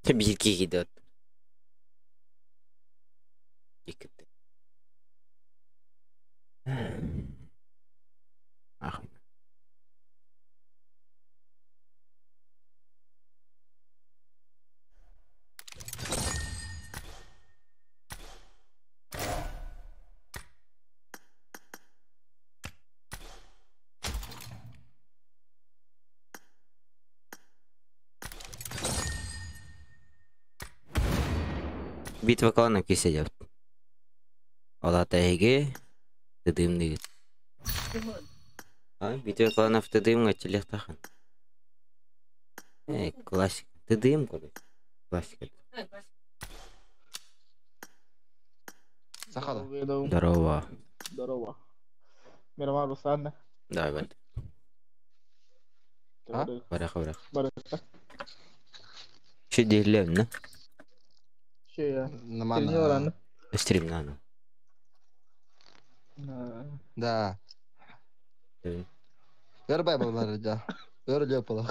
Bir iki gidiyor. Gitti. Ah. Битва кланов кисет. Ола тайги. Тыдым дигит. Битва кланов тыдым гачилек тахан. Классик. Тыдым короче. Классика. Сахара. Здорово. Здорово. Мирмар Руслан. Давай, бать. Барах. Барaka. Şu değilim ne? Şey ya. Нормально. Тренирован. Стрим надо. Да. Evet. Вербай bunları da. Öyle yapalım.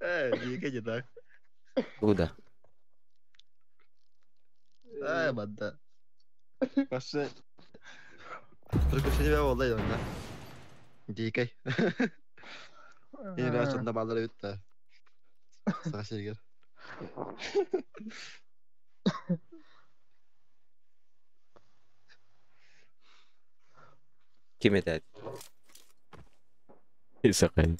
Иди так. Куда? Банда. Вообще. Только что тебя волнует, да? Дикой. Yeni açında balları bitti. Sağ şey gel. Kim eder? Sakın.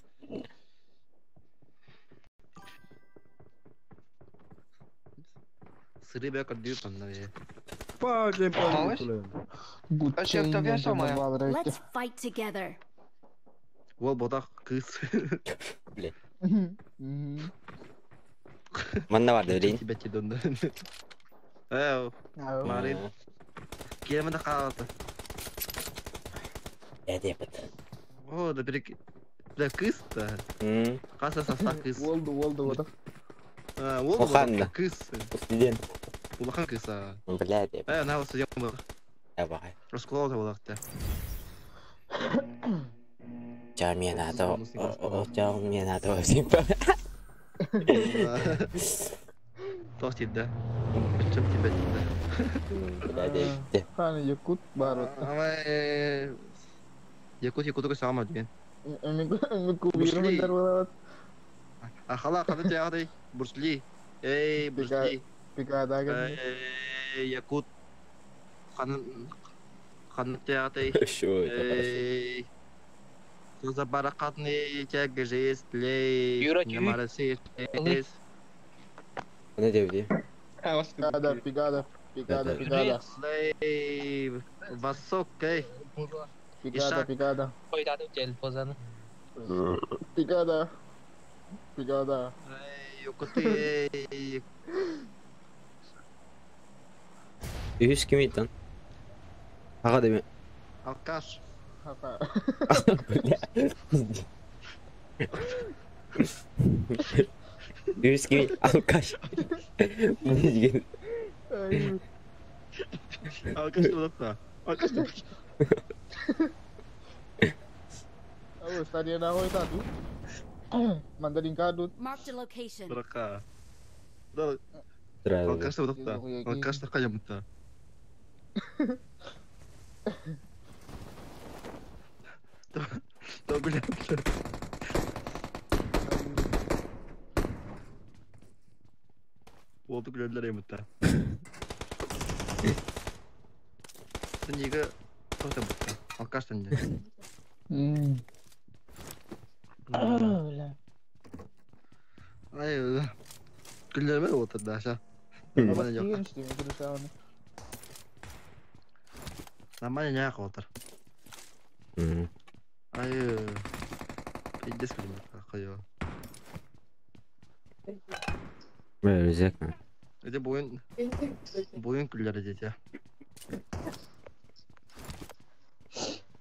Sırrı bir kadar diyor bana ya. Let's fight together. Vol bodak kız. Bile. Mana var öyle. Tibet'e döndü. Marin. Kiyama da kaldı. Evet yapıt. O da bir kız da. Kasa sasa kız. Oldu. Okan kız. Studen. Улахан кыз. Блядь. На вас идем. Давай. Расколоты улахта. Чао мне надо. Чао мне надо. Симпа. Tost yedi. Çok Tibet yedi. Блядь. Hani Yakut baru. Ama Yakut sama diyen. Emik biru bentar banget. Hala kadın cahada Bruce Lee. Bruce Lee. Pikada kan. Yakut kanın cahada. Şu. За баракатный тяг жест лей. Намара сест. Ne diyor? Pikada. Lei Vasok kay. Pikada. Cuidado gel posando. Pikada. Yokuti. 100 kim lan? Haka değil mi? Alkaş. Apa? Yüz gibi alkaş. Alkaş da. Alkaş da. Oh, stadion na hoy tadu. Mandaling kadut. Marked a location. Bırak. Bravo. Alkaş da. Alkaş da kayamıta. 또 그래. 모두 그럴래 못다. 전 이거 어떻게 못다. 아까스는데. 아유. 그럴래 못다 아샤. 나만 역. 나만 약 어떨. Ayo, pedes kali kayo. Verecek mi? Öde boyun külleri diyeceğim.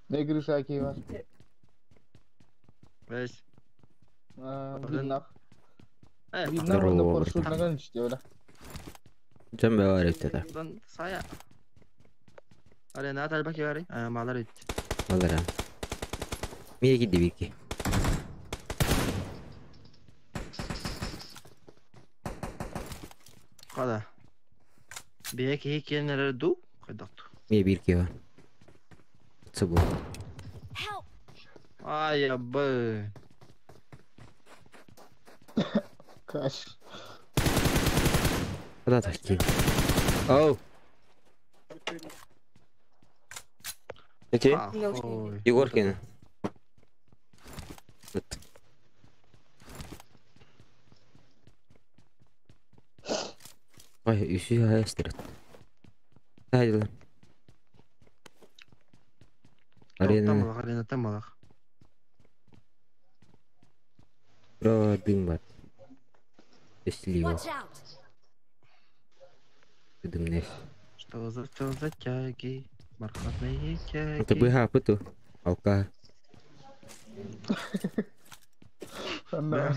Ne gürüşaki var? Beş. Binnak. Eh, Binnak onda porşut nagan işte öyle. Can be var evde. Buradan saya. Arena atar bak yari. Malar et. Alırım. Niye gitti bir ki? Kada. Bir ki kenara du. Kadak. Niye bir ki var? Nasıl bu? Help! Ay abba. Kaç. Kula da ki. Oh. Peki? Oy. Егор кені. Ay, üsü hayastırır. Haydi lan. Arena. Tamam, arena tamam. Bro, ding var. Слива. Watch out! Дымный. Что за тяги? Бархатные тяги. Это бы apa tuh? Алка. Sana.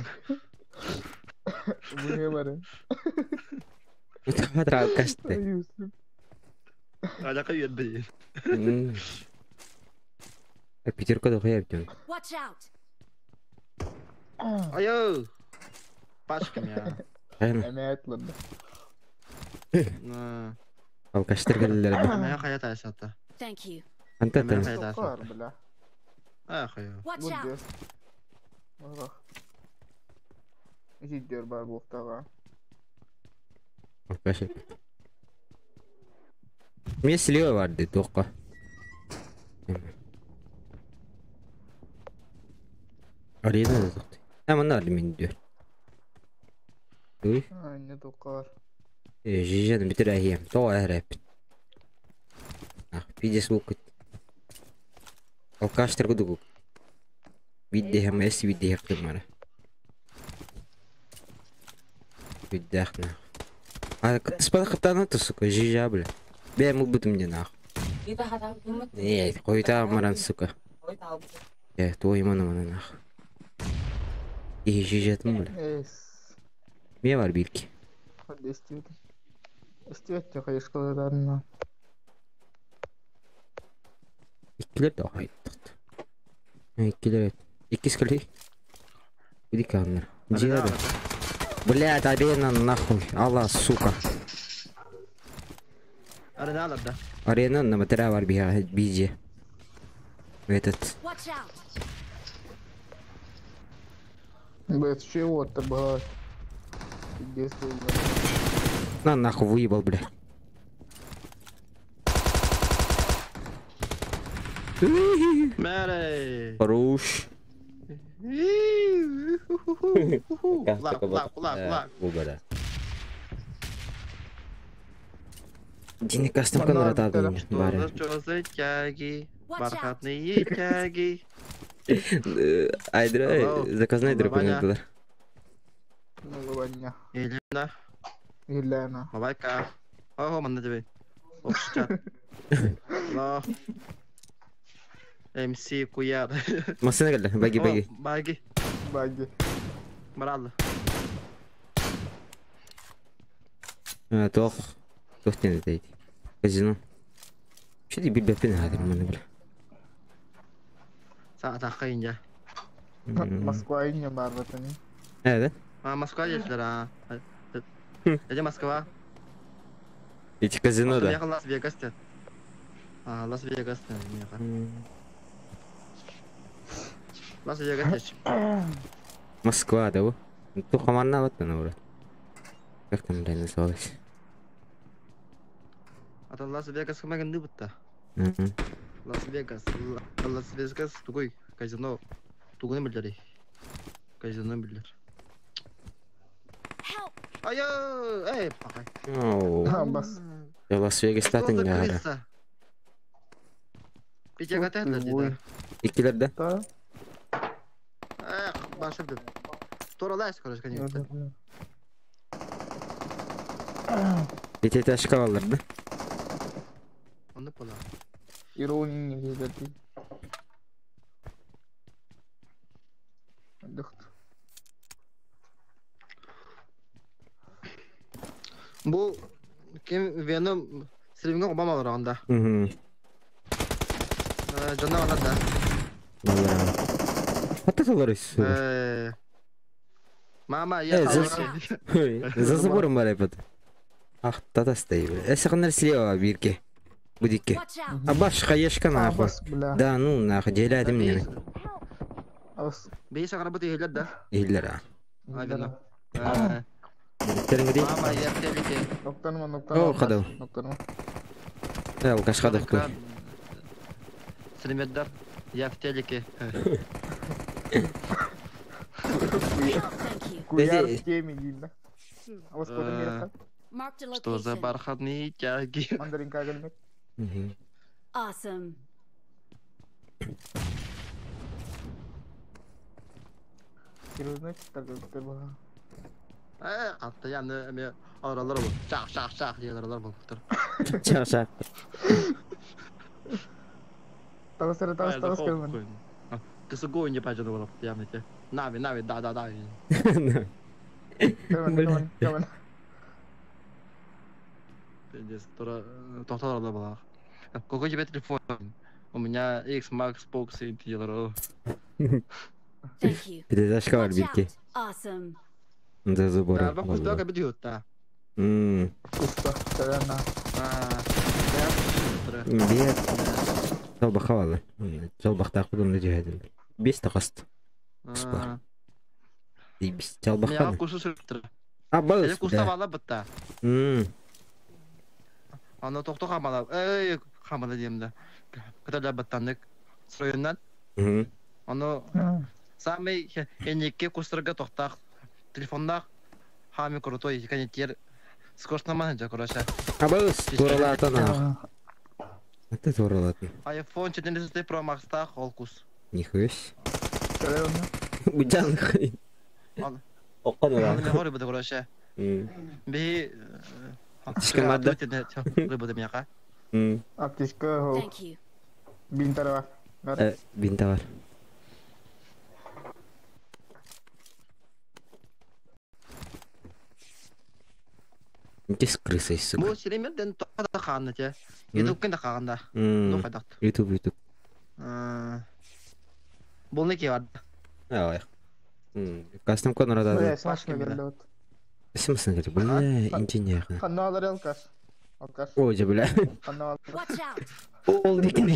Bu ne var ya? Это потралка что? Yusuf. Alaka yedi. Питерка да yapıyorsun. Watch out! Ayo. Başkım ya. Aynen. Emeğet lan. Ha. Alkaştır gelirler. Ben hayat aşağıda. Thank you. Anta Ben tan. hayat Var aşağıda. bile. Ah ya. Watch Bu out! diyor. Bak. İşi diyor bari bu oktağa. Alkaş. Niye Slива vardı Dokka? Arena da doktu. Hemen aldım beni diyor. Uy. Aynı dokka var. Жижен битер ахиям. То ахрап. Ах, пидес лукут. Алкаштер гудугук. Виддехем эс виддехем тумара. Виддехна. А спада хатана то сука, жижа бля. Бе му бутым не нах. Не, койта маран сука. Твой мана нах. И жижетим бля. Es. Мне var bilki. Hadi istiyordum. İstiyordum hayır şakalarından. İkiler de hayıttı. İkiler. İki скали. Иди ка на. Диада. Блядь, арена нахуй. Алла, сука. Arena aldı. Арена на матера var bir bizi. Этот. Watch out! Без чего-то, блядь. Пиздец, блядь. На нахуй выебал, блядь. Mere. Хорош. Kulak. Bu kadar. Dini kastım Bana kadar bir adamım bari. Что за тяги? Бархатные тяги. Айдра заказной дропы Ваня. надо. Название. Елена. Елена. Бабайка. Ого, манда тебе. Окшичат. Lo. MC Kuyar. Masana geldi. Bagi bagi. Bagi. Баги. Marallı. Toch. Toch tendeydi. Казино. Что ты бибепин hadin mana bile. Saat akayınca. Москва и не барбатани. Evet. Ha Moskova geldiler ha. Gece Moskova. Эти казино Moskova da. yakın Las Vegas'ta. Ha Las Vegas'ta. Las Vegas'ta. Москва, да? Tu команда вот она вроде. Как там, блин, называлось? Ata Las Vegas kemana nih buta? Мгм. Las Vegas tuh казино. Tuh ne bilir? Казино bilir. Help! Ayo, pakai. Оу. Бас. Я Лас-Вегас'ta Что за не ara. крыса? Пятя готовят Ой. İkilerde. Да. Başladı. Toralay короче, конечно. Bir taş kavallardı. Onu pola. Ирония не видят. Отдохну. Bu Кем Веном Сливинга Обама оранда. Жана алады. Хата толарыс. Мама, я За забором бар айпад. Ах, татастай. Эсэхнер слева бирке. Будике. Watch out. А баш хаешка нахуй. Бас, бля. Да, ну нахуй, желядым мне. Ас. Бейс работа елет да. Ийлера. Веном. Теренгри. Мама, я в телеке. Ноктанма. О, кадал. Ноктанма. Алкаш кадык ту. Сремеддар. Я в телеке. Thank you. Куяр Эзе- в теме, видно. А вас куда место? Marked a Что за location. бархатные тяги? Мандарин кагальмек. Awesome. Серьезно, так как было. Hatta yani aralar bu. Şak diye aralar bu. Чаша. Тава скажем. Кысы гой не пойдет было прямо те. Нави, да. Каман. Здесь тоже тоқталарда была. Какой тебе телефон? У меня X-Max Box и тело. Thank you. Передачка бар Watch бирке. out. Awesome. За Да, забором. бак куда бедет, да. Уста, сарана. Бер. Жалбах хавалы. Жалбахта кудum да жайдым. 5 тақаст. Дейбіс. Жалбах Я ханы. вкушу сұрттыр. А, балыс. Әлі куста бала бұтта. Аны тоқты қамала. Қамала деймді. Күтәлі бұттандық. Сұройыннан. Аны самый енекке кустырға тоқтақ. Телефондақ. Хами крутой. Канеттер. Скоростнаманы жа көраша. А, балыс. Туралатын ақ. Это туралатын. iPhone 14 Pro Max-та холкус. Нихуясь. Сарана. Уджан хай. Оққан Аны ола. мен ғори бұды көраша. Бей... Тишкамады. Ғори бұды мияқа. Аптечка, Thank you. бинтарва. Бинта бар. Тес крыса из сука. Бұл сиремерден тоқада қағанды те. Ютубкен де қағанда. Тоқадақты. Ютуб. Бұл не ке барды? Давай. Кастом конрада. Бля, смачно герлет. Смысл говорит, бля, инженер. Ханна алар алкаш. Алкаш. Ой, же, бля. Ханна алар. Watch out. Ол дикен.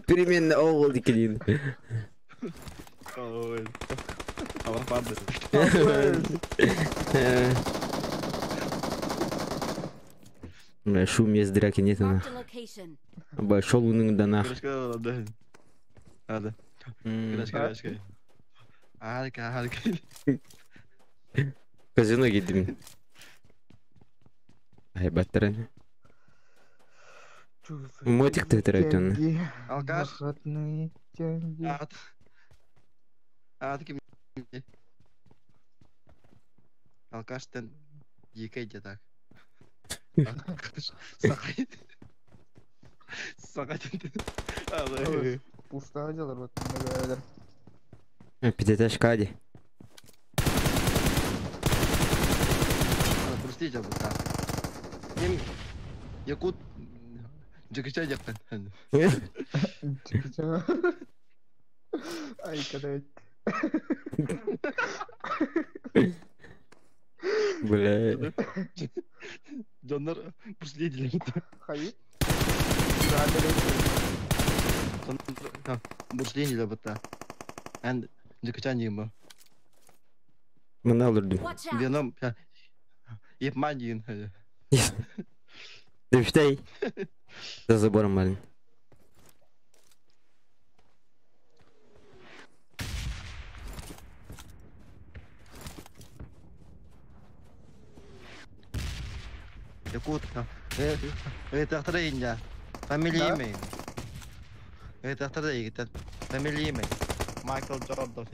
Переменно ол дикен. Ой. Алар барды. Бля, шум есть драки нет на. Marked a location. Бля, шел уның да нах. Кырышка да. Hadi. Кырышка. Harika. Казино гидим. Ай, баттерен. Мотик ты тратен. Алкаш. Бархатные тяги. Кім? Алкаштан екі айда так. Сақай. Пустая дело, вот нагадар. Пятиэтажка Ади. Простите, бұта. Мен якут жігіча жақтан. Ай, кадать. Бля. Жандар последили. Хаи? Последили бұта. Ән жігіча неғым ба. Мына алырдым. Watch out. Веном епман дейін. Дефтай. За забором малин. Якут. Это авторейня. Фамилия имя. Это авторейня. Фамилия имя. Майкл Джордан.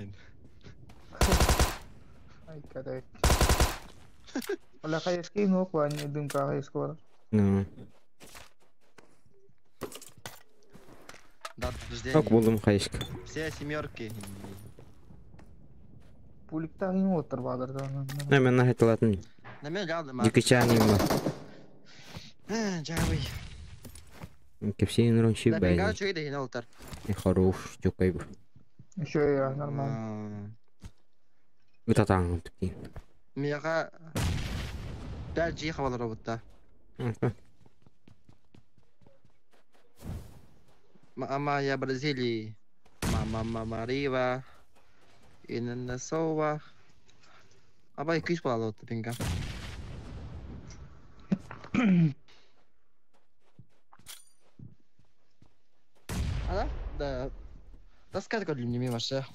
Ай, кадать. Wala kaya skin ho, kuha niyo dun ka kaya score. Ну. Дата Как рождения. buldum kayışka. Все семерки. Пуликтагин отыр бадардан. Мен нахайталатын. На меня рядом, ма. Дикачаным бар. Джавый. Кепсейн рон Да, шибай. пинга, что это, я утар. Хорош, чукай бу. Еще я нормально. Утатаң тукин. Мияга 5G хавалар роботта. Мама я Бразилии. Мама Марива. Иннесова. Абай кыш балалы отты пинга. Ада? Да. Таскать кодли мне мимо ше.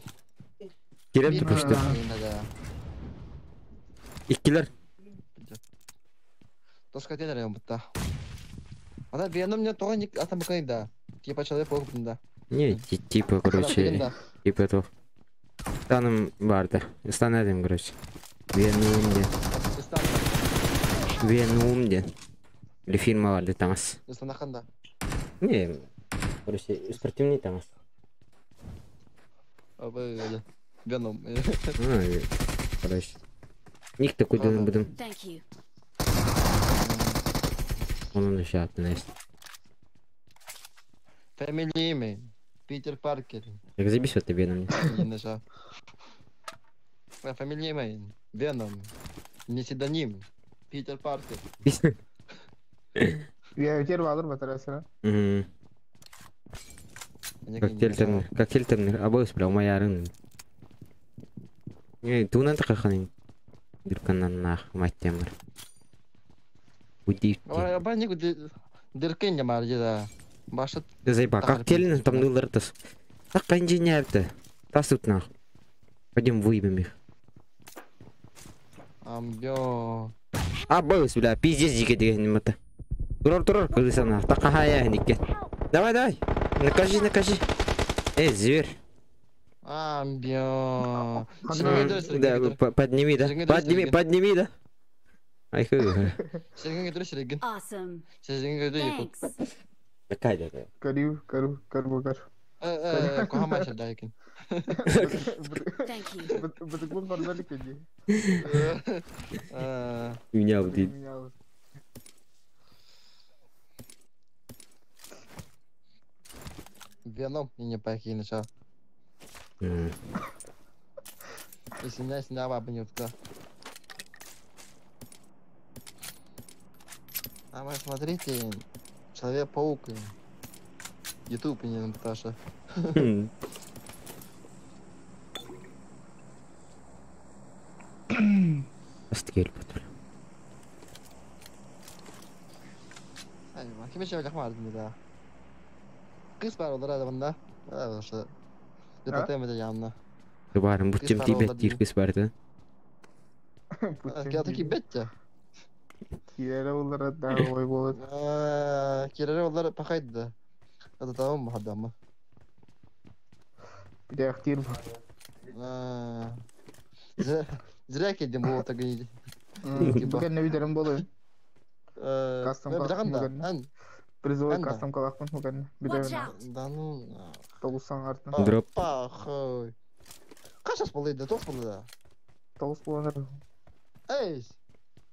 Кереп дупушты. Да. Иккилер. Таскать я дарем бутта. Ада веном мне тоже не атамыкай да. Типа человек погубен. Не, типа, короче, Да. типа этого. Станом барды. Станадым, короче. Венумде. Венумде. Или фильма барды тамас. Если наханда. Не, короче, спортивный тамас. Абы веном. Короче. Никто куда Ага. не будем. Thank you. Он еще отнес. Фамилия имя. Питер Паркер. Как забись вот тебе на мне. Не наша. Фамилия имя. Веном. Не псевдоним. Питер Паркер. Я ветер бадыр батарасына. Как тельтернер, обои спрял моя рын. Тунан ты каханин. Дырканан нах, мать темыр. Удивьте. Абай нику дыркин не марди да. Башат. Ты заеба, как телен там нылыр тас. Так инженер-то. Тас тут нах. Пойдем выебем их. Амбё. Обои, бля, пиздец дико деген мата. Турар, кырысана. Такахая нике. Давай. Накажи. Зверь. Амбё. Да, подними, да. Подними, да. Ай, Сергей Сергей. Awesome. Сергей Thanks. Такая, да. Кару. Кухама шадайкин. Thank you. Бытыгбын фарзалик эди. Меня будет. Веном и не покинешь, а. Если не сняла бы не туда. А вы смотрите, Человек-паук. YouTube не Наташа. Астгель потом. Aywa, kime şey olacak vardı bir daha. Kız var olur hadi bunda. Evet işte. Departament da yanına. Барым, будем тебя тиркис барды. Kıyatı ki bet ya. Кире улар да ой болот. Kirere onlar pakaydı da. Hadi tamam mı hadi ama. Bir de актир. Zira kedim bu ota gıydı. Бүгін нәбидерім болой. Ben bilakın da. An. Призовой Анда. кастом калақпын бүгін. Watch Бидевін out. Da ну. 90 артын. Дроп. Пахой. Kaç yaş balıydı? 9 balıydı. 9 боланыр. Эй.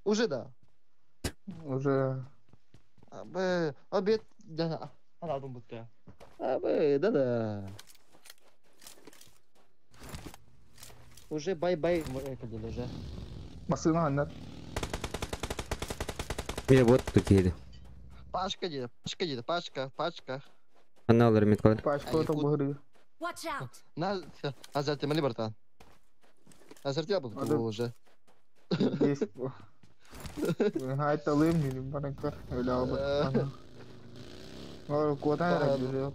Уже да. Уже Abi, abi da aldım bu ya. Abi da. Уже бай-бай ходили уже. масына аннар. Мне вот тут едет. Пачка. Аналар меткалар. Пачка ото бұғыры. Watch out. На, азарте мали братан. Азарте я был Ады. уже. Есть. Хайта лым деймін барынка. Өлі албыр. Олар кодан әрі жоқ.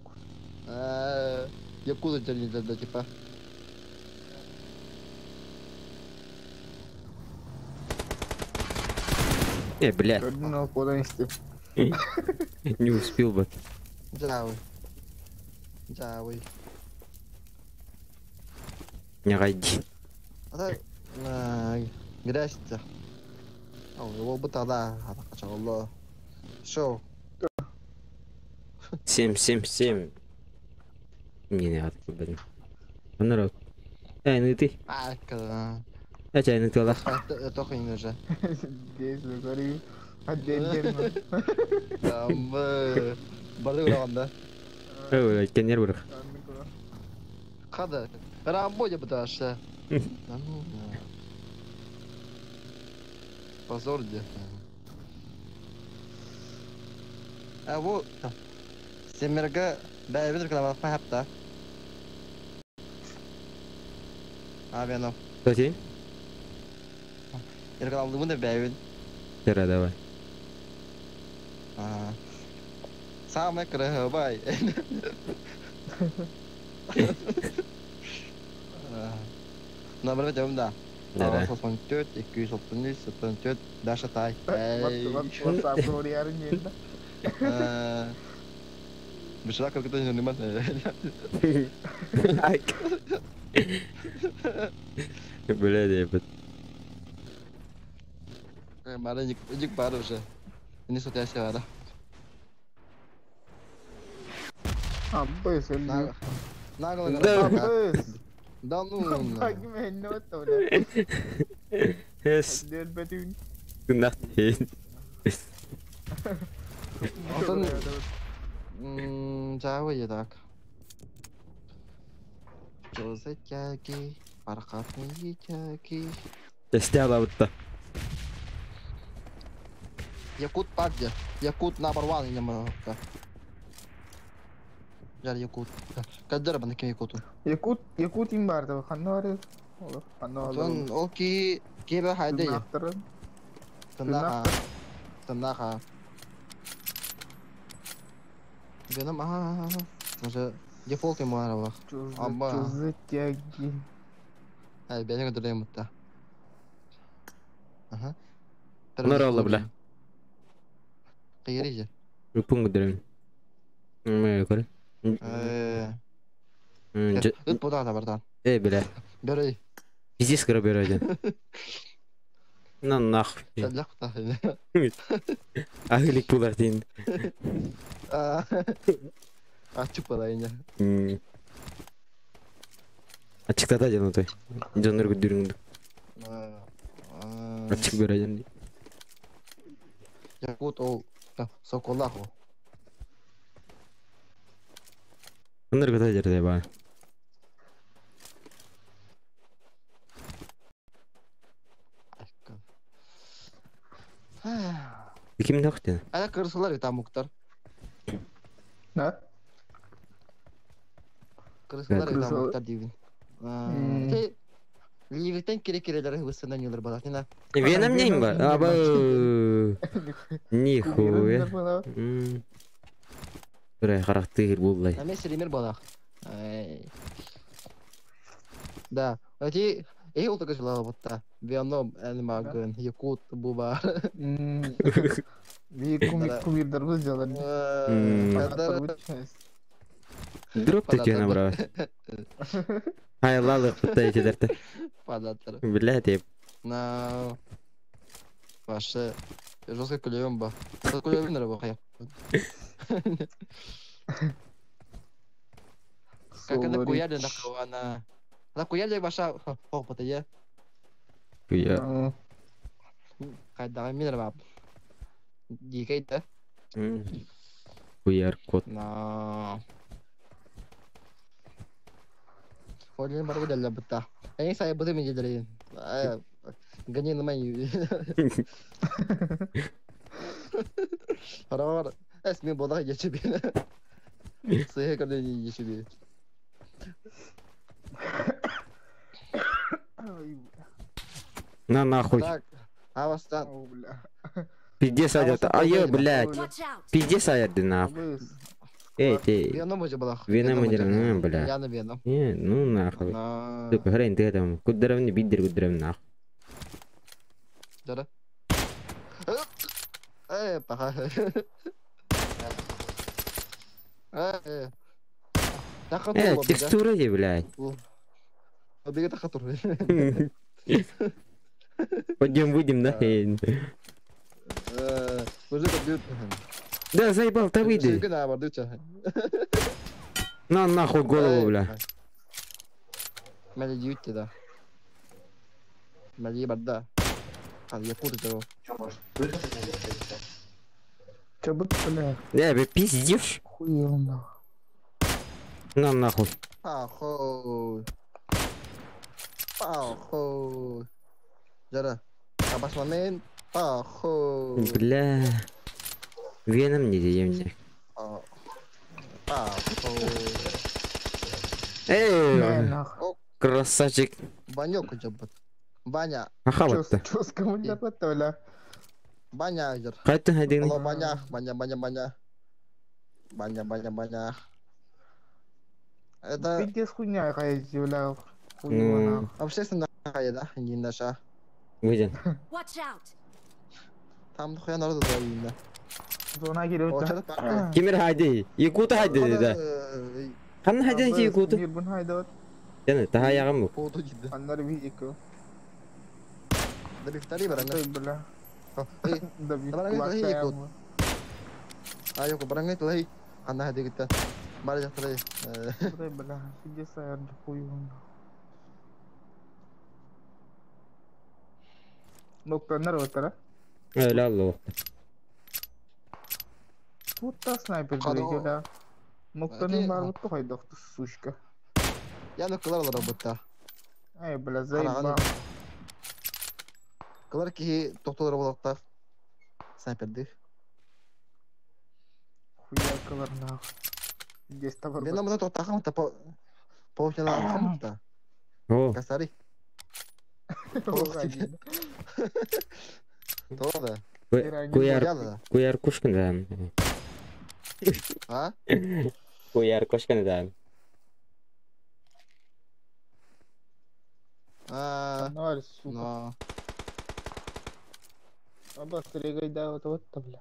Я куда тянет да типа. Блядь, Көрдің ол кодан істеп. не успел бы. Джавы. Не гайди. Ада грязь-то. Его бы тогда, Allah. Шоу. 7. Не надо, блин. Народ. Ну ты. А, когда... Я чай на тела. Только не уже. Здесь говорю. Отдельно. Там... Барды ұрағанда. Ой, кенер бұрық. Қады. Рамбоде бұдашы. Позор де. А вот... Семерге бәйбідір кіна бақпай хапта. Веном. Кто тебе? Ерген алдымын да бәйбід. Вчера давай. Самый крывай. Номер өтемін да. Да. 64, 263, 64, Даша Тай. WhatsApp ориярын енді. Бішіра кіргітін жүрнімін. Айк. Бля, дебет. Мара ник бар уже. Не сутя севада. Аббыс өлді. Наглый. Аббыс. Да ну. Баги мен не отта бля. Yes. Дел бәтін. Күнақ дейін. Жауы едак. Жозы тяги, парқатны тяги. Тесте алабытта. Якут падде. Якут number one инема. Жар Якут. Каддер бана кем Якуту. Якут им барды. Ханна бар. Сон оки кебе хайде. Нафтырын. Тынаха. Benim уже дефолт ему арабах. Абба. Чузы тяги. Ай, бәлең өдірден мұтта. Ага. Нұр алла бля. Қиыр ежі. Үпін күдірін. Мә көрі. Үт бұда да бардан. Бля. Бәрі. Пиздец кіра береді. Нах. Сәлләқ та. Ағылик бұлар дейін. Açık parayla. Açıkta canım toy. Canları güdüründü. Açık vereceğim diye. Yakut o sokolak o. Bunları götürecek de bana. Kim ne yaptı? Ada kırsalar ya tam Muhtar. Ne? Kırsalar ya tam Muhtar divin. Ливитен кире-кирелер высына нелер балат. Нина. Веном нейм бар. Аба. Нихуя. Бре, характер буллай. Аме Селимир балах. Да. Эти ол только жила вот-та. Веном эльмагын, Якут буба. Кумирдербіз жалар. Дроп текені брава. Айлалық пытаете дерті. Падатыр. Бля, деп. На... Ваше... Жестко кулевым ба. Кулевым на рыбу хая. Как это куяли на кавана? На куяли ваша... Опыта я. Куя. Кайда мир баб. Дикайда. Куяр кот. На... Олин baru udah betah. Kayaknya saya betul menjadi ganyan naman yun. Orang-orang, semua bodoh aja cuy. Saya kalau ni cuy. На нахуй. Так, awas tak. Пиздец одет. Айо, блядь. Watch out! Пиздец одет нахуй. Эй, ты. Веном aja balah. Веном aja, блядь. Я на веном. Не, ну нахуй. На. Сука, хрен ты там. Кудеровни бидер кудеров нахуй. Да. Паха. Текстура же, блядь. Убеги так хатур. Пойдем выйдем нахрен. Уже побьют. Да, заебал, то выйди. На нахуй голову, бля. Мали дьюти, да. Мали барда. Якуты того. Чё бы, бля, Бля, пиздишь? хуёво нахуй. На нахуй. Пахой. Пахой. Жара. Кабаш момент. Пахой. Бля. Веном не деревня. Пахой. Не, Эй, нахуй. красавчик. Банёк учебот. Баня. Ахаватта. Чё с кому не запытал, бля? Баня жар. Қайттың хайдың? Алло, баня. Баня. Баня. Это Пиздец хуйня какая-то, бля. Хуёво Ну, нахуй. общественная да? Не наша. Выйден. Watch out! Там хуя народу да. Зона гирет, О, да. что-то парка. Кемер хайды? Якуты хайды деді. Қаны хайды деді якуты? Мирбун хайдат. Яны, таға яғым мұқ. Фото gitti. Андар видико. Да бифтари барanga. Ой, бля. Эй, Да бит Барang itu кулак ikut. таямы. ayo ke barangnya itu lagi. Anda hadir kita. Mari jatuh lagi. Ой, бля. Пиздец, я хуёво нахуй. Нокта народ, да? Öyle Allah. Тут та снайпер Кадо- дөрөйгө да. Ноктанын Окей. бар бутты койдокты, сучка. Ya nu kelar lah robotnya. Ай, бля, заебал. Караган. Kelar ki doktor robotlar. Снайперді. Хуякалар нахуй. Здесь товар. Мен намазан тоқтағам та паутина алқам та. О, Касари. Тода. кuyar kuşkından. А? Kuyar kuşkından. А, сука. но. Обострегай, да, вот-то, бля.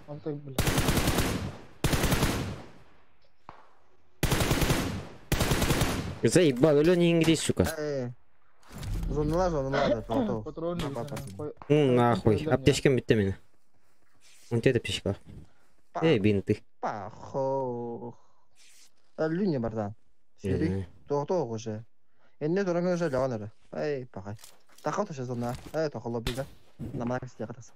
Вот так, бля. Заебал, Лёня инглис, сука. Зонлар. Патроны, На, папа. Ну нахуй, аптечкам бітті мені. Он тебе аптечка. Эй, бинты. Пахо. Линия, братан. Сири. Тоқтоо уже. Энне дөрөнгө жоо жаганар. Эй, пахай. Тахау ташаа зона. Эй, тохоло бига. Намайг сягатас.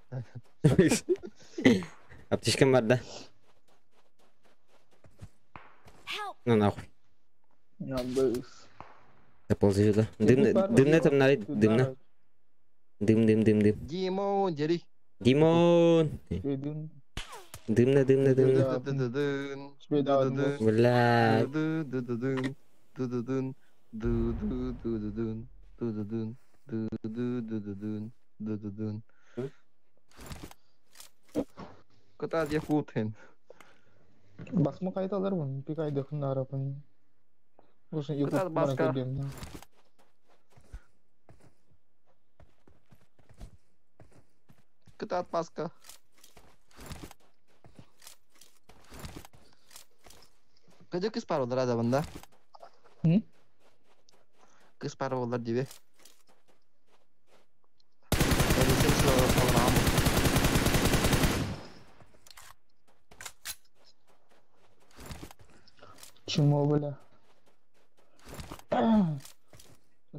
Аптечкам бар да. Help! Ну нахуй. Ябыс. Заползи сюда. Дымна там налей, дымна. Дым. Димон, жери. Димон. Шведин. Дымна. Дудудун. Шведин. Бля. Дудудун. Дудудун. Ката я хутен. Басма кайталар мын, пик айдыкын арапын. Ошо Кытар YouTube баска. баракадем. Ката отпаска. Kaja kız parolar adamında. Hı? Kız parolar gibi. Öyle ses olan. Чему, бля?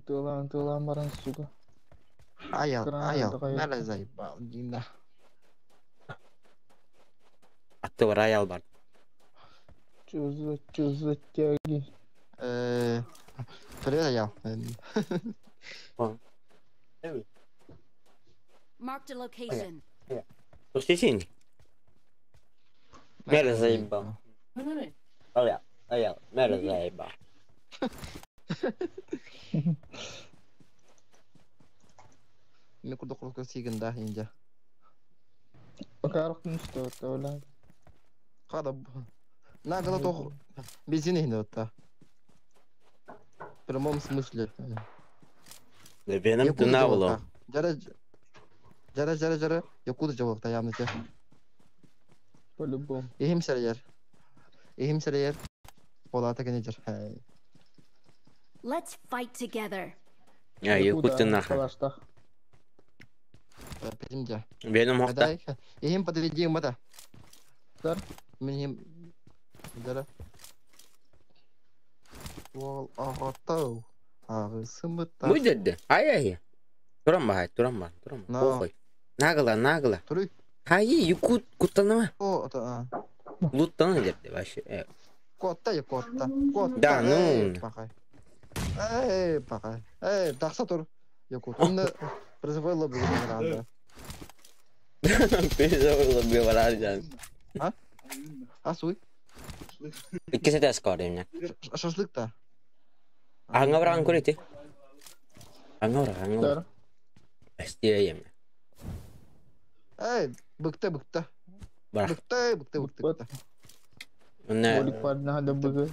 Тылан баран, сука. Ayal. Ayal. Nerede zayıf bağlı dinle. Atты бар, аял бар. Чё за тяги? Привет, Ayal. Marked a location. Пустите. Мере заебал. Аял. Мере заебал. Ne kurda kurda sigin dah inja. Пока рухтун что, бля. Kada на когда то бензин не это. В прямом смысле. Benim dına oğlum. Жара. Якуда жабықта ямныча. По-любому. Ихим сәрер. Олата кенежер. Let's fight together. Ya yakutun нахуй. Калаштах. Пизимде. Benim hafta. Адай. Ихим подведи мата. Дар. Мен жара. Ол ағаттау. Ағысымыттар. Bu dedi. Hayır. Turan bahar, turan bahar, turan bahar. Na. Koy. Nagla. Тұрый. Hayır, yukut kutanama. О, это... Luttan dedi başı. Котта я котта. Котта. Да, ну. Пахай. Пахай. Тақса тұр. Якут. Оны призывай лобби генералда. Pizza lebih wajar. Асуй. İkisi de skorayım ya. Шашлык-то. Angavran kuriti. Angavran. Дар. Pasti yiyem. Быкта. Bırak. Быкта. Ne? Болик парна хада бага.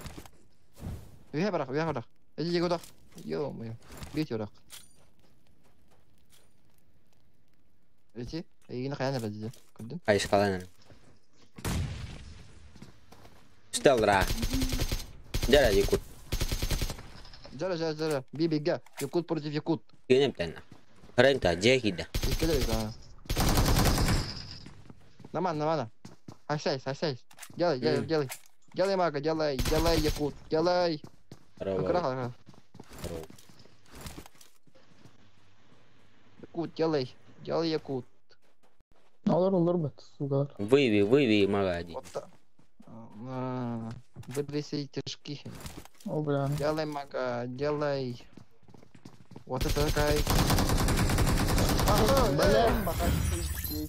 Вия барах. Иди куда? Ё-моё. Бить урак. Иди. Yine kayan dedi. Gördün? Hayır kalan. Stel ra. Jara yukut. Жара. Бибига. Якут против Якут. Yine bir tane. Renta cehide. Искелей, да. Нормально. Хасяй. Делай. Делай, мага, делай, Якут. Делай. Bravo. Якут, делай. Делай, Якут. Olur бат. Сугалар. Выви, магади. Вот так. Выброси тяжки. О, бля. Делай, мага, делай. Вот это такая.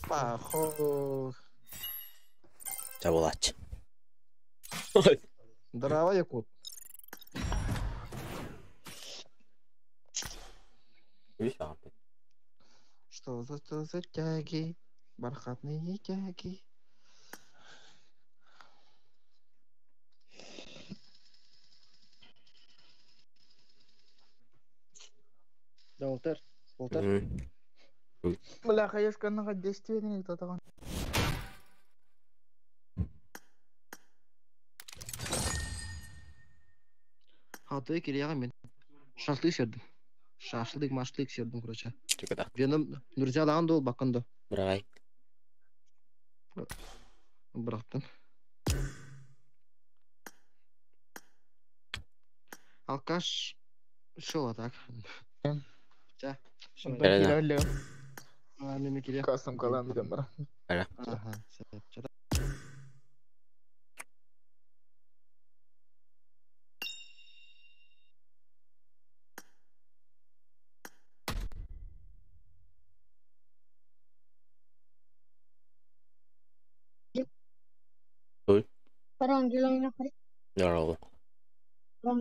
Пахо. Çabalaç. Здорово, Якут. Что за тяги? Бархатные тяги. Да, Волтер. Бля, хаешка на 10 не тотаган. Хатык кирияга мен. Шашлык сердим. Машлык сердим, короче. Çıkıda. Benim Nurcalan da ol bakında. Bırak. Bıraktın. Alkaş şov atak. Em. Çа. Şov. Бля. Бля. Mimi kiriya. Кастом калан дидем бара. Aha. Ça. Parangilong Здорово. na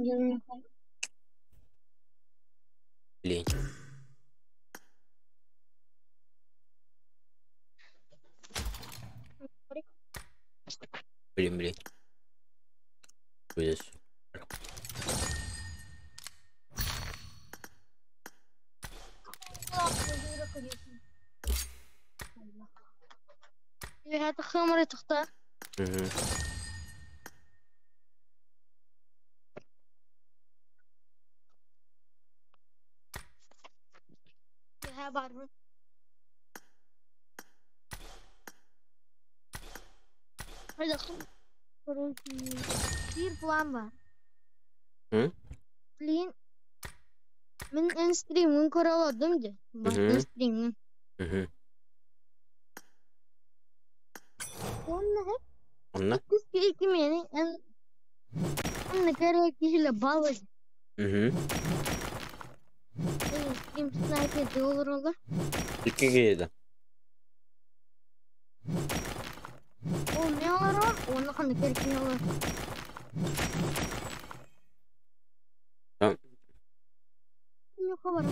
Лень. Блин. Будет. هات خمرة تختار فيها بعرف هذا خمرة كثير بلان بلين من انستريم من كورولا دمجة انستريم Onunla? Kız kim yani en kere kişiyle bağlı. Kim sniper de olur. İki giydi. O ne olur? Onu kan kere kim olur? Tamam. Yok haber.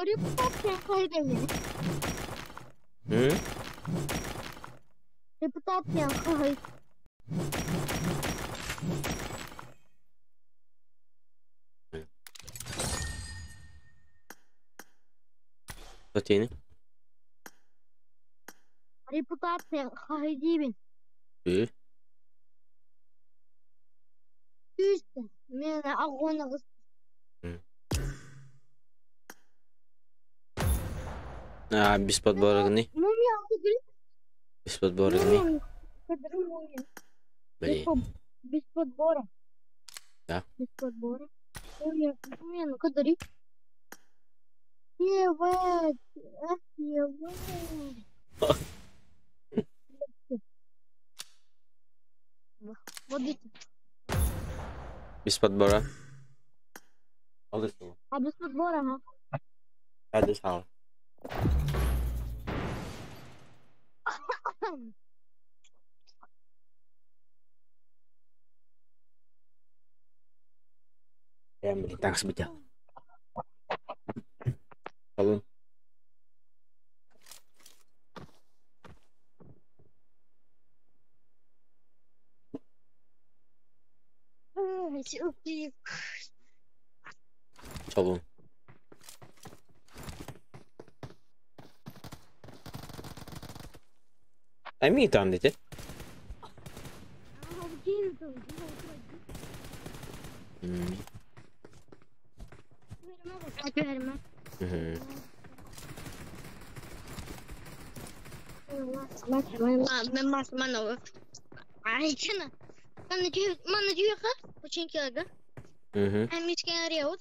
Reputacja kaydemi. Reputacja kaydı. Satayını. Reputacja kaydemi. İşte. Mene ağına kız. А, без подбора гни. Мумия, кадри. Без подбора гни. Мумия, кадри мумия. Блин. Без подбора. Да. Без подбора. Мумия, ну кадри. Евет. Евет. Вот видите. Без подбора. Алысың. А без подбора, ага. Hadi sağ ol. Em melintang sebentar. Kalun. Окей. Kalun. Ами там dedi. Hmm. Vermez. Hı hı. Mas mana. Ay kana. Mana juga kan? Kucing kira. Hı hı. Amis kan riaut.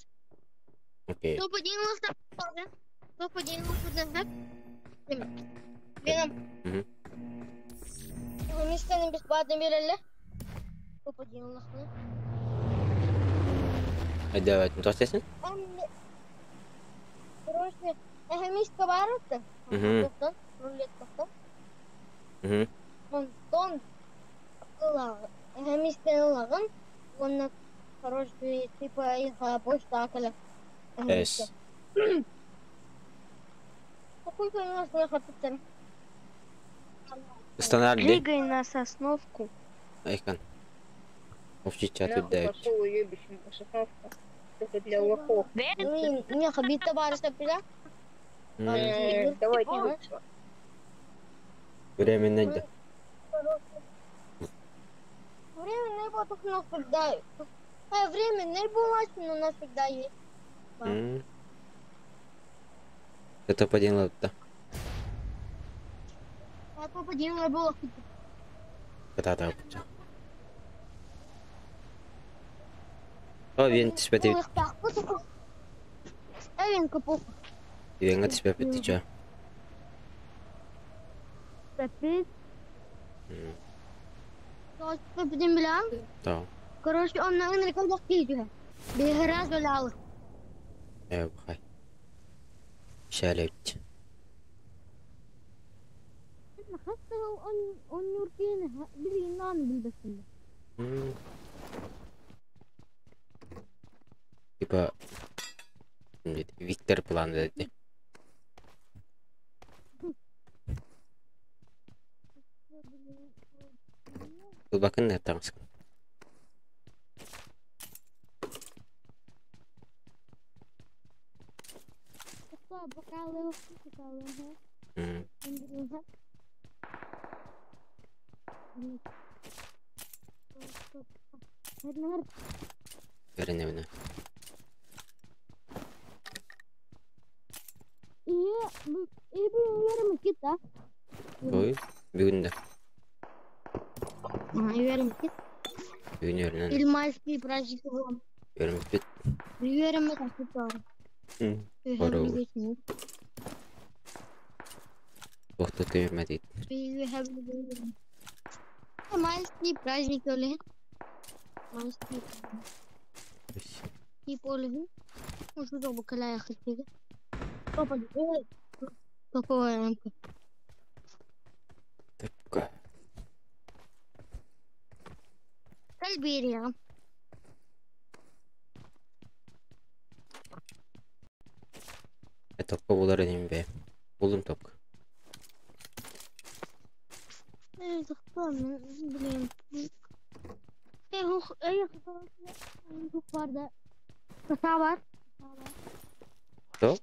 Okey. Topa dingan tak. Topa dingan sudah tak. Benim. Hı hı. Amis kan bis badem verirler. Topa dingan. Hadi evet. Mutlu sesin. Короче, Amis kabarıktı. Hı hı. Rulet baktım. Hı hı. Тон Хэмистэн он, короче, типа их обостакали. Yes. Какой-то у нас нахотится. Standart de. Двигай на сосновку. Aykan. Овчича тут дають. Только для лохов. Не, хабита барыста пила. Давай, Временно да. Время не было, только у нас всегда. Время не было, но у нас всегда есть. Это поделал-то. А папа делал было. Когда-то. О, вен тебя ты. Вен капух. Вен тебя притеча. Капец. Что ты будем билан? Да. Короче, он на рынке когда кидает. Бегара залял. Бахай. Шалить. حتى لو on يوركين برينان بالبسمة. Типа Виктор план dedi. Dur bakın ne tanışkın. Verin evine. İyi bir yarım git ha. Oy. Bir günde. Yarım git. Bir gün öğrenen. Ильмайский праздник был. Görmek bit. Yarım это что? Бару. Вахта төвмәдит. Майский праздник ли? Майский. И поле. Уже дома коля хотели. Папа, какое? Так. Кальберия. Topka bular edeyim be. Buldum topka. Блин. Var da. Kasa var. Что?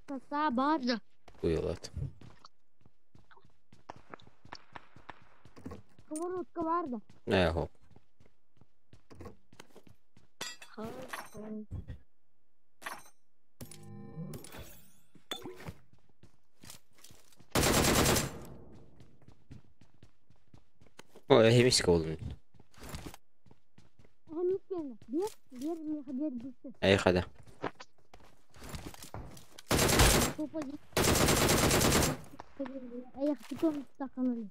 Kasa var da. Uyulat. Kıvırcık var da. Ne hop. O hemiska oğlum. Hem iskene. Bir düştü. Ay kada. Topa git. Ayak tutum takılır.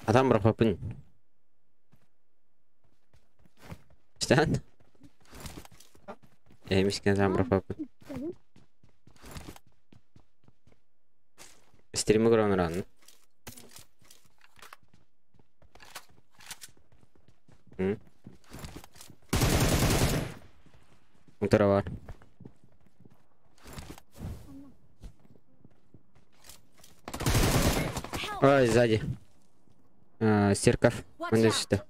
Adam rapapın. İşte. Hemiska adam rapapın. Tabii. Stream'i kuran oranı. Hı? Bu tarafa var. Ой, сзади. Сирков. Watch Он out. işte.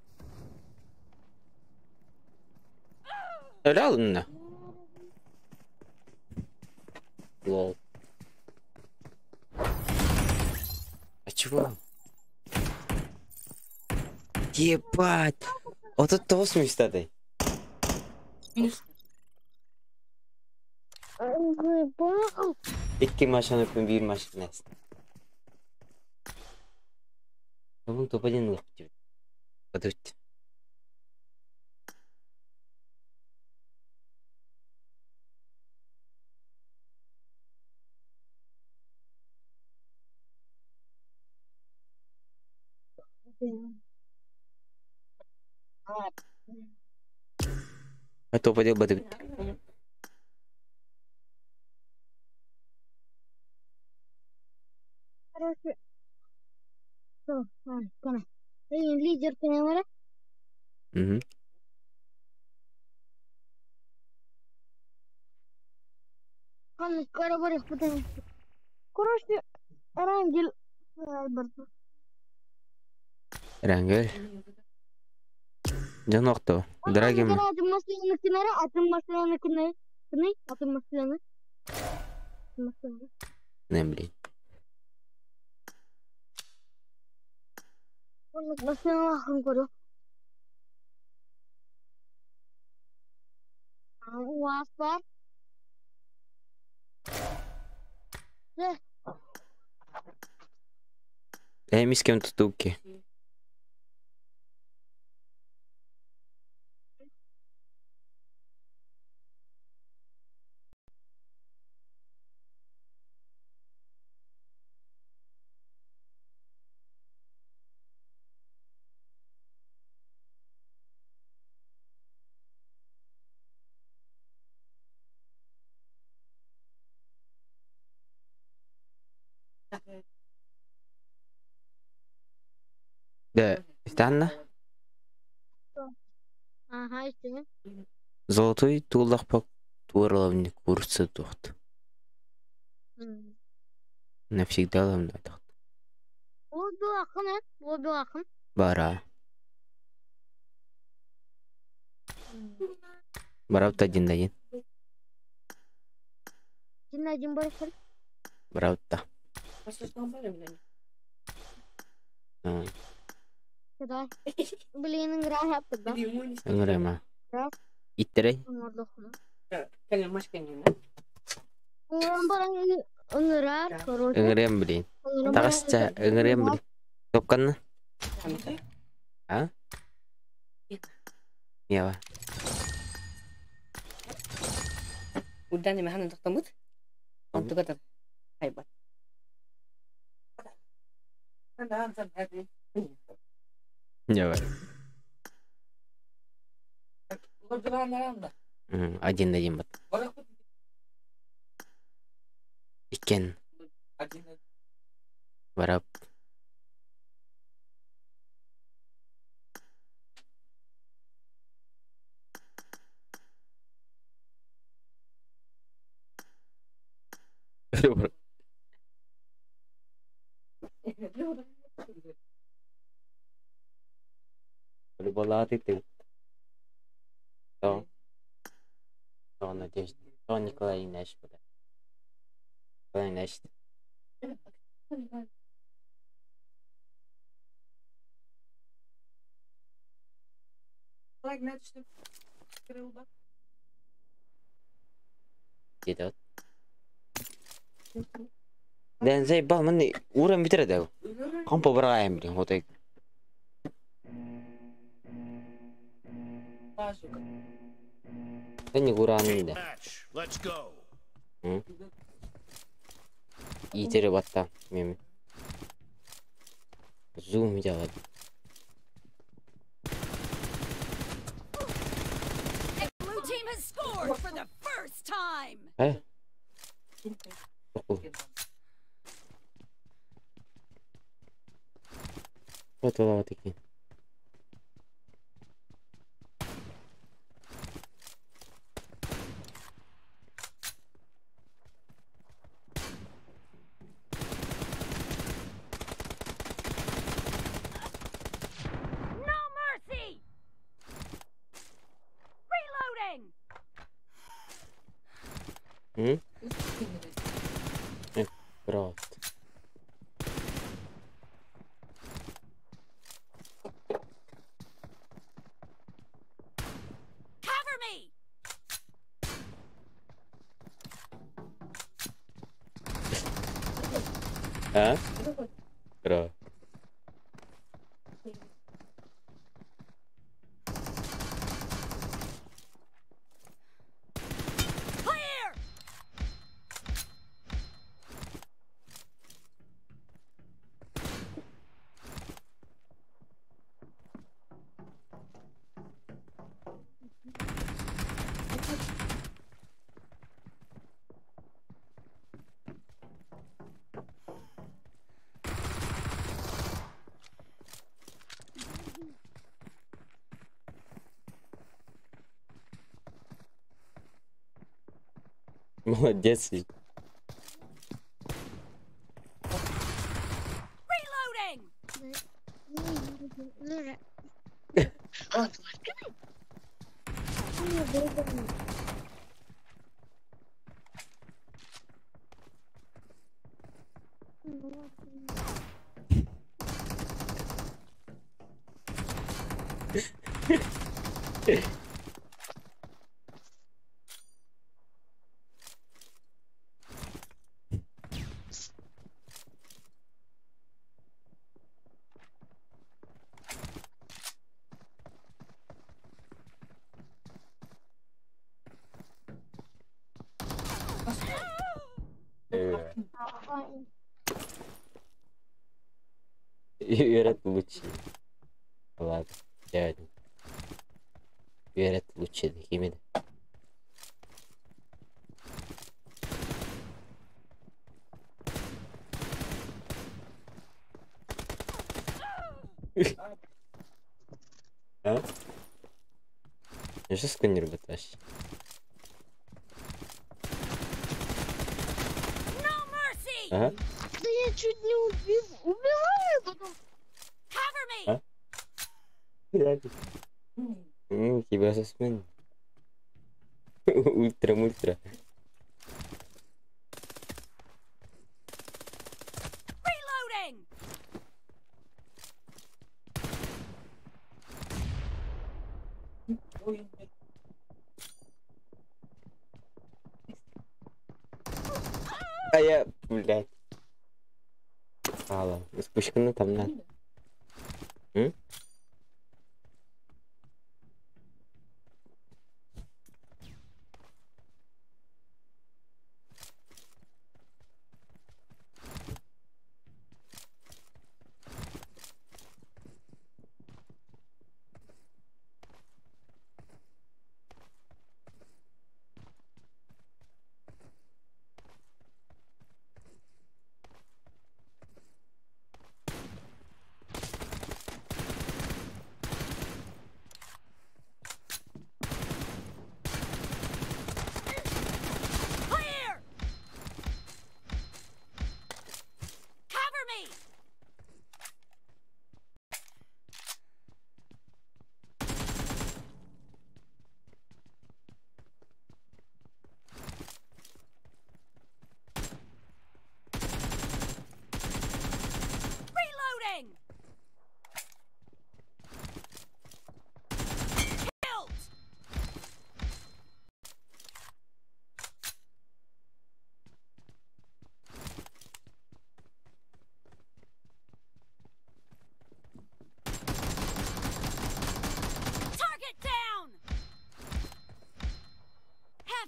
Öyle alın da. Lol. А чего? Ебать! Вот это того смысла ты. İki maçan öpün bir maç neyse. Oğlum topa dinle. Hadi. Hadi topa değil hadi. Короче, что? Кана. Лидер камера. Hı hı. Кана, скоро потому что. Короче, Рангель. Альберт. Rengel. Can nokta. Dragim. Atın maçlarını kenara, atın maçlarını kenara. Kınay, atın maçlarını. Ne bileyim. Maçlarını akın koru. Var. Mis kim tuttu ki? De, istənə? Ага, işte. Золотой тулах по уровню курса тут. Навсегда ламда тут. O bir akın. Бара. Баравта один. Dinleyicim barışır. Баравта. Kadar. Bileğinin grah yaptık da. Ыңырама. Grah. Itтерей. Onlarda okunu. Калямашканина. Onların bana ыңыrar. Короче. Ыңырем билейин. Onların Тагысча ыңырем билейин. Топканны? А? Ява. قدامي ما هنطق تموت منطقة هايبر Ява. Один бат. Икен. Барап. Рыбалаты ты. То надежда. То Николай Инеш. Николай Инеш. Где-то. Да, заебал, man uğram bitir de. Kampa bırakayım bilin, o tek. Да не кураанында. Match. Let's go. Итере батта меми. Зум жагат. Blue team has scored for the first time. Вот лава такие. No mercy. Reloading. Брат. Cover me. А? Брат. Clear. Молодец. Reloading. Верят лучше. Ладно, дядя. Верят лучше такими. А? Я сейчас сканер вытащу. No mercy. Ага. Да я чуть не убиваю, потом. Cover me. А? Тебя засмен. Ультра. Reloading. А я, блядь. Ладно, спущено там надо.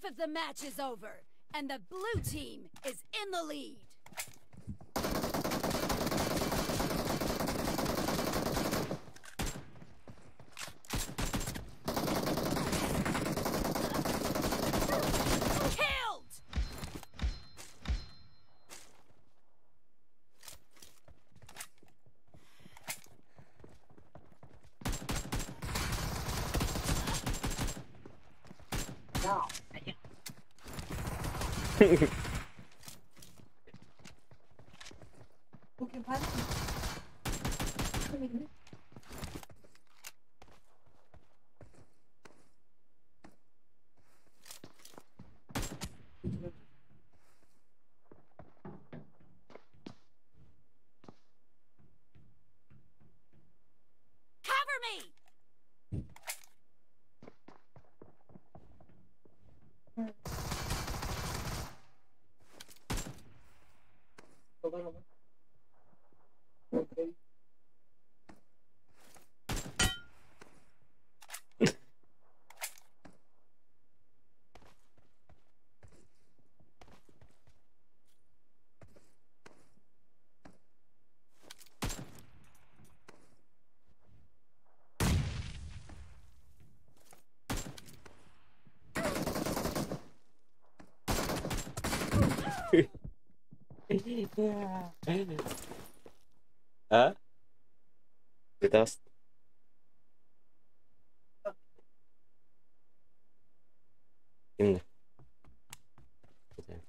Half of the match is over, and the blue team is in the lead. Killed! Cover me! Ha? Biraz. Şimdi. Güzel.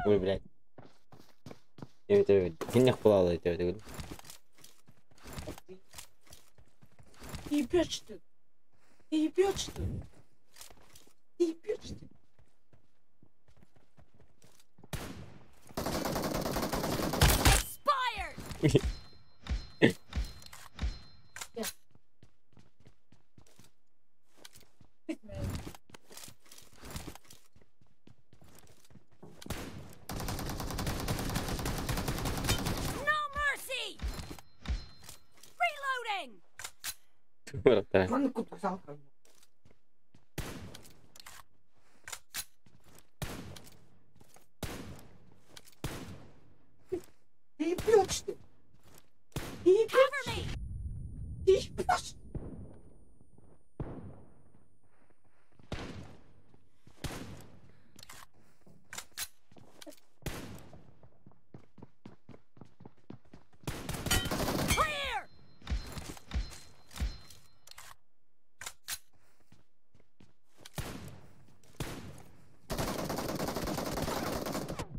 Ой, блядь. Это не хвала это. Ебёшь ты? Ебёшь ты? Ебёшь ты? Expired! No mercy! Reloading! Братан. Ладно, куда завтра? Ты ебёшь ты? Ты Cover me! ебёшь? Clear!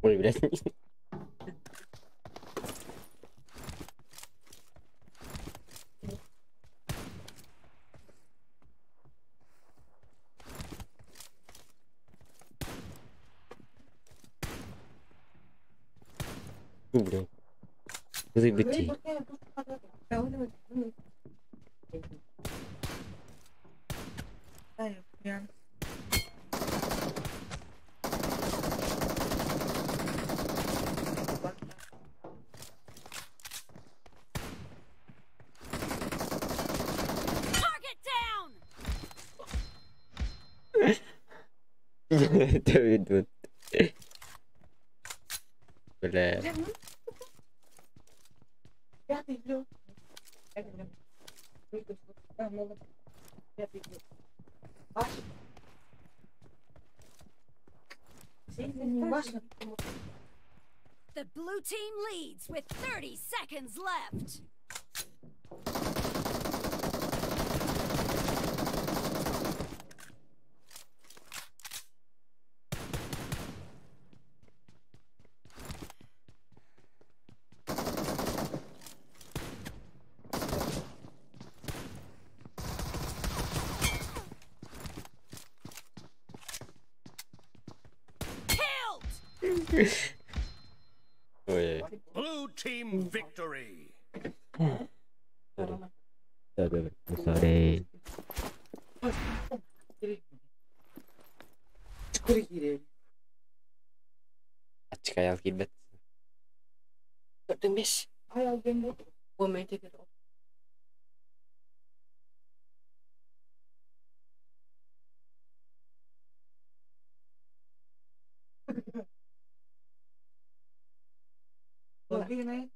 Ой, блядь. Ну, блин. Забейте. Target down! Это ведут. Бля. Пятый лёд. Пятый лёд. Пятый лёд. Ваши. Важно. The blue team leads with 30 seconds left. Killed! Ой. Blue team victory. Sorry. Çıkır girelim. Açık ayal gibi. 45. Hayal bende. Bu metre bir. Bir ne?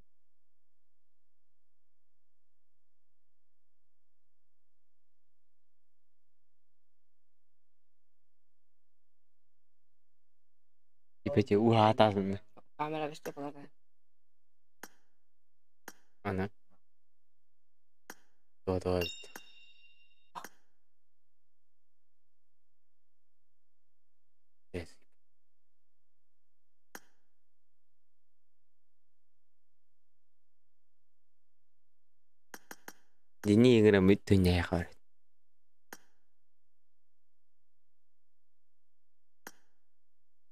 Ипете угатасың. Kamera işte falan. Ana. Doğru. Yes. Dini ngira mit tunya khar.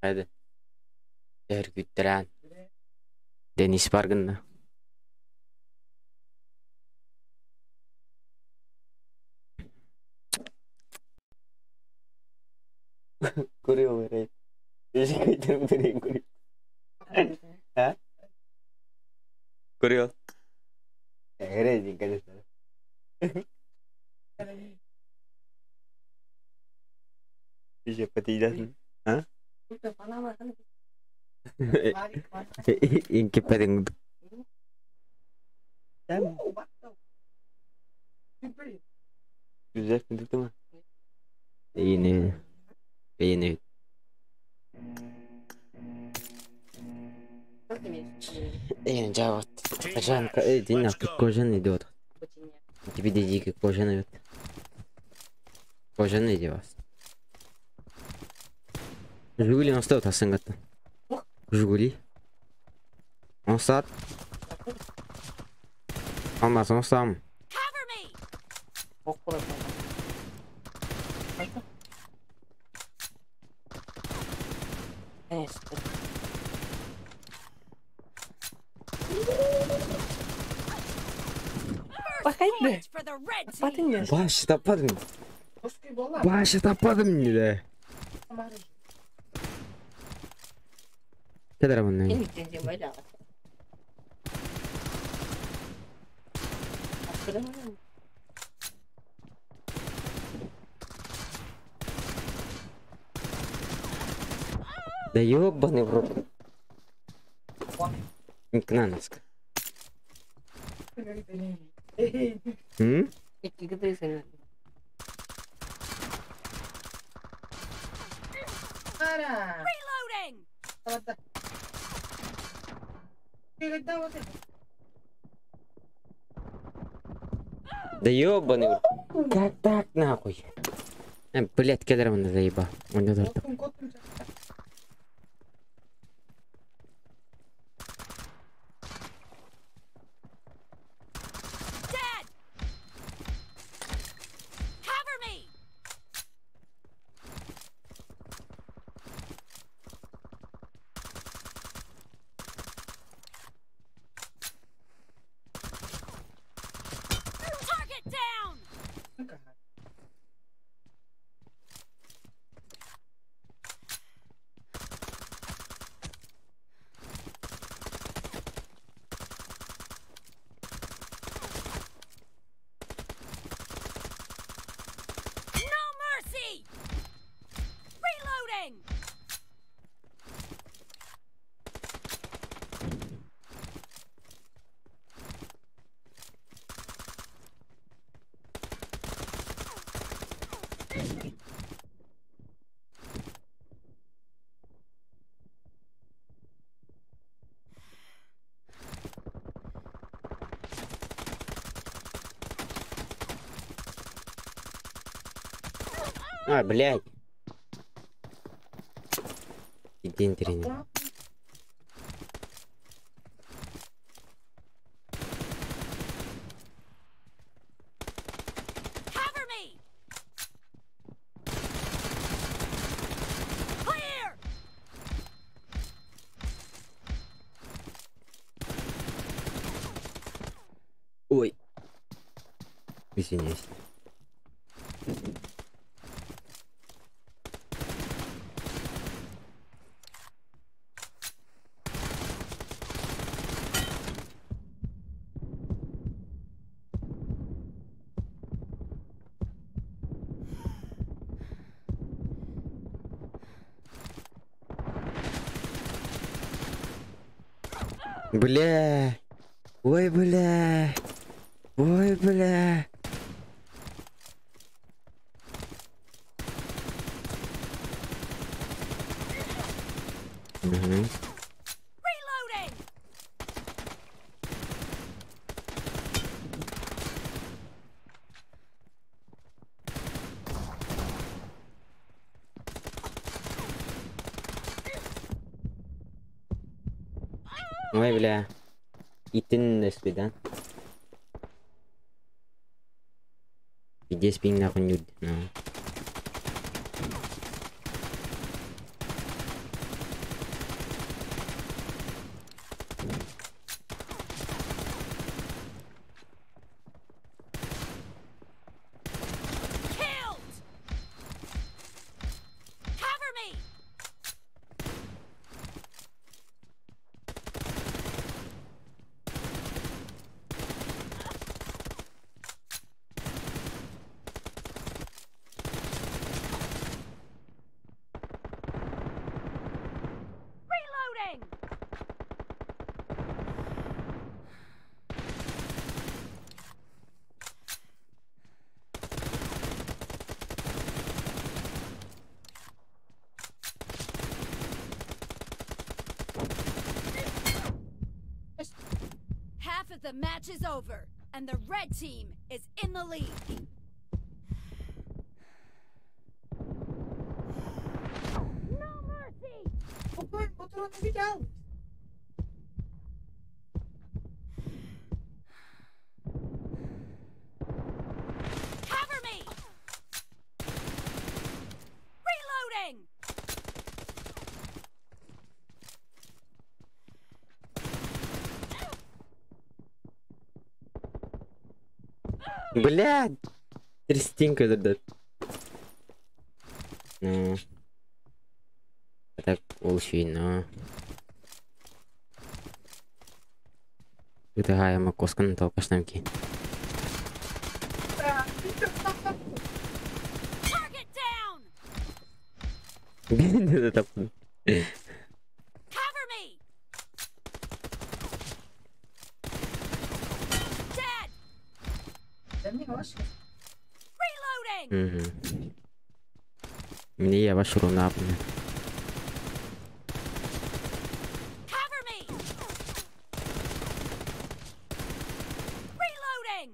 Hadi. Der gütteren. Deniz parkında. Görüyor böyle. Teşekkür ederim görüyor. Ha? Görüyor. Nereye dikkat et. Siapa tidak? Hah? Burada bana var. Hani Yang kita yang güzel pintu mah. Ini. Jawab. Кожан, Дина, кожан идет. Тебе дикий кожан идет. Кожан идет вас. Жигули он стоит асынгатта. Жигули. Он сат. Алмаз он сам. Cover me! bok burası. Neyse. First Bakayım mı? point for the red team. Batın ya. Başı tapadım. Koski valla. Başı tapadım yine. Kadar bunun. En yükleneceğim öyle ama. Hatırlamıyor musun? Да ёбаный в рот. Инкнановск. İki gıdayı seviyorum. Ara. Reloading! Tamam. Да ёбаный в рот. Как так нахуй? Блять, кедром он заебал. Он не должен. Dead! Cover me! Target down! No mercy! Reloading! А, блядь. Иди интернет. Cover me! Clear! Ой. Извиняюсь. Бля. Ой, бля. Ой, бля. Угу. Reloading! Ой, бля. Итин спидан. Пиздец, пинг нахуй нюд. Killed! Cover me! Reloading! Half of the match is over, and the red team is in the lead. No mercy! Oy, motorun bir al. Cover me! Reloading! Блядь. Трестинка дадат. Ну. Так, олшина. Udah ayam kos kan tau pas namki. Target down! Gini tetap. Cover me! Dead! Sen mi hoş? Reloading! Ini ya pas suruh ngap. Cover me! Reloading!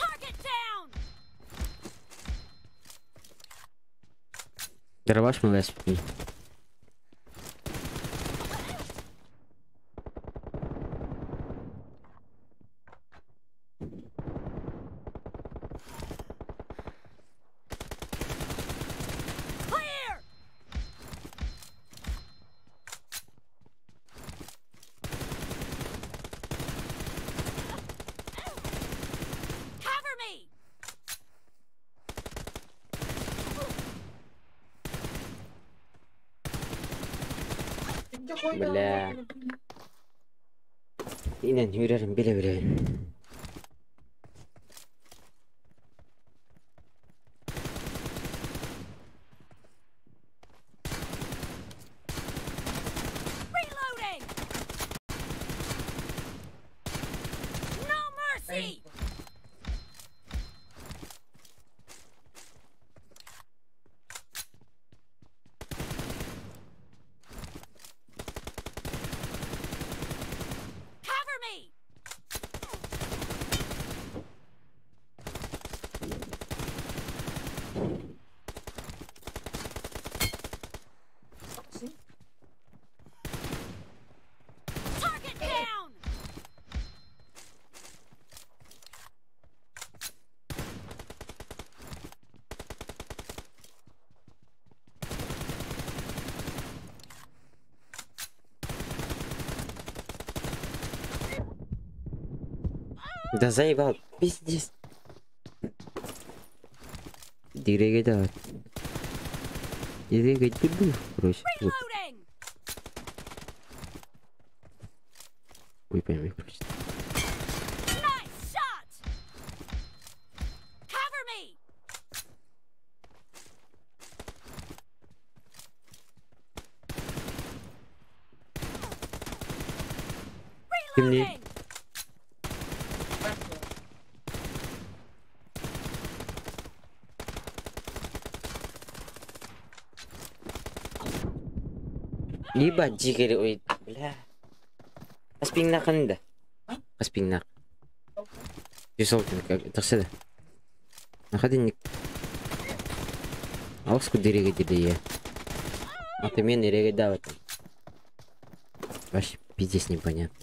Target down! Darabaş mı vespi? Clear! Cover me! Bля. Inen yürüyorum bile bile. Reloading! No mercy! Cover me! Да заебал, пиздец. Дирегай давай. Дирегай буду, короче. Вот. Reloading! Ой, пойми, короче. Nice shot! Cover me! Темней. Reloading! Ебать, дикарь, ой, бля. Аспиннак анда. Аспиннак. Юсолтин, как это все. Находи. Ауску дирегай дирегай. А ты меня дирегай давай. Вообще пиздец непонятно.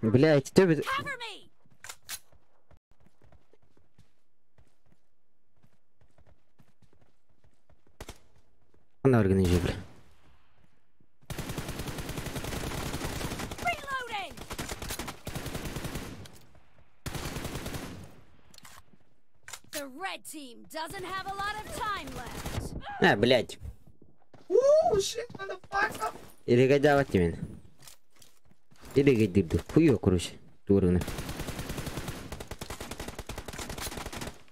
Блять, кто бы... Cover me! Она организует, бля. Reloading! The red team doesn't have a lot of time left. А, блять. Ooh, shit, motherfucker. Дирегай давай тебе. Дирегай дирду. Хуё, короче. Турно.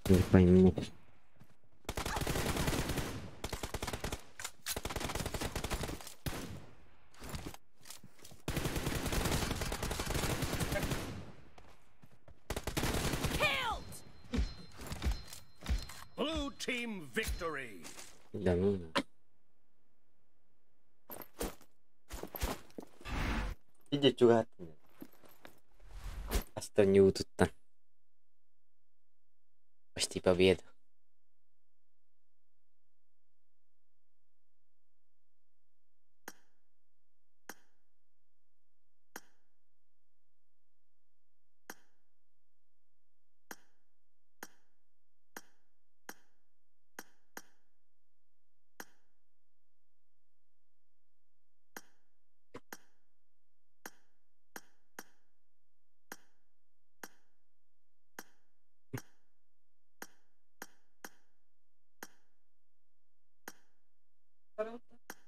Не пойму. Killed! Blue team victory. Да ну. Иди чугат. Останю тут-то. Почти победа.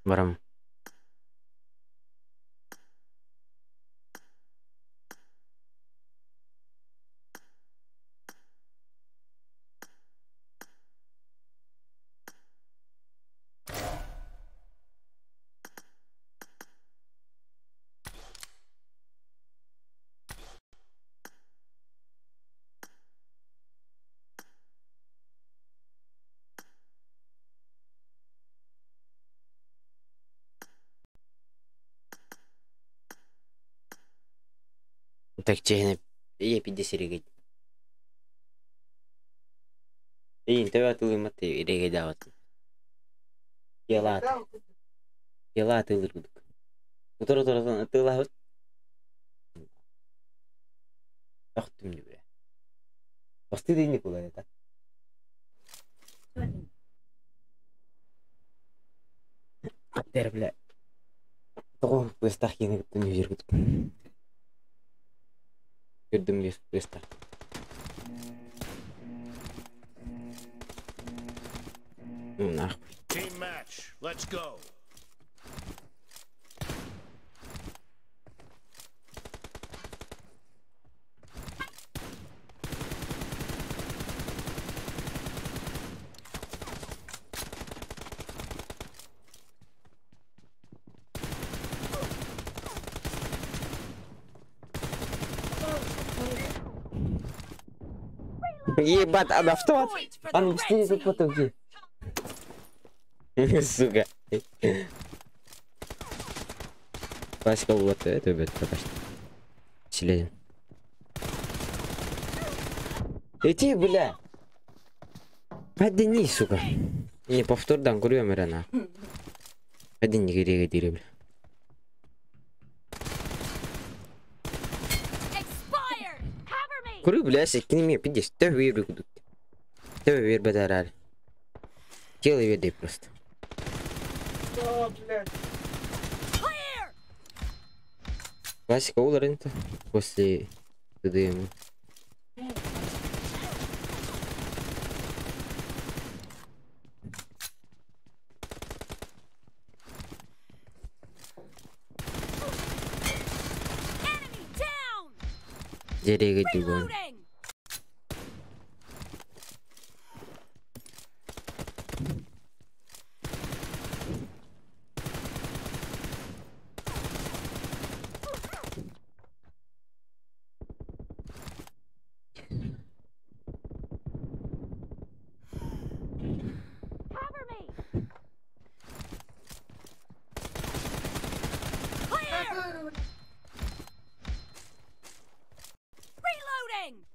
Барам. Так чейна. Я 50 регать. И ты атылым аты регай дават. Ялат. Ялат ылыргыдык. Утора атылахыт. Ақтым не бля. Басты дейін кулай это. Аттер бля. Тоғын пыстақ ені күттім жергідік. Көрдім лес пыстақ. Ну нахуй. Team match. Let's go. Ебать, она автомат. Point for the Он red быстрее team. захватил где. Сука. Классика вот это, ребят, почти. Селезин. Иди, бля. Одни, сука. Не повтордан, курю мерана. Один не гири, бля. Expired! Cover me! Курю, бля, секини мне 50. Ты выбери куда. Ты выбери бадарали. Тело ведай просто. О, блядь. Clear! Классика Уларента после ТДМ. Enemy down! Дерега juga. Reloading! Cover me! Clear! Reloading!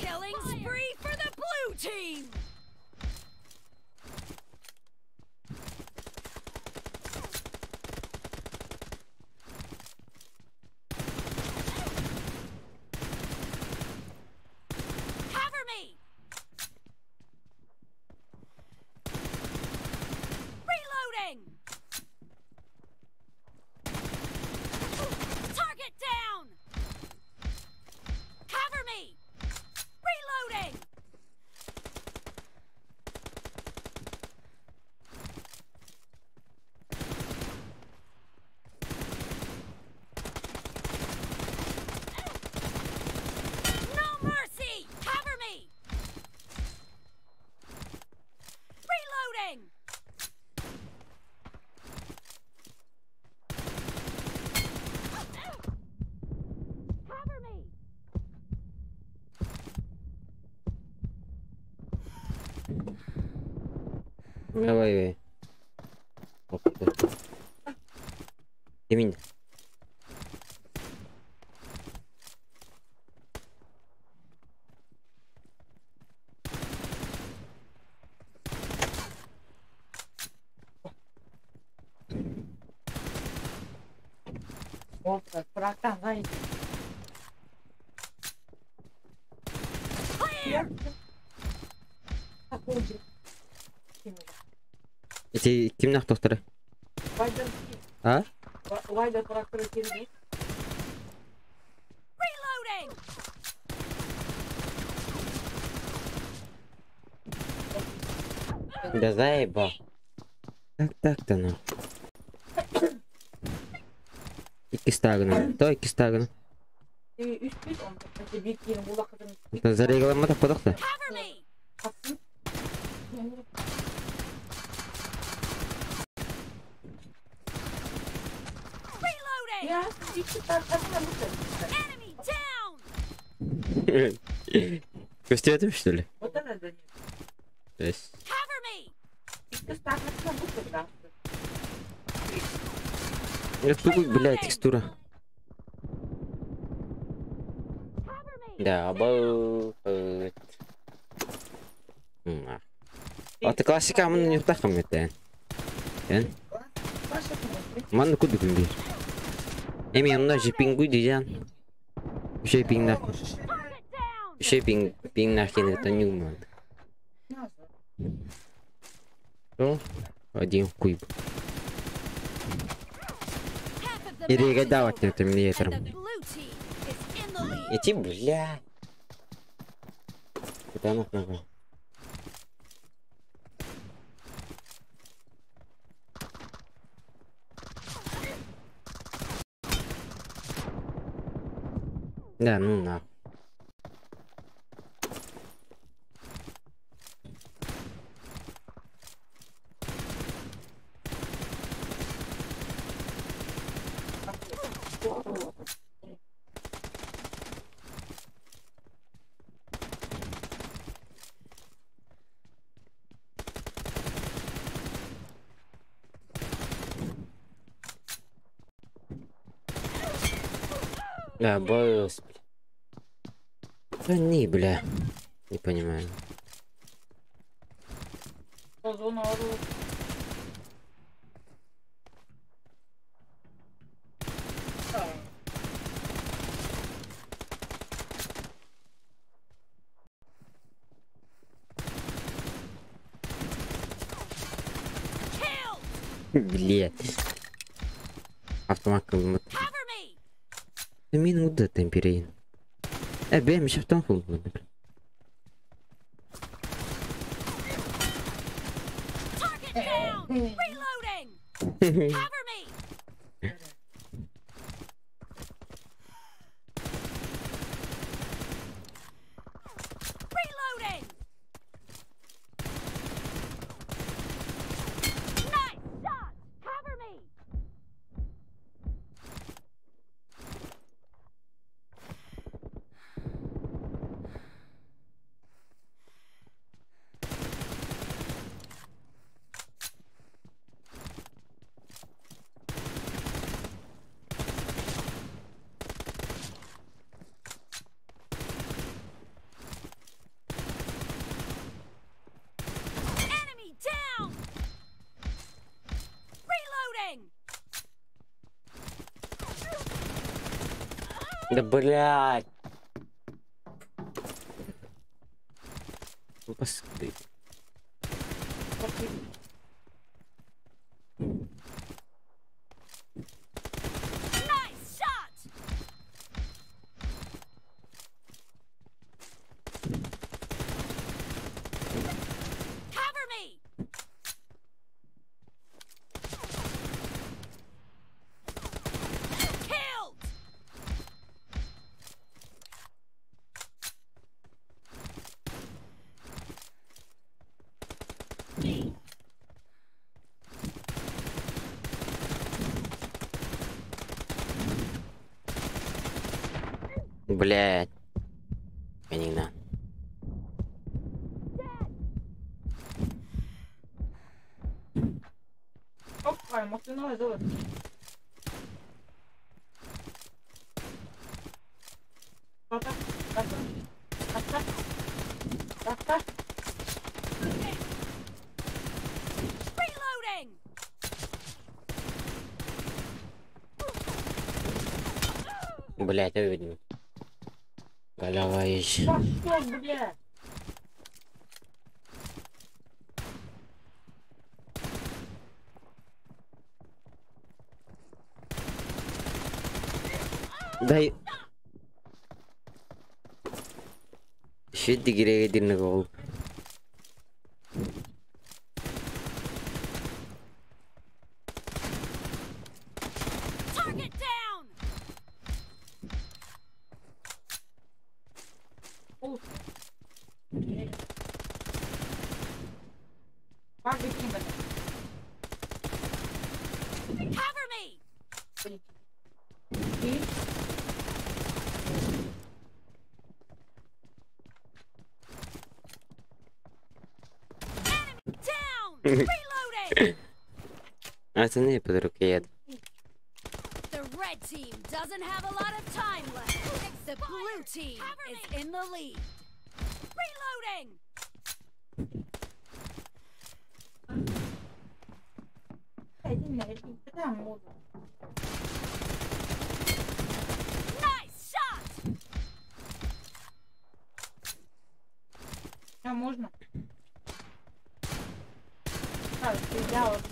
Killing spree for the blue team! Cover me! Reloading! Target down! Cover me! Reloading! No mercy! Cover me! Reloading! Cover me! Давай. Именно. Clear! Эти кимнах тохтары? А? Reloading! Да заебал. Так-то ну. İki stagnan. Da iki stagnan. Зарегламма таппадык да. Cover me! Reloading! Enemy down! Gösterdim что ли? То есть. Cover me! Тупо, блядь, текстура. Cover me! Да, А ты классика мын не тахам это. Ман куды күнби. Эми янда жипингу диян. Жипингна. Target down! Жипингна хин это не уман. Ну, один куйб. Half of the И match is регадавать over, на терминатором. and the blue team is in the lead. Эти, бля. Это нахуй. Да, ну на. Да, босс. Не, бля. Не понимаю. Блядь. Автомат кылмат. Cover me. Мен уды темперейн. Бем еще автомат кылмат. Target down. Reloading. Cover me. Reloading. Nice shot. Cover me. Enemy down. Reloading. Да блядь. Ну посмотри. Nice shot. Cover me. Killed. Блядь. Не надо. Опа, машина зовут. Reloading. Блядь, я видел. Голова еще. Пошел, бля. Дай. Shit digire dinne gol. Target down. Как бы кино. Cover me. Enemy down. Reloading. Это не под руке. The red team doesn't have a lot of time left. The blue team is in the lead. Reloading. Nice shot. А можно? Так, я вот.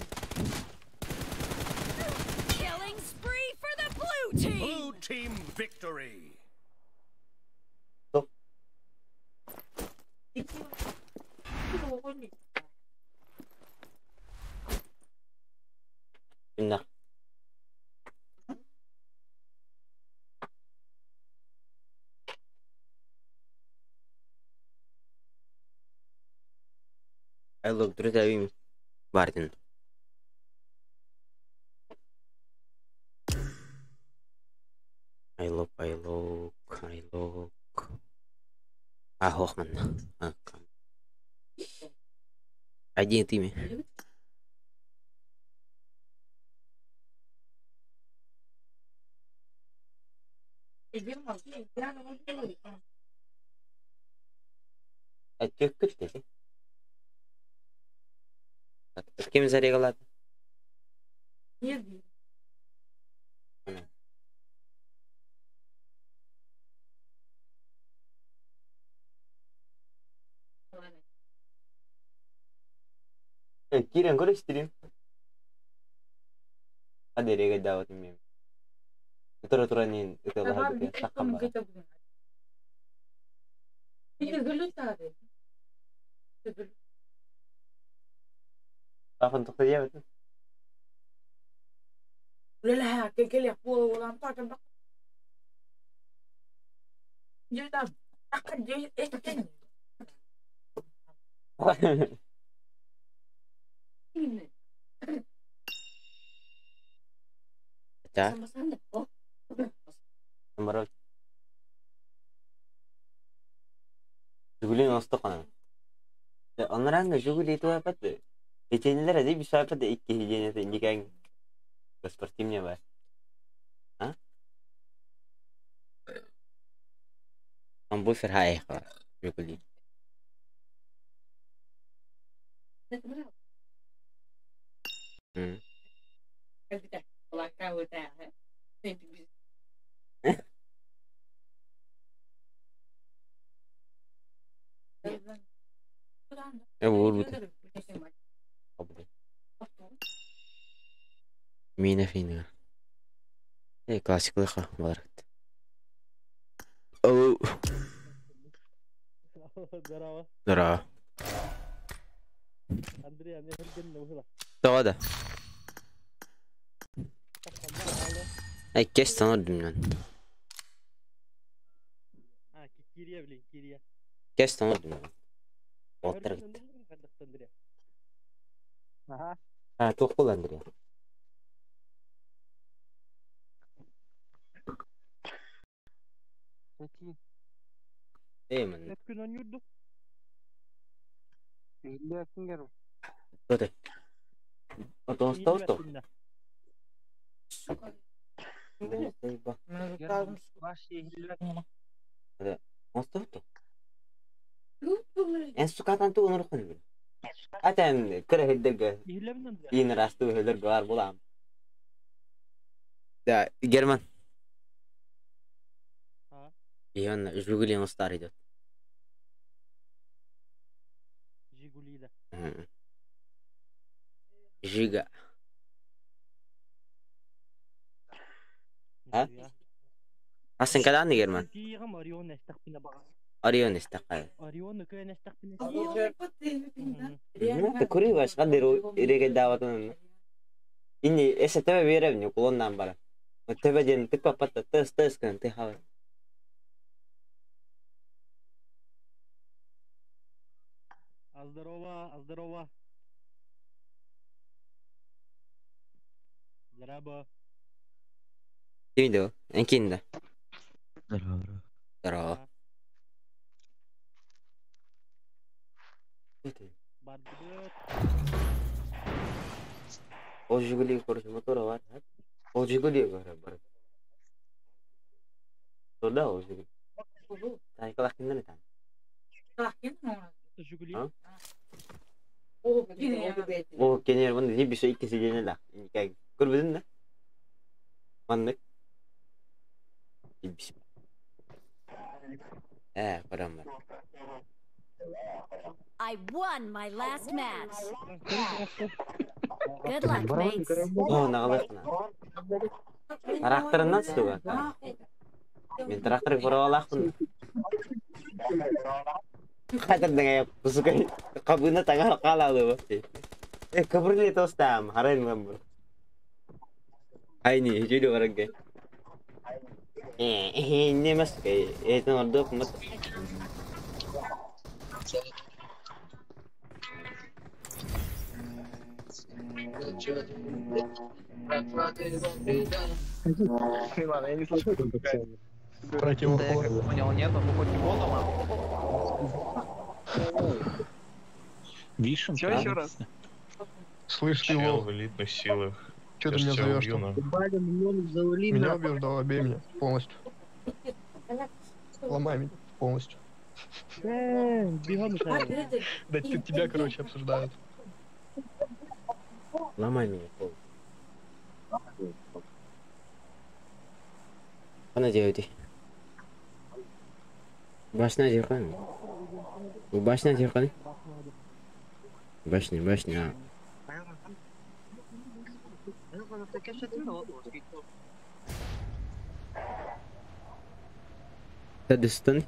Killing spree for the blue team. Blue team victory. Да. I look друзья им Бардин. I look. А, Хохман. Один тими. Kötü. Kim zarıgalar? Kiren görüştüreyim. Kaderiga davat miyim. Tura-turanin ito lahat ito sakam ba. Bakit to kaya ito? Relaha, kekele po ulang ta kan. Jadi akan dia kan. Cha, Sama-sama. Oh. nomor. Juguli nostok kan. Onların da juguli itu apa tuh? Eceniler aja bisa apa tuh iki hijaunya tuh jika yang sepertinya bah. Hah? Kampus serhai kok juguli. Ya buru tuh. Mina fina. Klasik lah barat. Oh. Здорово. Андрей, а мне хрен не вышло. Кто да? Кеш tanırdım ben. А, Кирия, блин, Кирия. Кеш tanırdım ben. Otur git. Ага. Ha, toqul Andrea. Man. Эткүн он юрду. Илля кимгер? Кто-то. Потом стал что? Он стал что? En sukatan tu onur kan. Atan kere hedderga. In rastu hedderga var bulam. Da German. Ha. Iyon Juguli nostar idot. Жигулида. Jiga. Ha? Aslın kadar ne German? Тигам Орион эстахпина бага. Orion istakal. Орион көн эстахпина. Te kuri başka dero irege davatın. İni esete verevni kulondan bara. Tebecen tıkpa patta tıs kan te hava. Здорово. Здорово. Kimdi o? Enkinde. Здорово. Бардык. O Jiguli korusu motor var. O Jiguli var. Soda o Jiguli. Tay kalakin ne tan? Жигули. O kenyer bunda hiçbir şey ikisi gene la. Kay kurbudun da. Mandık. Hiçbir şey. Param var. I won my last match. Good luck, mates. Oh, nakalasna. Karakterin nasıl tuh? Ben karakter kuralak pun. Kader dengan suka kabuna tengah kalah loh. Kabur itu stam, harain member. Ini jadi orang kayak. Ini mas kayak itu ordo kemet. Противоход. Понял, нет, он хоть не болова. Вишен? Что еще раз? Слышь, ты Чел лох, в элитных силах. что ты Я меня ж тебя зовешь? убью, нахуй. Меня убеждал, обей меня полностью. Ломай меня полностью. Бегом Да тебя, короче, обсуждают. Ломай меня пол. Mana jauh deh. Başına jerkan. Bu başına jerkan. Başına. Tadustan.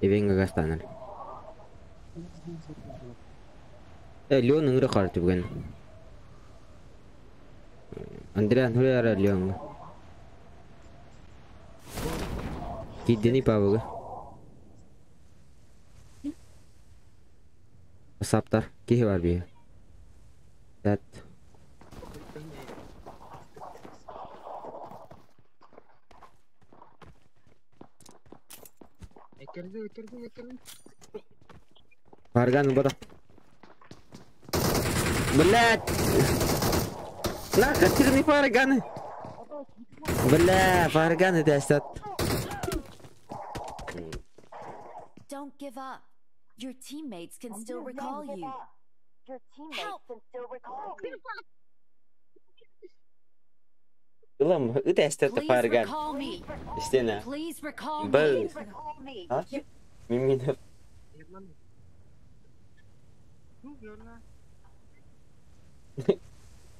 Venga gastanar. Leon ngre qartib gan. Andrea hore ara Leon. Kidini pavaga. Saptar ki var bir. That Fargan bada. Belat. Lah kecil nih Fargan. Belat Fargan itu asat. Don't give up. Your teammates can still recall you. Help! Ulan itu asat Please Fargan. recall me. İstene. Please recall Bal. me. Ha? Mimin.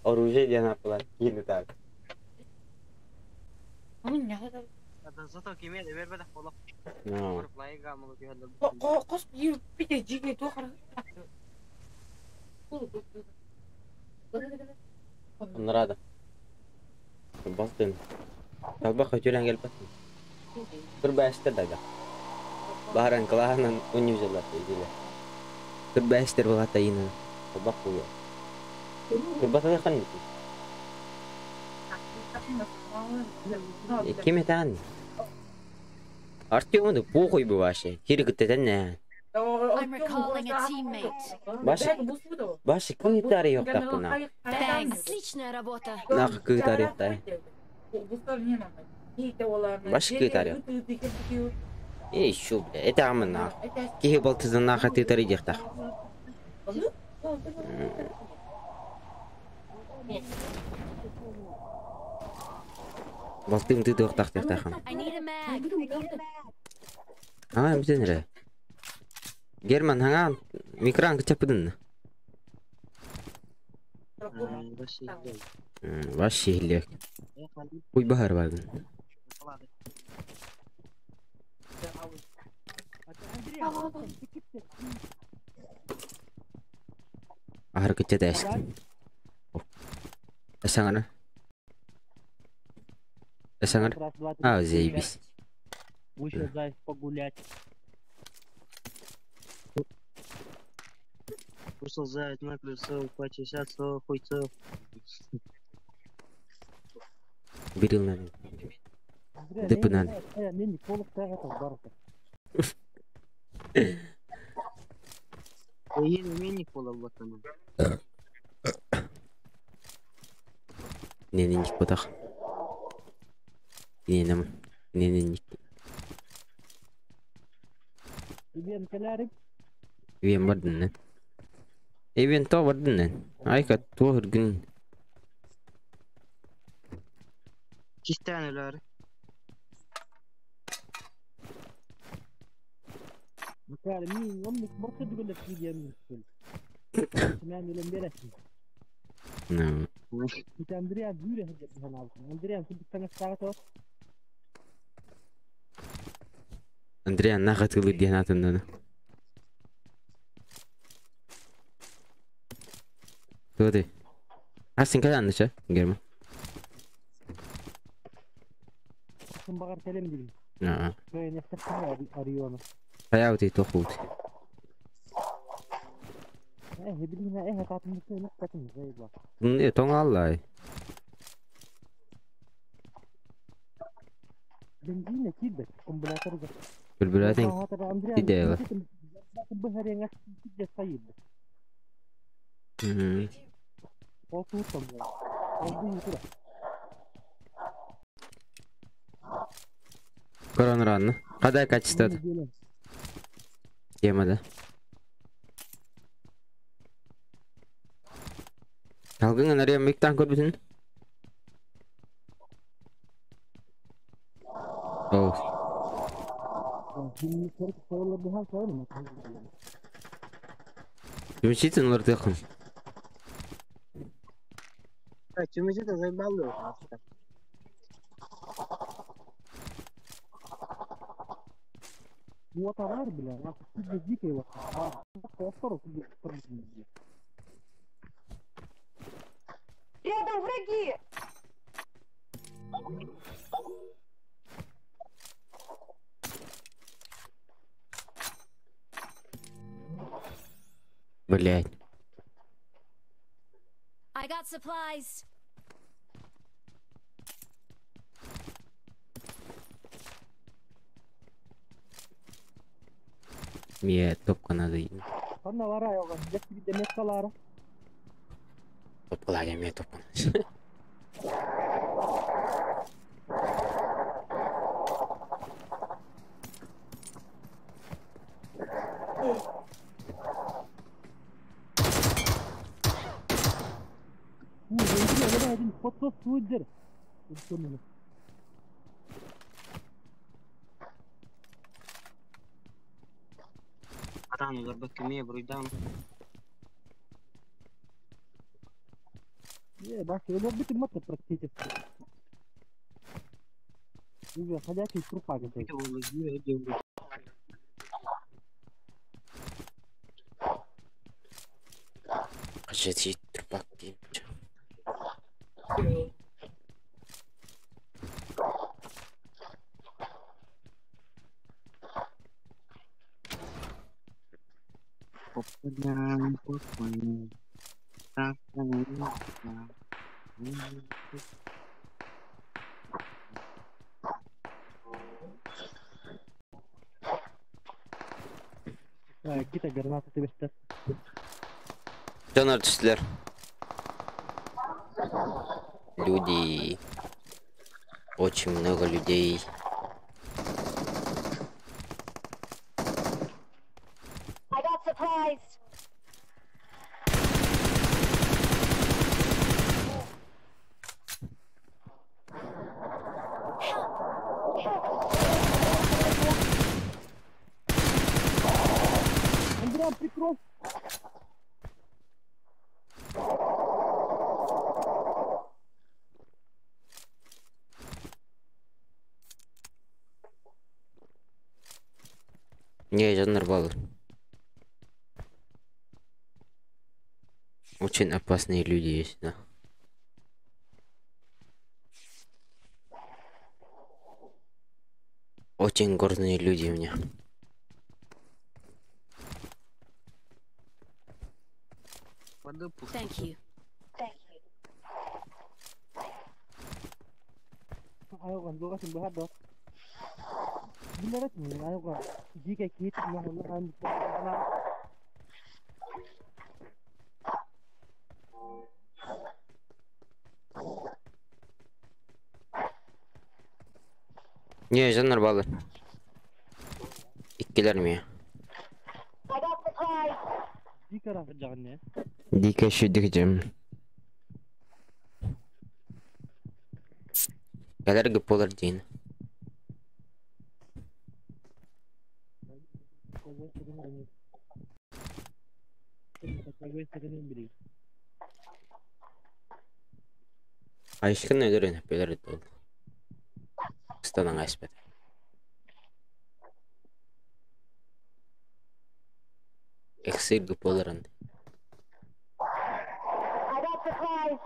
Оружие dia напала. Gini tak. Зато кеме де бербеде холок. No. Лайга могу бияда. Кос bir jige to'qir. Nurada. Bastın. Tabi kaçıran gel bastın. Berbahster daga. Baharan kelahanan unyuzalat jadi. Berbahster bahata ini. Tabak kuya. Berbahster kan itu. Kime tani? Артём да похуй бы вообще. Хиргыттен не. I'm recalling a teammate. Баши комментарий yok tapına. Thanks. Отличная работа. Нах комментарий yok da. Баши комментарий yok. Şu bile. Это амына. Кихи балтызын наха комментарий yok da. Балтым ты yok tak tak ham. I need a mag. Ага, бізден ре. Герман, аңа микроан кычапыдын. Вообще илек. Уй бахар бардын. Ахыр кыча да эшкин. Эсаңар. Эсаңар. А, заебись. Вышел зайц погулять. Вышел заяц на крыльцо, почесаться, хуйцо. Берил надо. Дыпы надо. Мен толық тағатал барықты. Ені менник бола бұлаттан. Нененник потақ. Нененник. Ивен калярик. Ивен бардын. Ивен то бардын. Айка тоғыр күн. Чистан өләрі. Мукар, мен омник мұрты дүгілі фидиямын үстіл. Мен өлем бересін. Kita Andrea dure hajat di sana. Andrea untuk tengah sekarang tu. Andrea nakat kulit dia natun dana. Tuh deh. Asing kaya anda sih, Germa. Sembakar telem jadi. Nah. Kayaknya sekarang Ariona. Kayak waktu itu aku. Hebelina katın üstüne katın zayıf bak. Ne ton Allah. Benzine kibbe kombinatör da. Berberating. Tidak lah. Bahar yang kibbe sayıp. O tutam ya. Oldu yukarı. Koron ranı. Kadar kaçtı? Yemedi. Kalkın nereye miktar koydun? Oh. Şimdi sorular bir hal var mı? Жұмысшетін олар тақым. Чумачита заебал. Вот она, бля, она тут дикая вот. А повтору тут. Рядом враги! Блядь. I got supplies. Топқа надо. Она лара, я тебе демеска лара. Топқа мен топқа. Я один подсос суйдер. Рано ضربت كمية بريدان. Башка, я любит мото практически. Уже ходячий трупак это. Ходячий трупак. Какие-то гранаты тебе что? Жанар түстілер. Люди. Очень много людей. I got supplies! Андрей, прикрой! Не, жанр баллы. Очень опасные люди есть, да. Очень гордые люди у меня. Thank you. Ayo kan, gua kasih bahan dong. Bener nih, ayo kan. Jika kita mau melakukan Не, жанр баллы. Иккелер ми. I got supplies! jika rakyat jangan ya. Дико шүдік жем. Кәлергі болар дейін. Айшқын өдірін өпелер өтті ол. Қыстаның айспеді. Эксиргі боларын. I got supplies!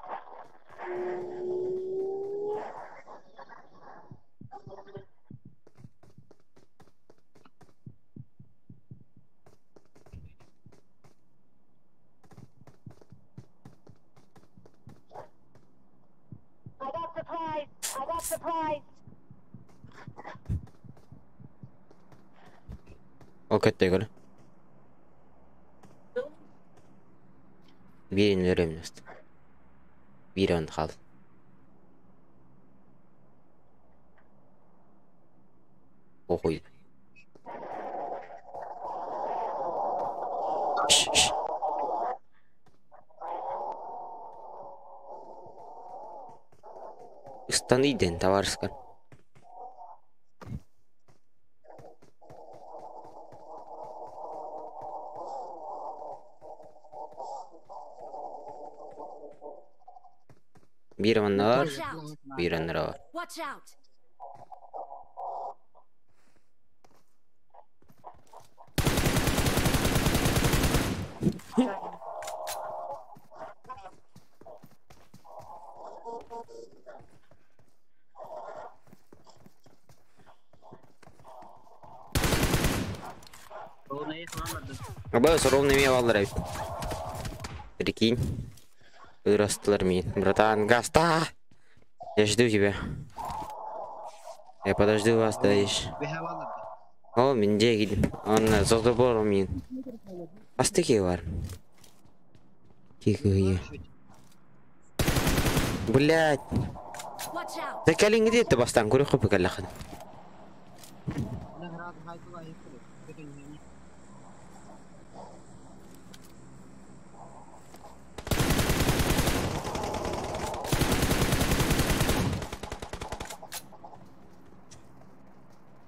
I got supplies! I got supplies! О, кәтті көрі. Бірін өрем өсті. Бірі онды қалды. Оқойды. Станиден, товарищка. Bir onlar, Watch out! bir onlar. Watch out! Бос, ровно мне валрай. Прикинь. Вырастла меня. Братан, гаста! Я жду тебя. Я подожду вас, даешь. О, мен дегил. Он задобор мен. Астыки бар. Тихо. Блядь. Watch out! Да калин где ты бастан? Курю хопы калахан.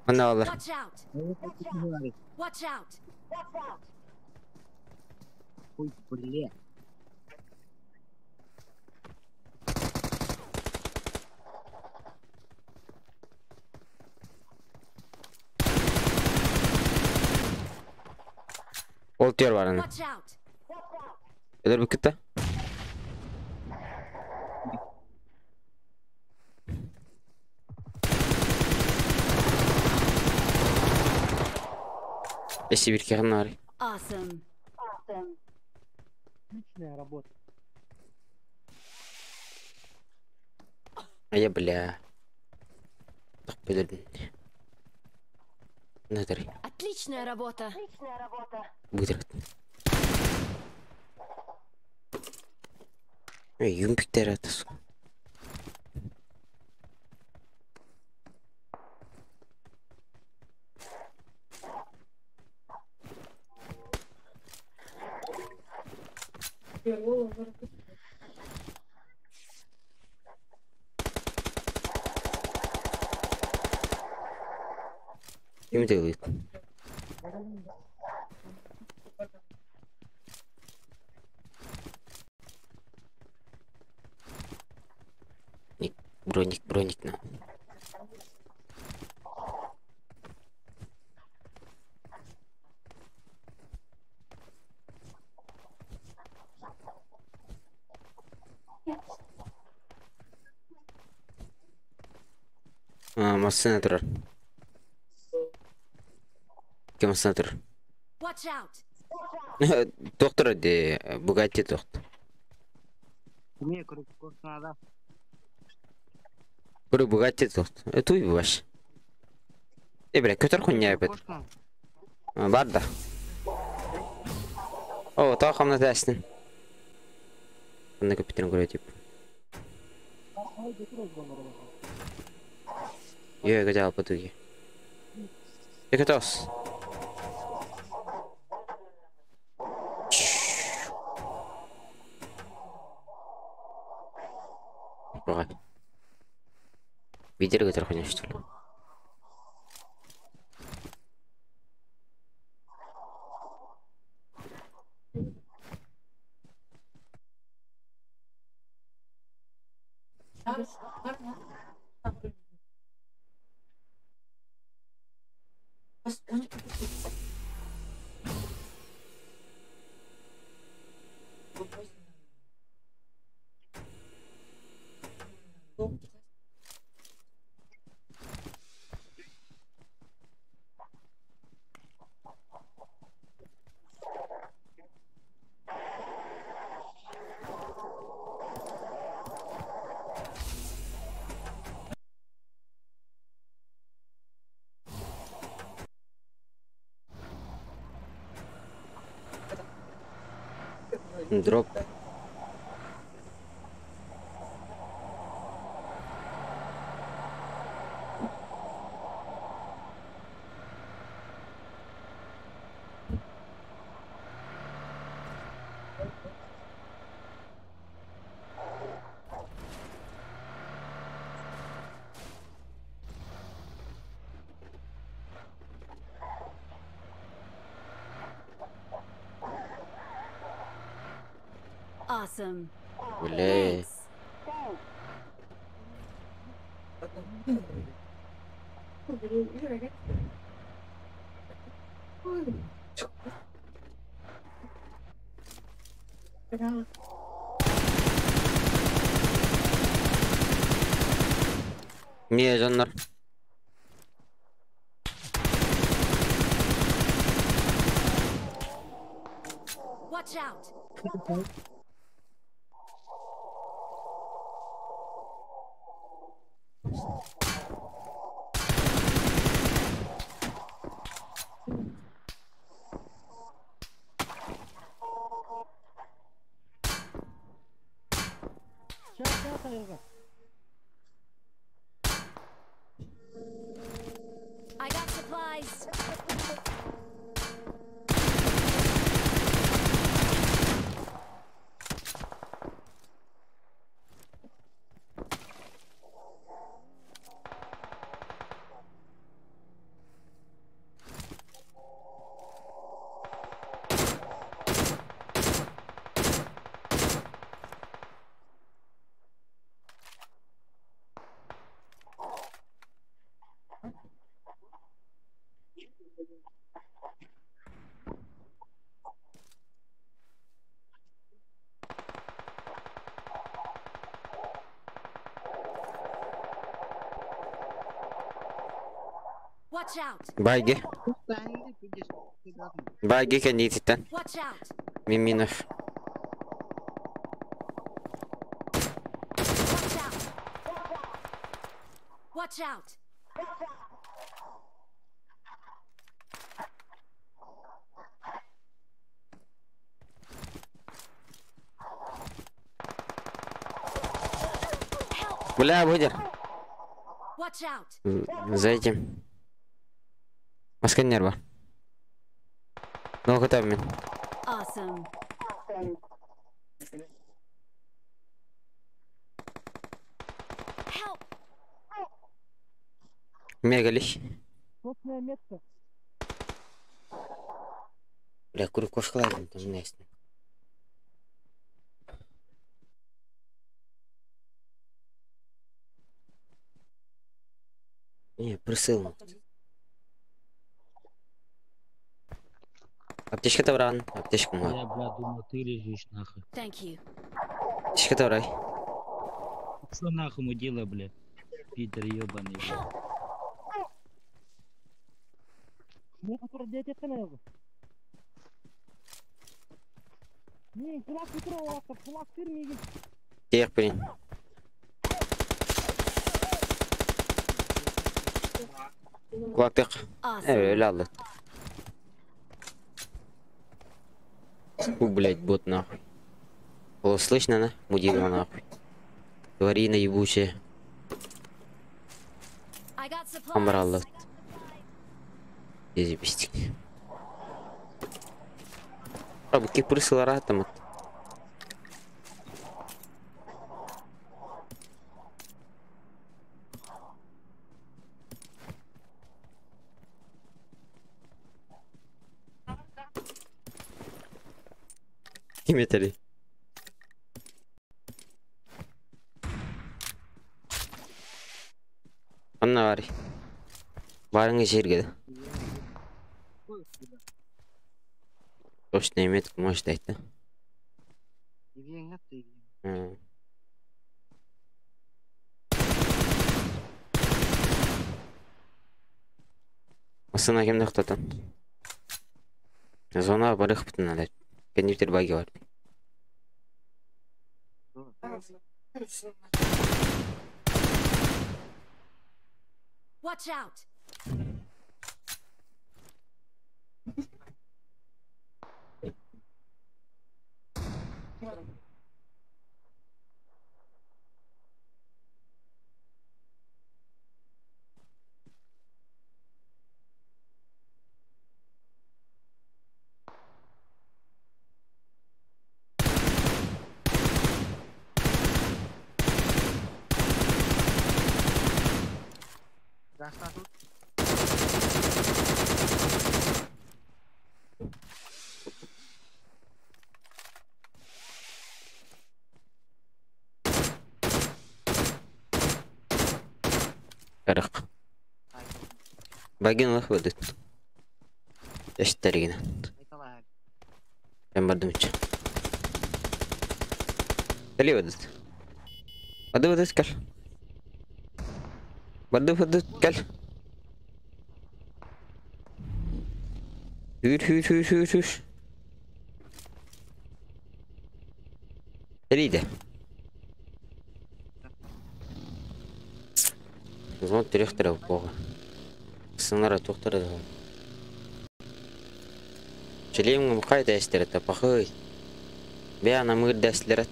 Ана алар. Watch out! Watch out! Ой, блядь. Олтер бар ана. Watch out! Эдер бикетте. Эси бир кегнар. Awesome! Отличная работа. А я, бля. Так, подожди. Надри. Отличная работа! Выдрат. Эй, юмпиктер атас. Им делает. Броник на. Машина тұрар. Кем машина тұр? Watch out! Доктор де Бугатти доктор. Не, короче, надо. Көрі Бугатти доктор. Туй баш. Бля, көтір құння ебет. Бар да. О, тағы қамна тәсін. Бұнда көпетерін көрі деп. Йо, көте алып өтуге. Көте ос. Бұрғай. Видер көтір құння что ли? Дроп. Awesome! Бля. Niye canlar? Watch out! Çağ sayılga. I got supplies. Watch out! Байги. Байги кандидаттан. Watch out! Миминов. Watch out! Watch out! Бля, выйдер. Watch out! За этим. Масканер бар. Ну, готов мен. Awesome. Help! Мегалищ. Точная метка. Бля, курю кошкалайдым, там nästan. Не, присыл. Аптечка тавран, аптечка мой. Я, бля, думал, ты лежишь, нахуй. Thank you. Аптечка таврай. Что нахуй мудила, бля? Питер ебаный, бля. Не, который дядя канал. Не, кулак не трогал, кулак фирмиги. Тех, блин. Кулактык. Awesome. Öyle aldı. Фу, блядь, бот нахуй. О, слышно, на? Мудила нахуй. Тварина ебучая. I got supplies. Амралла. Ези пистик. А, bu кипрысылар атамат. Kim yeteri? Anna var. Barın жерге. Точно имеет, может дать, да? Асына кемді қытатын? Зона барық бұтын әлет. Кәнептер баги бар. Watch out! Karık. Bagin laf ödüt. Eşitleri yine. Ben bardım için. Deli ödüt. Hadi ödüt gel. Bardım ödüt gel. Hür. Deli de. Зон директор бога. Сценарий доктор. Жилим кайда эстерет пахой. Бя на мыр дэслерет.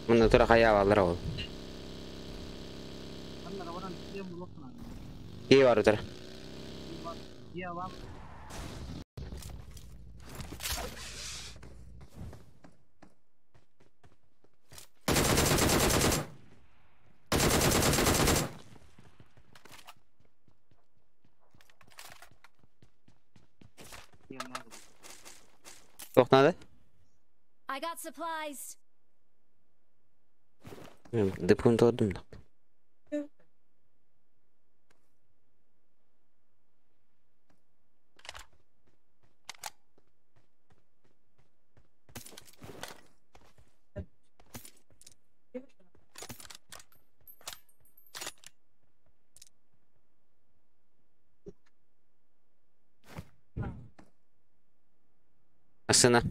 Мына тура кая алар ол. Ки бар утыр. To'xtadi. I got supplies. Depon tordim. Asına.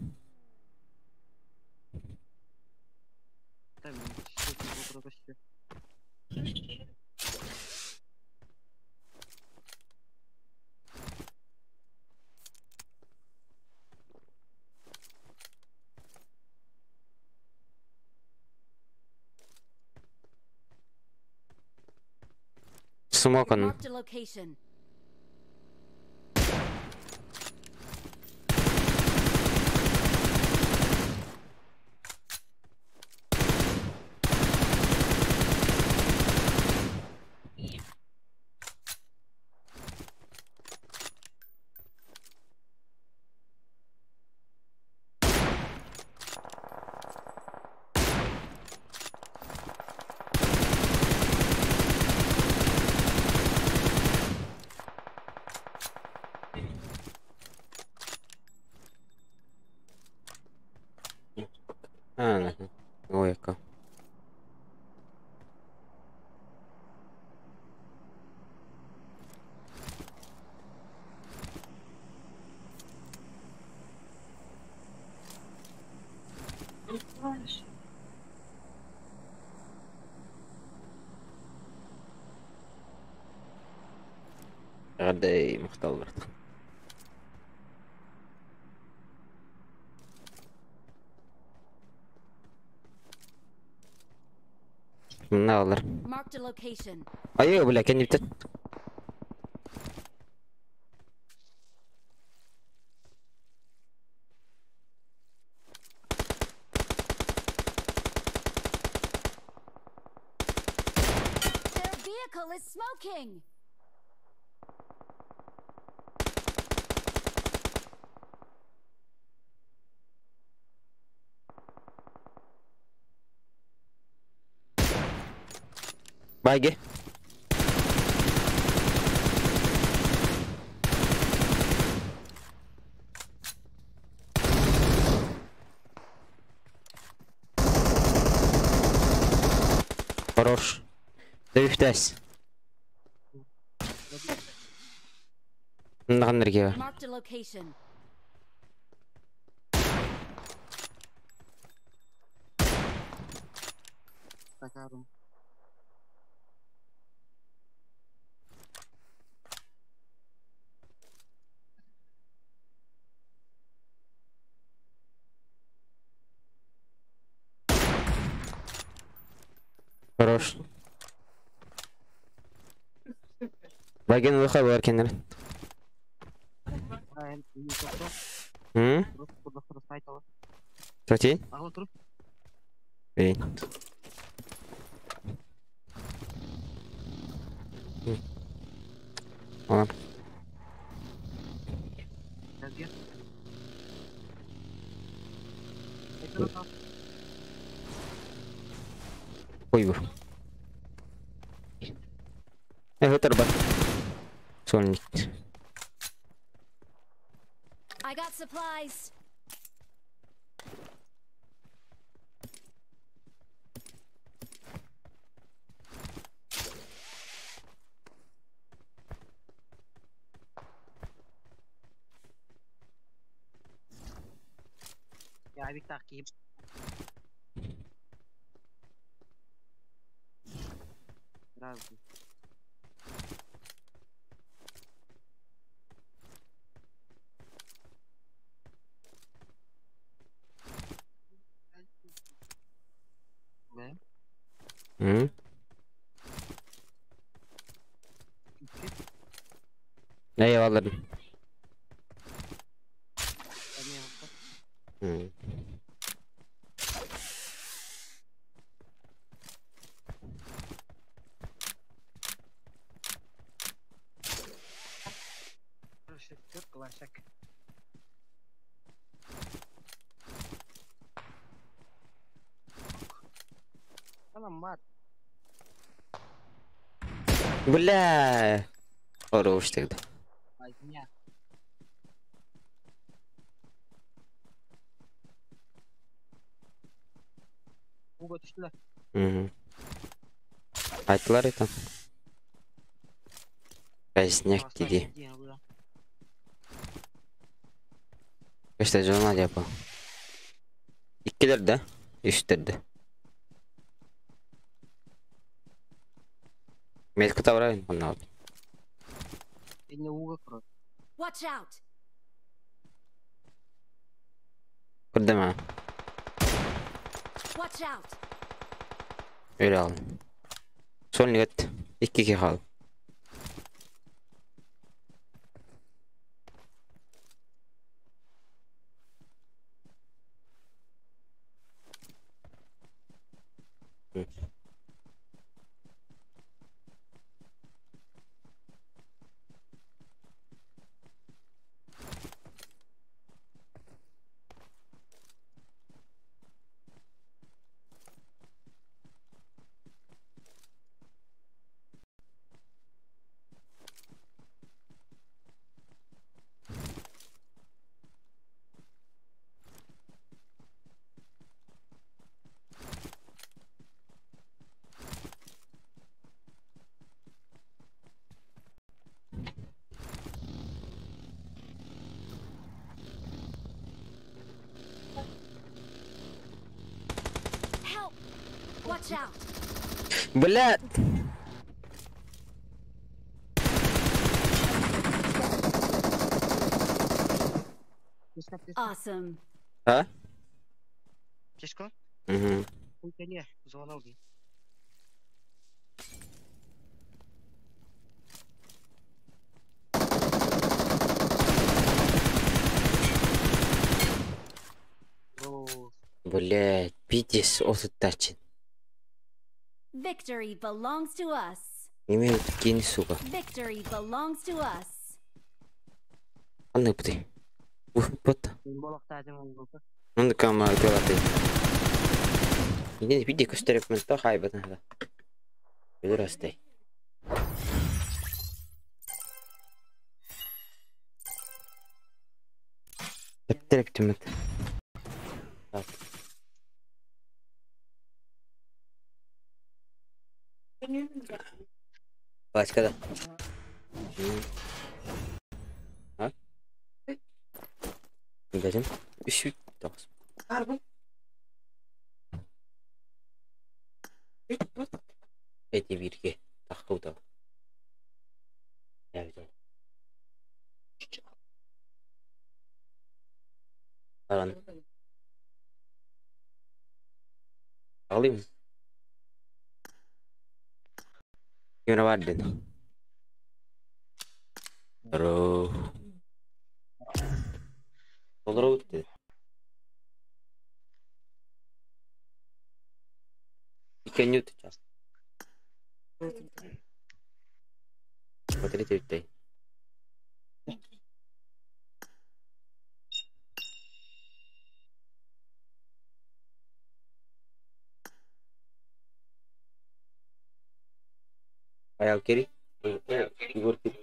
Smoke on. Marked a location. Ой, яка. غدا مختلط. Ne alır? Marked a location. Ayo bu lakin bitti. Their vehicle is smoking. Bayge. Хорош. Дэвифтэс. Нагнэргээ. Marked a location. Хорош. Байген выхай бар кенер. Протеин? Эй. Ладно. Ой, это рыбак. Сольник. I got supplies. Я Вик такib. Разный. М? Я алırım. М. Классик. Саламат. Бля. Хорош тогда. Возня. Угод düştüler. Мгм. Айтылар это. Поздняк dedi. İşte canına yapalım. İkiler de. Üçler de. Метку таврайын мына. Эне уга кро. Watch out. Кырдыма. Watch out. Öyle al. Son niyet. 2-2 kal. Help. Watch out. Блядь. Awesome. А? Кешко? Угу. Култене, звонал би. Блядь, пиздец, отутачин. Victory belongs to us. Неме кинь, сука. Victory belongs to us. Аны бути. Вот. Болоктадым болду. Он камера делает. Иди види костерек мен то хайбат надо. Вырастай. Костерек тимет. Так. Başka Ha? Dedim. Üşüt. Tamam. Harbi. Eti birge. Takıl da. Evet. Aran. Alayım. Gimana Warden? Bro. Olur utti. Ikan nyut cas. Materi cerita. Аял керек. Егор кет.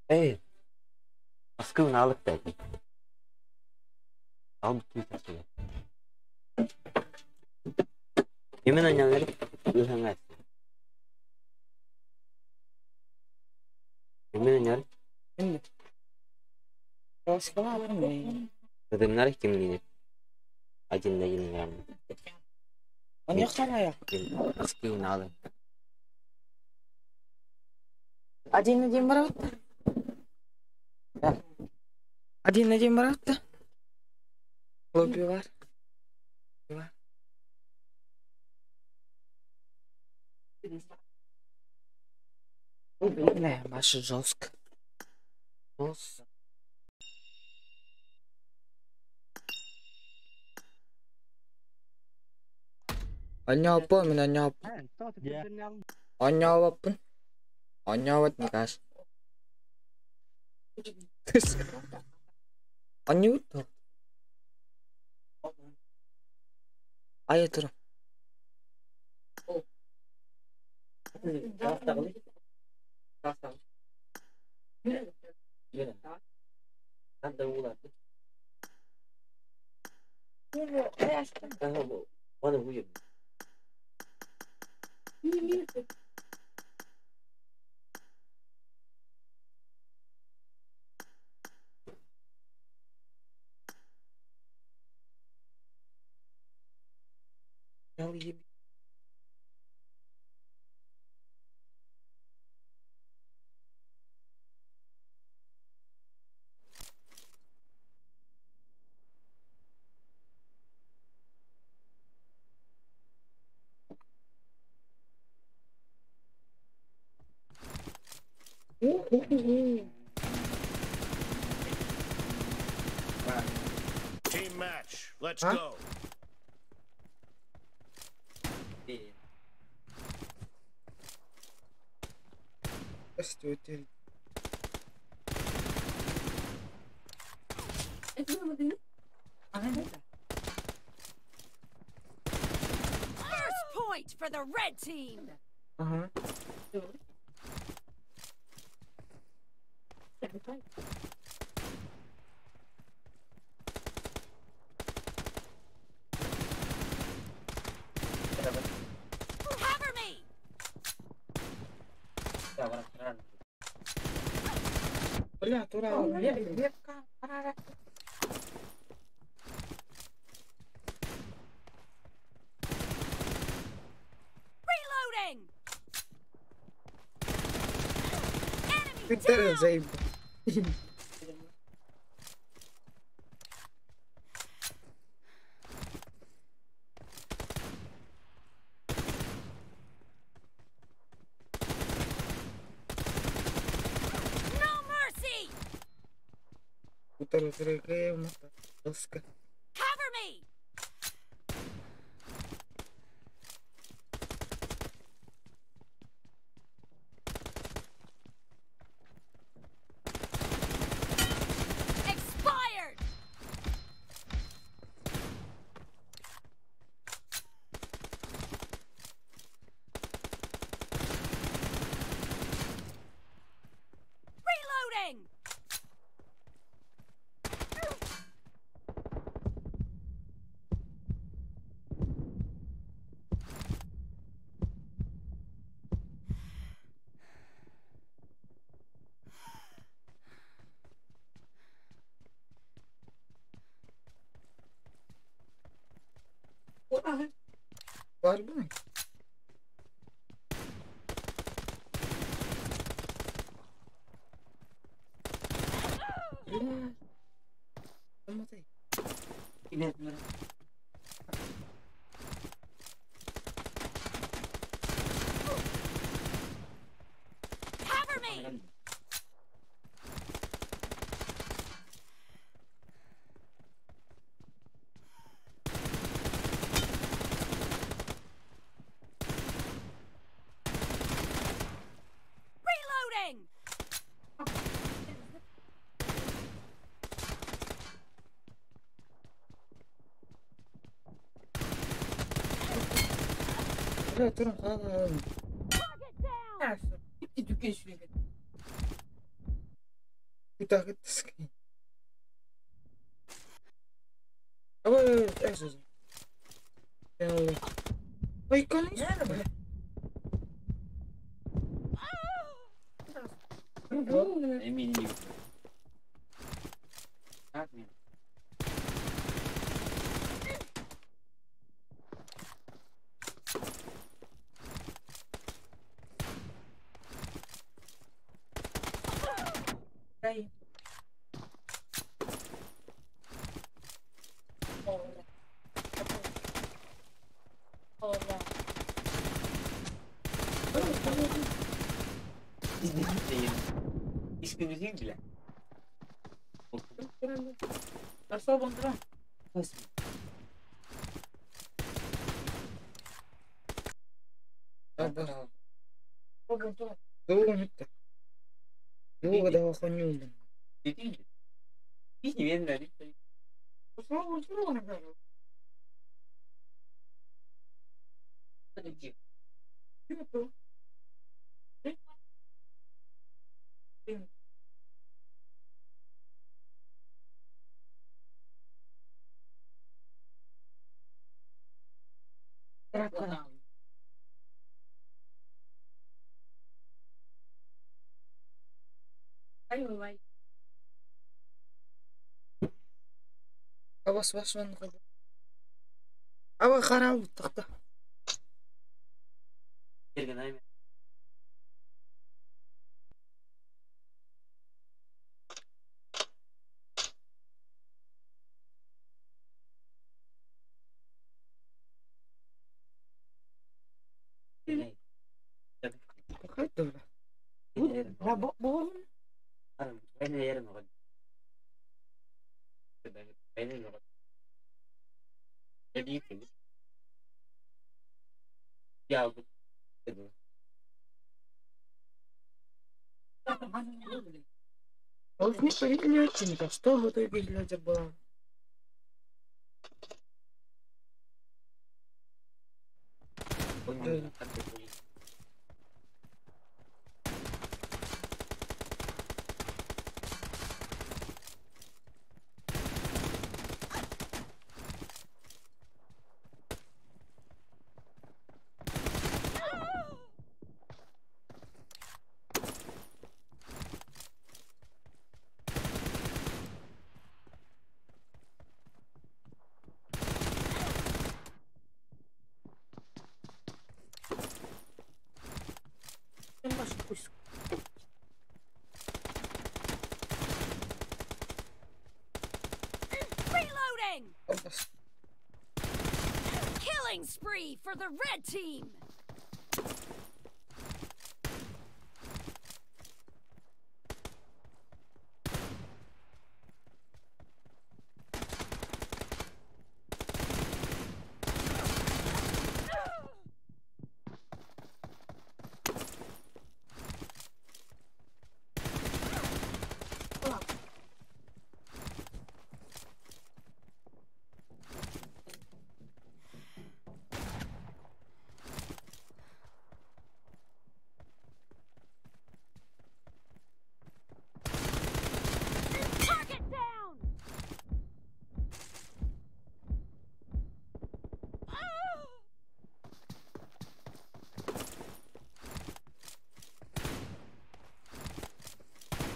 Эй, аскылын алып та. Алып кетті. Емен ойнау керек? Өзің әт. Емен ойнау керек? Ты на рахте мне один на один грамм. Он не вторая. Аскыл надо. Один брат. Один брат. Лобби бар. Бля, Маша жестко. Аньяпа, мен аньяп. Аньяпын. Аньяпат не каш. Аньют. Ай, тур. Team match. Let's go. First point for the red team. Cover me. Reloading. Enemy down. No mercy. Cover me. Expired. Reloading. Var mı? Cover me. لا تروح هذا بتاخد تسكين أول أساس يلا ويكون هو ده هو خنيوم بس من خد أول خراب تخته لا بقول Вот не переключенка, что готовить для забава? Reloading! Killing spree for the red team!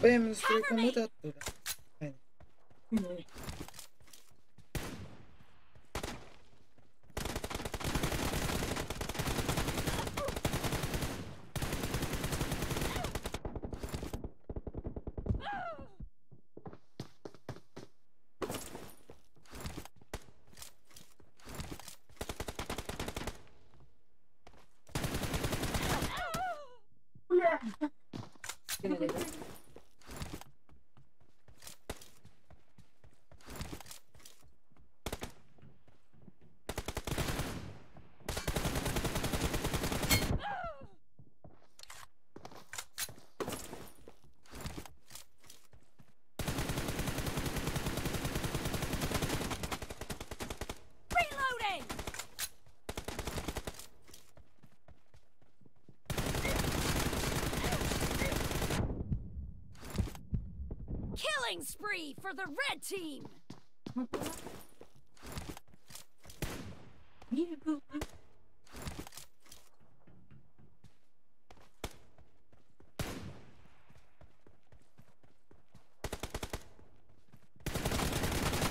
Oye, me estoy como tatura. Killing spree for the red team.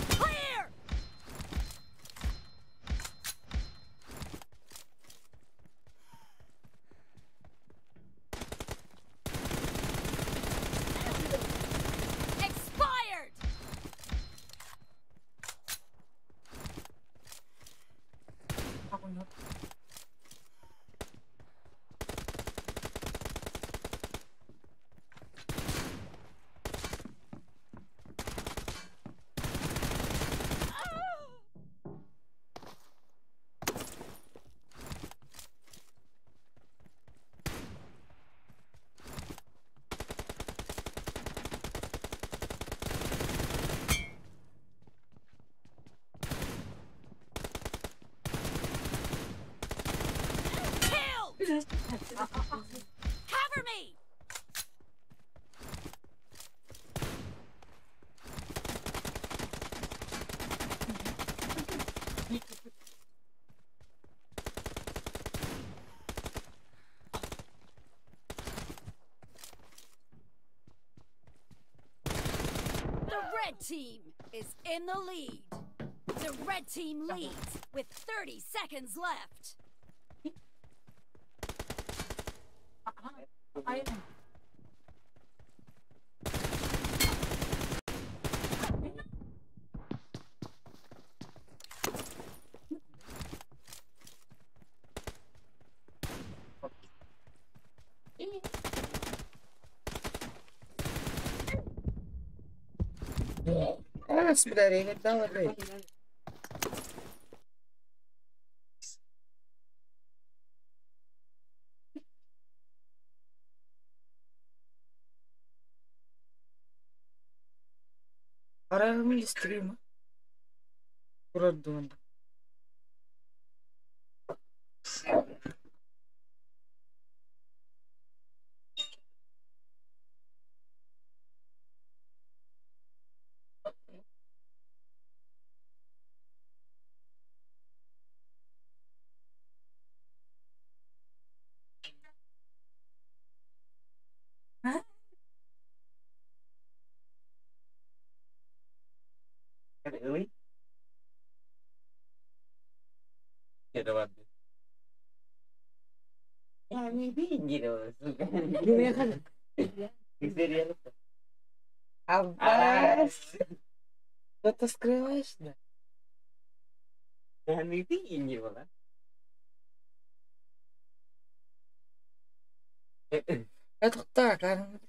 Clear! Expired! Killed! Cover me! The red team is in the lead. The red team leads with 30 seconds left. Смотри, давай. Арагами стрима. Продон. Я не видела, сука. Серьезно. Аббас! Что ты скрываешь, да? Я не видела. Это так, а?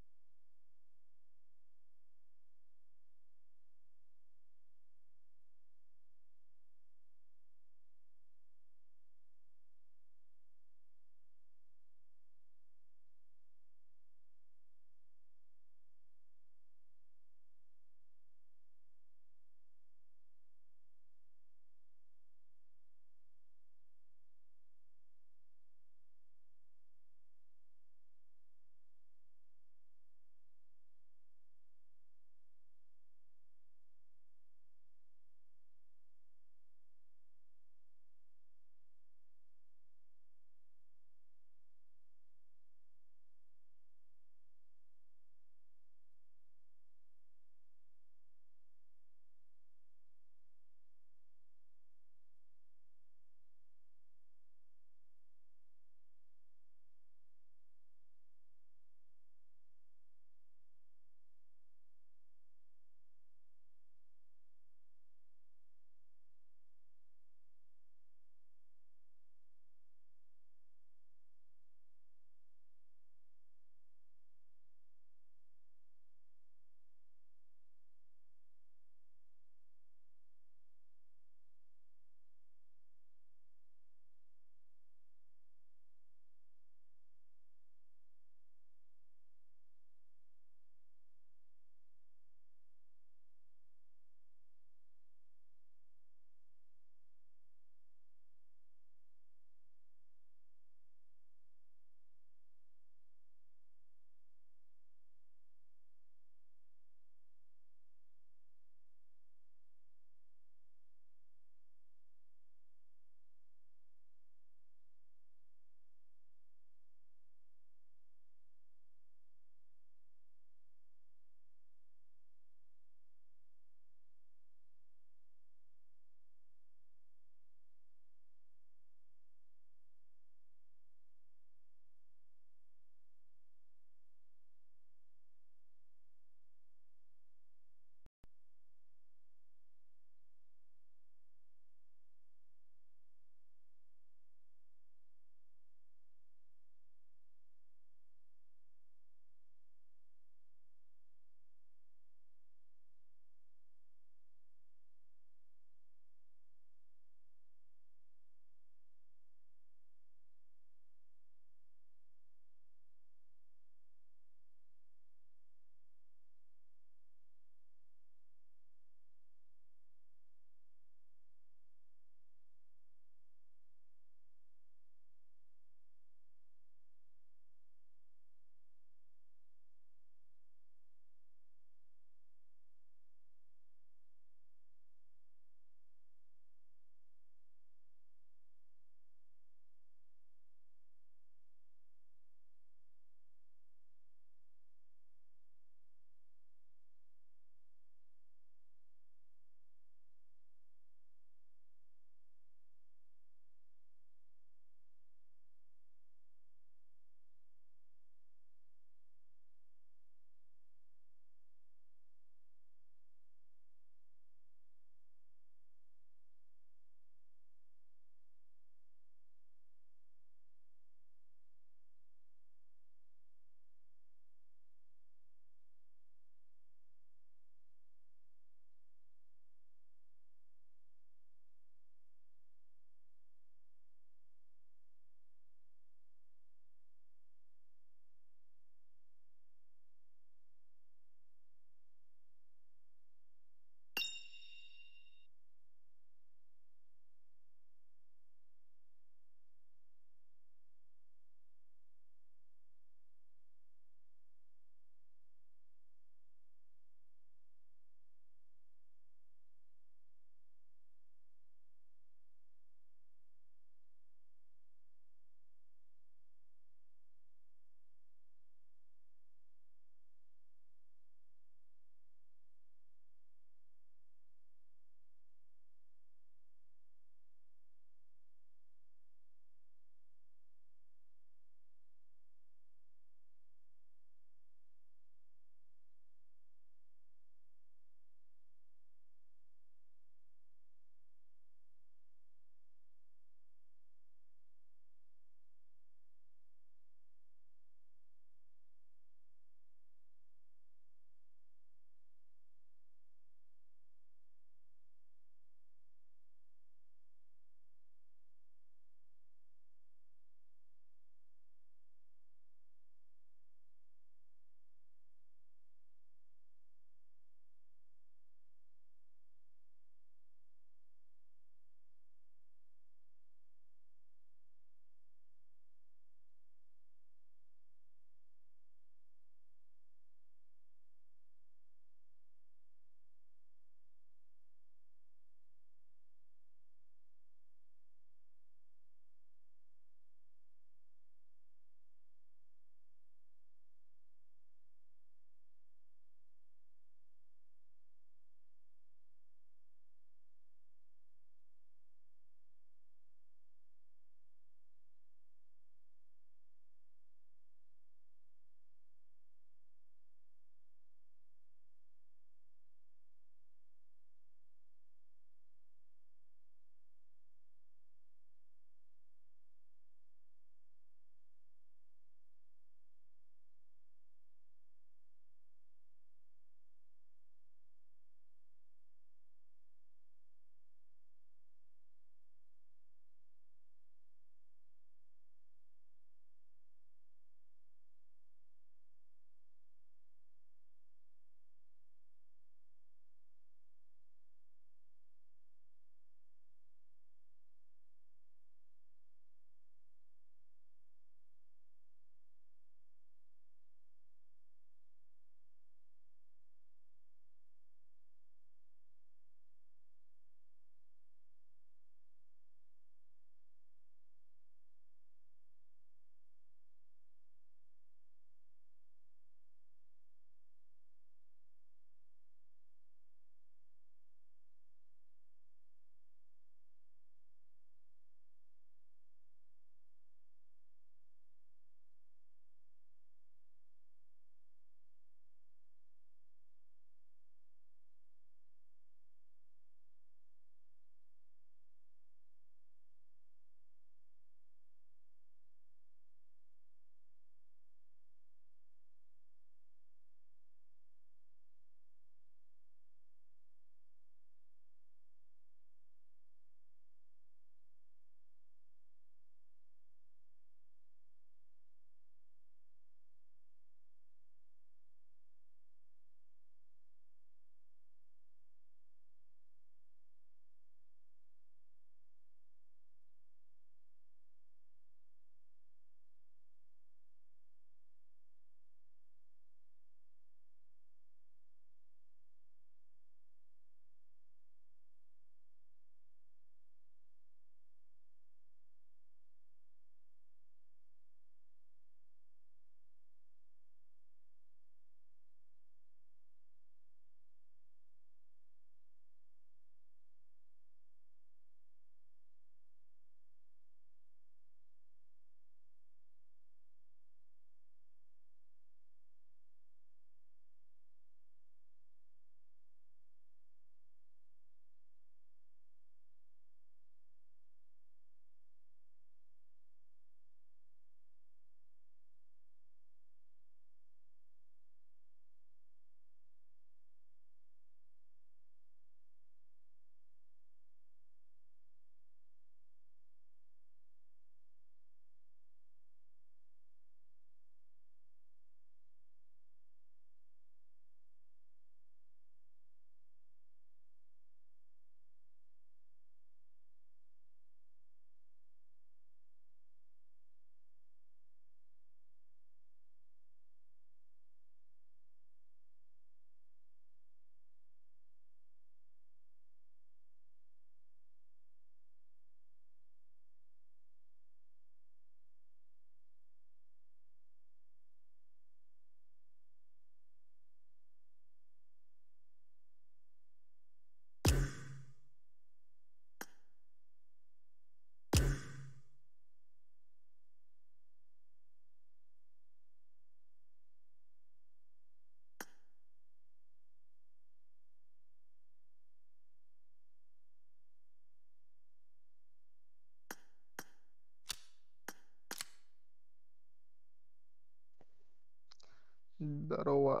Здорово.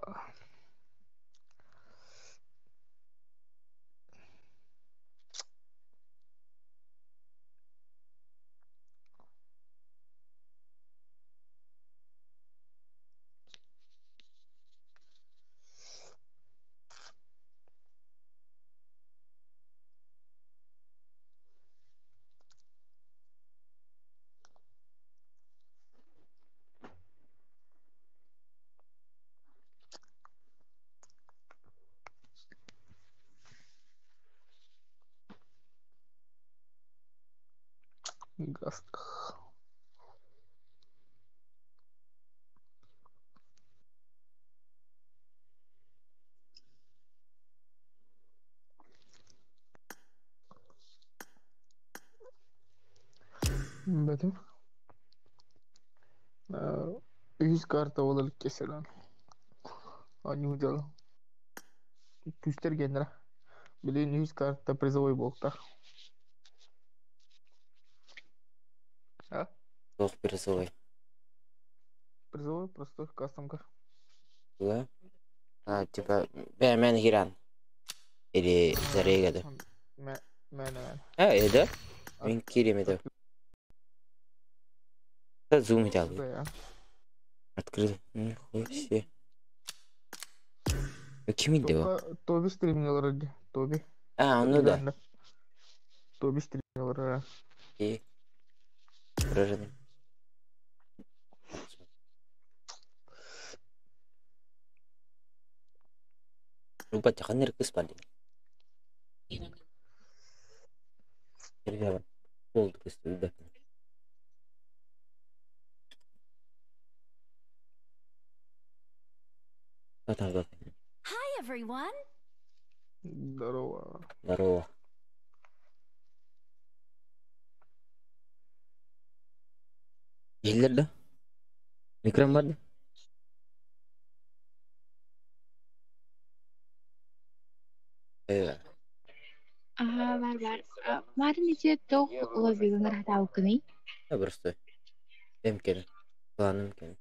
Гастах. Betul. 100 karta olarak keseler. Unusual. Küster genera. Bilin 100 karta призовой болта. А? Плохо пересылай. Призовой просто кастомка. Да? Типа, мен Хиран. Или Зарега, да? Мен. Да? Мен Кирим, это. Это зум делал. Да. Открыл. Нихуя себе. Kim indi o? Тоби стримлер. Тоби. Onu da. Тоби стримлер. İyi. Projenin. Lupa jangan nirkus padi. Jadi apa? Oldu kız udah. Kata apa? Hi everyone. Здорово. Здорово. Gila dah. Mikram banget. Бар. Марын иче тох лоббигыңар хатаукыны. Просто. Mümkün. Planım mümkün.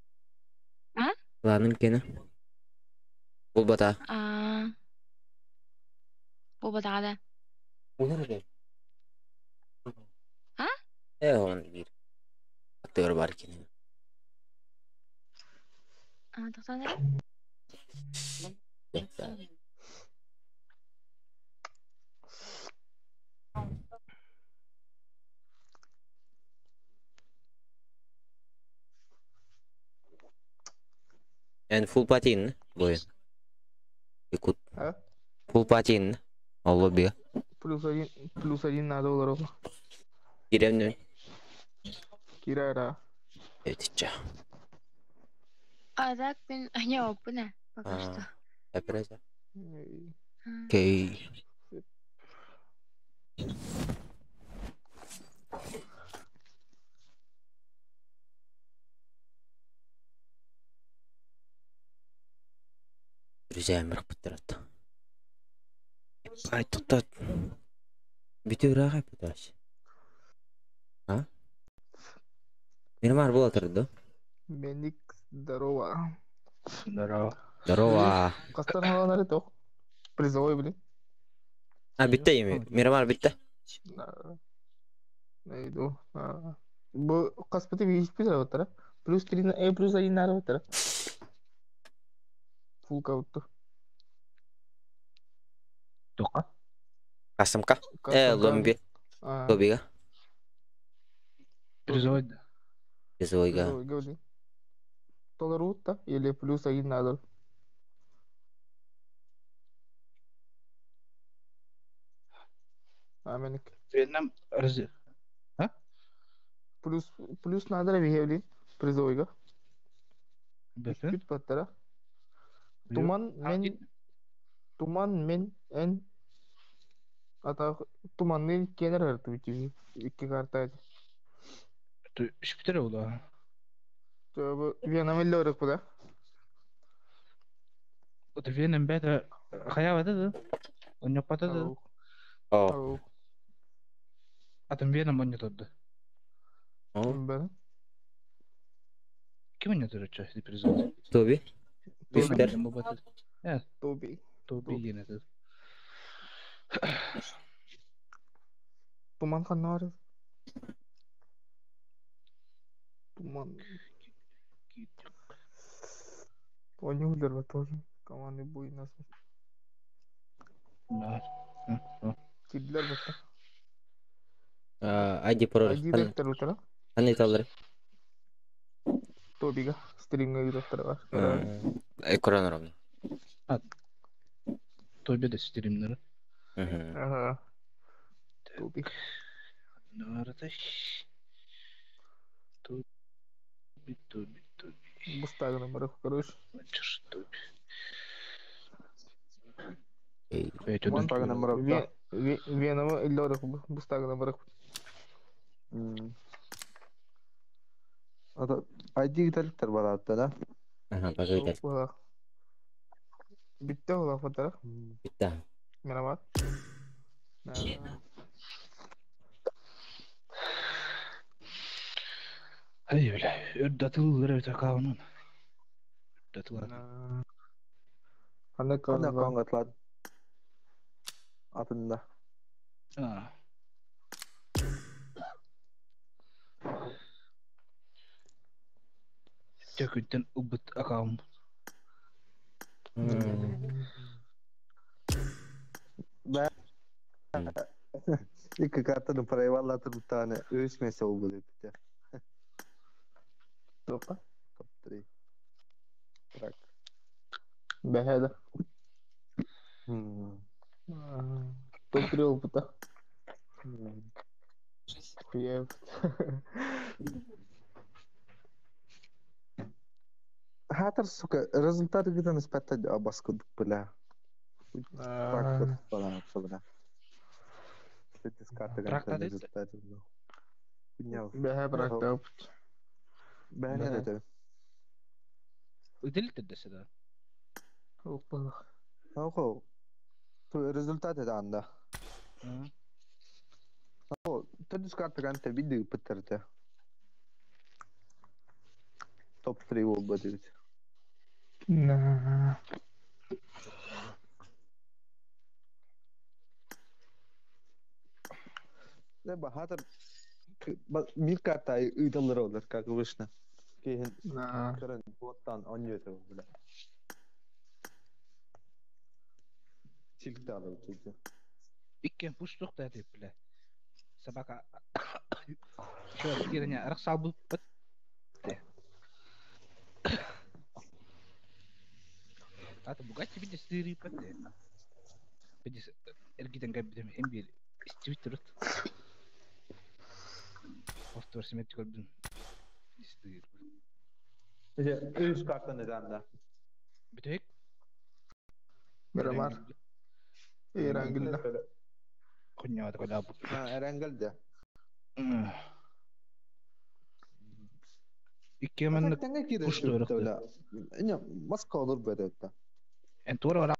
А? Planım mümkün. Бұл бата. Бұл батада. Olur mu? А? Он bir. Aktör var ki. Тоқтады. Yani full patin bu oyun. Ikut. А? Full patin. Allah bir. Плюс 1 надо долларов. Giremdim. Кирара. Evet içe. Так мен не опына. Пока что. Yapacağız. Okey. Друзья, мэр потрат. Ай, тут битүү рахай пытаешь. А? Мирмар было тұрды. Меник, здорово. Здорово. Здорово. Қастан аланары тоқ. Призовой, блин. Бітті еме. Мирмар бітті. Найду. Бұл қаспыты вейспі жарабаттара. плюс 1 нарабаттара. Фул каутты. Тоқа? Қасымқа? Ломби. Лобиға. Призовой. Призовойға. Призовойға. Толар утта. Или плюс 1 надо. Меник. Вьетнам разы. А? Плюс надо вейблин. Призовойға. Бәкі? Үт баттара. Туман мен эн ата туманны кенер арту бити 2 карта. Үш бітірі ола. Жабы Вьетнам өрөк буда. Оты Вьетнам бәді қая бады? Оньоқ бады? Атын Вьетнам оньо тұрды. Бәді? Кем оньо тұрды ча? Призовой. Тоби? Виктор. Тоби. Тоби gene tuh. Туман ханар. Туман. Тони удар тоже. Команды бой нас. Nah. Kidler бата. ID Pro. ID дефтер утра. Аны талар. Тобига. Стримге дефтер бар. Экран ровно. Tobi de streamleri. Ага. Тоби. Narada. Тоби. Бустага номер, короче. Тоби. Бустага номер. Венома Эльдора бустага номер. Ата ID гиталиктер бар атта да. Bagaylar. Bitti ola fotoğraf. Bitti. Merhaba. Hadi öyle. Ördatılır öte kavunun. Ördatılır. Anda kangatlar. Atında. Tökütten ubut akavun. İki kartını parayı vallahi bir tane ölçmese oldu bitti. Topa. Top 3. Bırak. Beheda. Top 3 oldu da. Приев. Хатар, сука, результаты где-то не спать, а баску бля. Трактор falan sonra. Bitti kartı Трактор результаты. Behe bıraktı. Ben ne dedim? Ödelik de dese de. Hoppa. Oho. Tu результаты da anda. Oho, tu kartı kan te video bitirdi. Top 3 oldu dedi. Nah. Ne bahadır bir kartayı ıydalır olur kakıvışına. Kehin kırın bottan oynuyordu böyle. Çilkte alır çünkü. İkken pustuk da deyip bile. Sabaka şöyle kiranya arak sabut bitti. Hatta bu kaç bir de sendiri bitti. Bir de ergiden kaybedem hem bir Twitter ut. Hafta simetrik oldun. İsteyir. İşte üst kartı neden de? Bir tek. Miramar. Erangel. Konya da kadar bu. Ha, Erangel de. İki hemen pustu öyle. Ne maska olur böyle de. Entora var.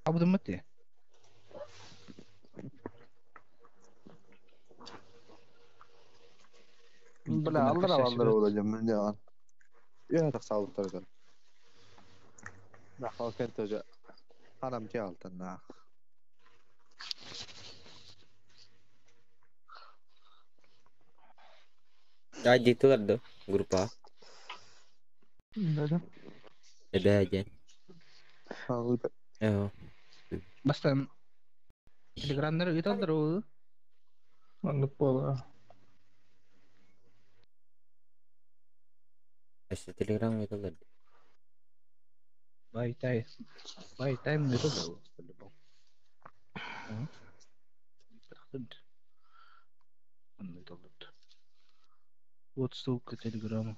Abudum bitti. Bile alır olacağım ben de an. Ya da sağlıkları da. Nah, halkın toca. Anam ki altın nah. Aja itu ada grup A. Ada. Ada aja. Udah. Ya. Bastan. Telegram'da itu terus. Anlık bola. Asli Telegram itu ada. By time itu baru. Terkent. Anlık oldu. WhatsApp ke Telegram.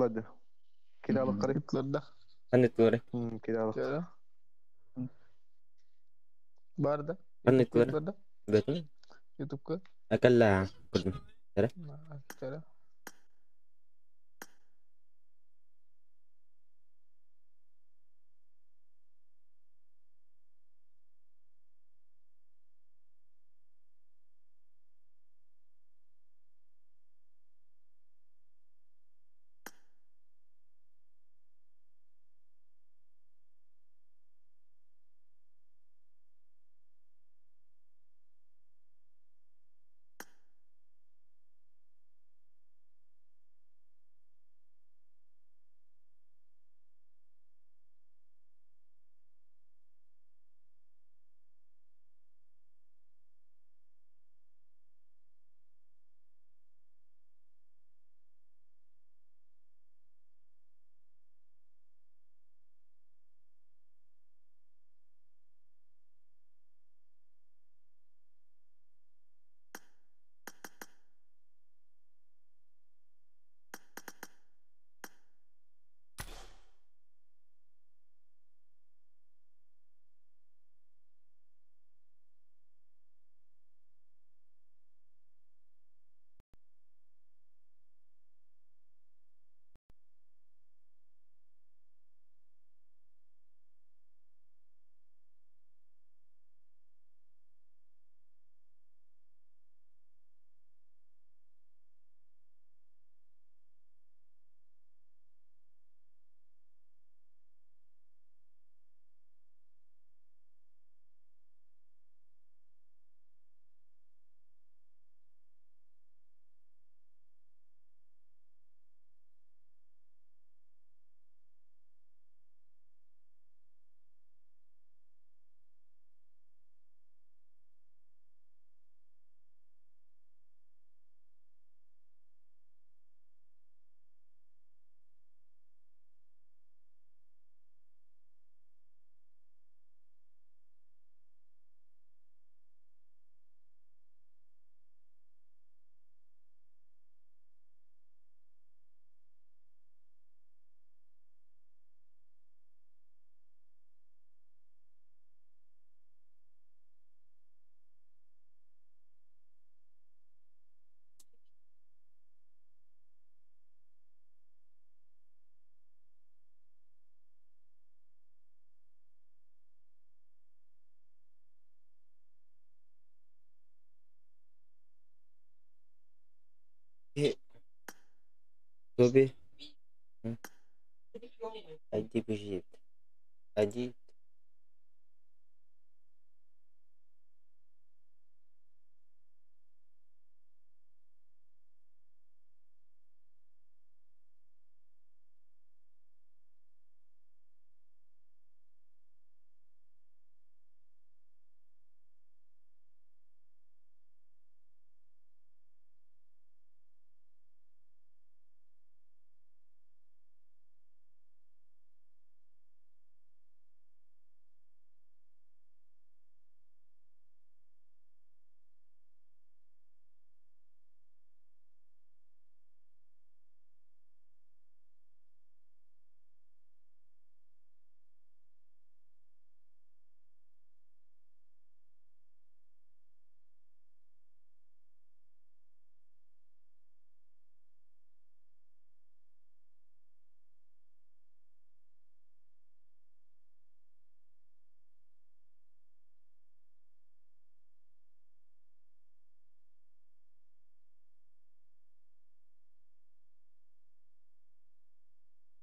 Kitladı. Kiralık karı. Kitladı. Kanit ko rin. Kiralık. Şöyle. Barda. Kanit ko rin. Kitladı. Betul. YouTube ko. Akala. Tara. Şöyle. Gobi. ID beşit. ID.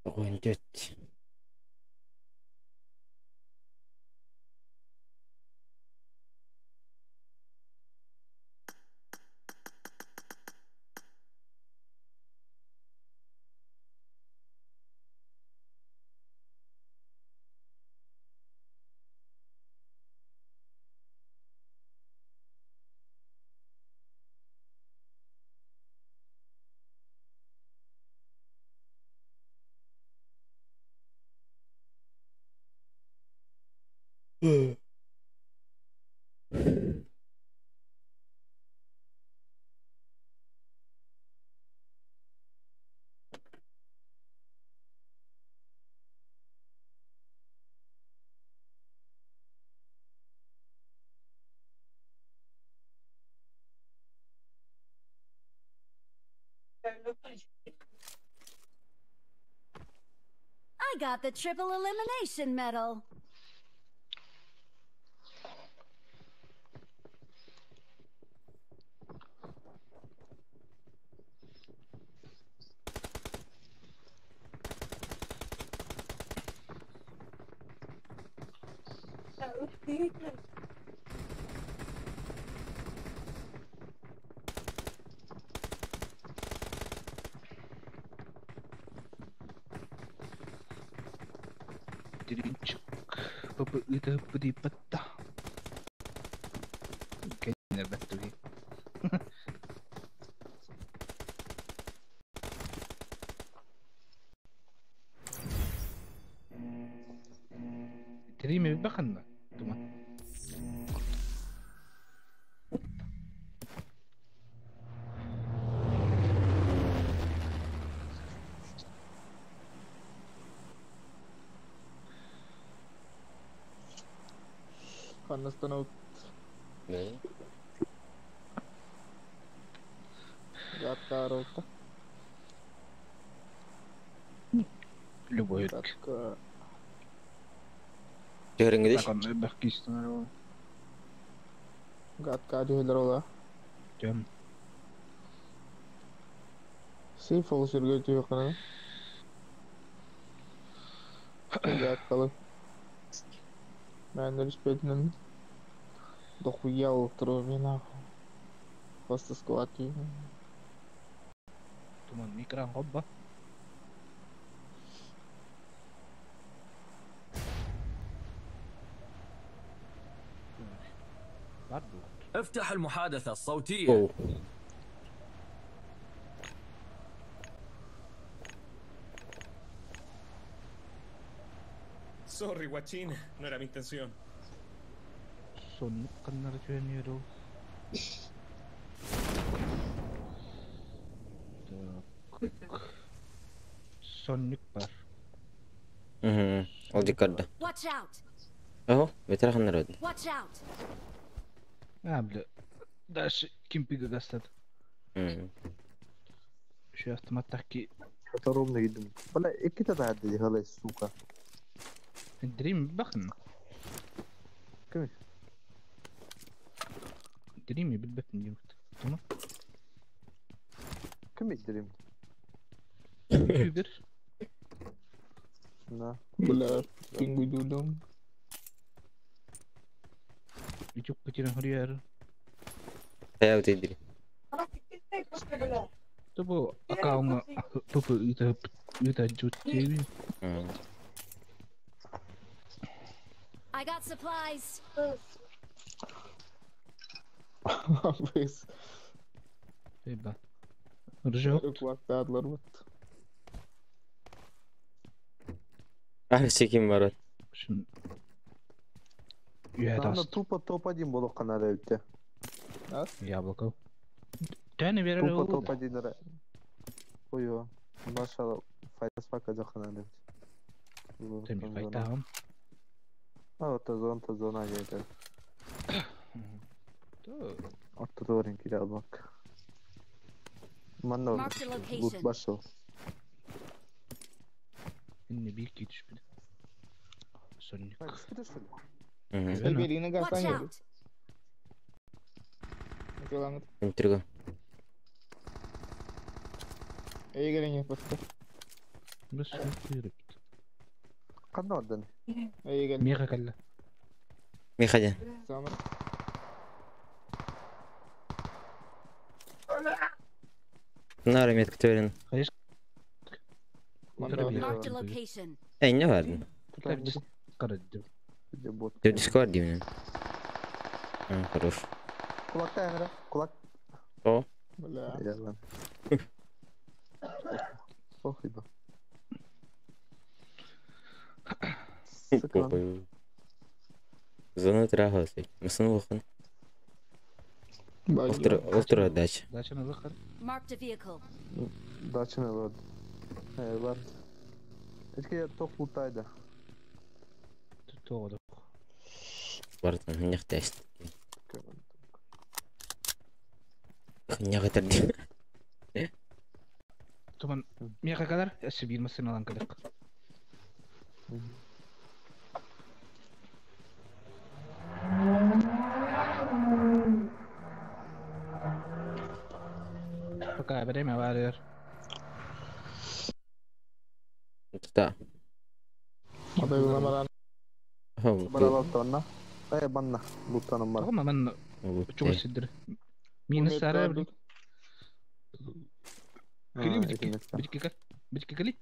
Ako hindi. got the triple elimination medal. Деринчик. Папа, это припадта. Конечно, батуги. Терими баханна. Тума. Ханнастан out. Не. Гатка рота. Любой. Гатка. You're English? Таком бахкистан. Гатка дюйлрола. Жам. Сейф ол жерге түйеқана. Гатқалы. Мен респектнен. Дохуя ултыру мен ағы. Просто склад түйе. Туман микран хобба. افتح المحادثة الصوتية. أوه. Sorry, guachín. No era mi intención. Sonic kan narjuniru. Sonic par. Ол дикарда. Watch out! Ого, ветер ханарод. Watch out! Бля. Дальше кимпига гастат. Şu автоматтаки. Fotoğrafımla gittim. Bana iki tane hadi hala suka. Dream bakın. Kim? Dream'i bilbettin yumurta. Tamam. Kim Dream? Bir. Na. Bula pingu dudum. Çok kecilan hariyer. Saya tedri. Tuh akau pupu itu juti. I got supplies. Biz. Eba. Rıcak. Vakti adlar var. Her çekim var. Şimdi. Sana топ один болу канада өтті. Яблоко. Тәні берер Тупо топ один ра. Ой, машала файтас пока за канада. Теми файтам. А вот зона geldi. Orta doğru kira bak. Manno. Bu başo. İnne bir iki düş bir. Sonic. Elbirine gastan geldi. Kelanget. Intriga. İyi gelen yapıttı. Bas yürü. Kandı oradan. İyi gelen. Miha kalla. Mihaja. Tamam. Nara metki tören. Hayır. Marked a location. Ne vardın? Karadım. Ты Discord именно. Хорош. Kulakta Emre. Kulak. О. Bla. Yalan. Oh iba. Похуй. Зону трахался. Мы снова хан. Ultra дача. Дача на выход. Marked a vehicle. Дача ne var? Var. Keşke tok lootaydı. Doğru. Бартон, не хтест. Не гатырды. Tuman miha kadar? Asibir masın alan kadar. Pakai apa deh mau warir? Tak. Apa yang nama Oh, berapa tahun? Banna buta nomor. Aku mana? Coba sidir. Minus cara beli. Kali biji kali.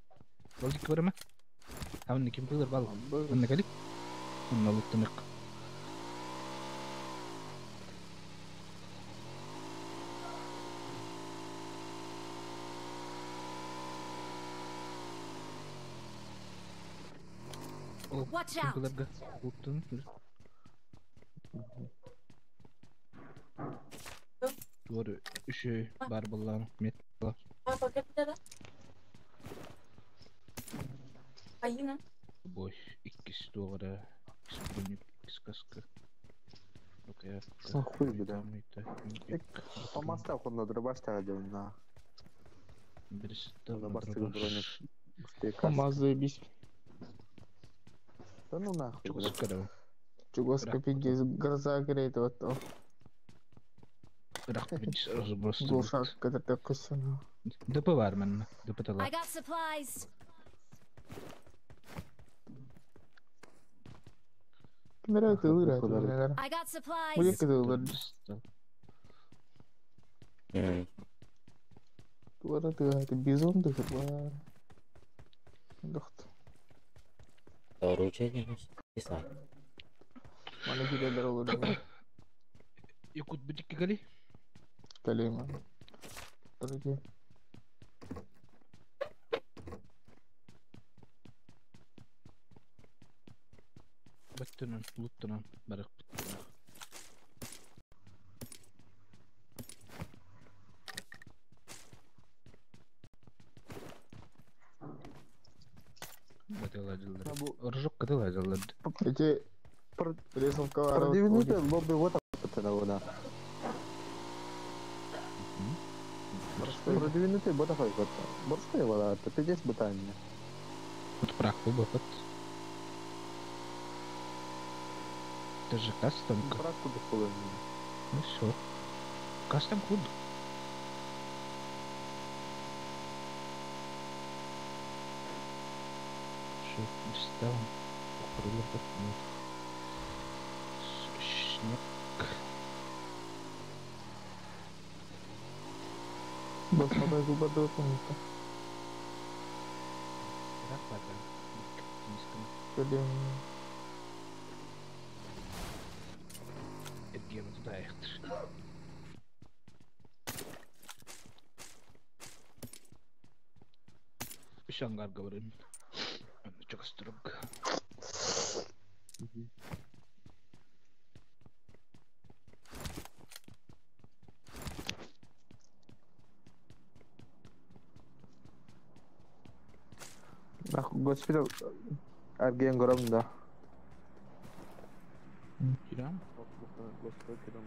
Kalau di kamera mah, kamu nih kim keluar bal. Mana kali? Mana lu tenek? Watch out! Keluar gak? Butun. Doğru şey barballar metler. Ayına. Boş ikisi doğru. İkisi ikisi kaskı. Okey. Хуй бля. Помаста охотно дробашта делна. Birisi de Дробашта броник. Помаз заебись. Да ну нахуй. Çok sıkıyorum. Чугоска пиздец, гроза греет вот то. Bırak bir rozbrostu. Глушак, когда ты кусана. Dıpı var bende. Dıpı da I var. got supplies. Камера ты играет. I got supplies. Будет ты играть. Туара ты это бизон ты бар. Дохт. Оружие не знаю. Mana kita dulu dulu. Ikut butik kali. Kali mana? Terus dia. Battunan, luttunan, barak. Betul aja lah. Orjok betul aja lah. Эти резал коваров. Продвинутый лобби вот это вода. Продвинутый ботафай вот. Борской вода, ты здесь ботание. Вот праху бот. Это же кастом. Праху дохуя. Ну все. Кастом худ. Что достал? Прилетел. Снег. Басмадай зуба до помните. Калим. Edgem tutta efter. Şangar gavarın. Çok strong. Aku госпиталь арген горам да. Kiram. Госпиталь кирам.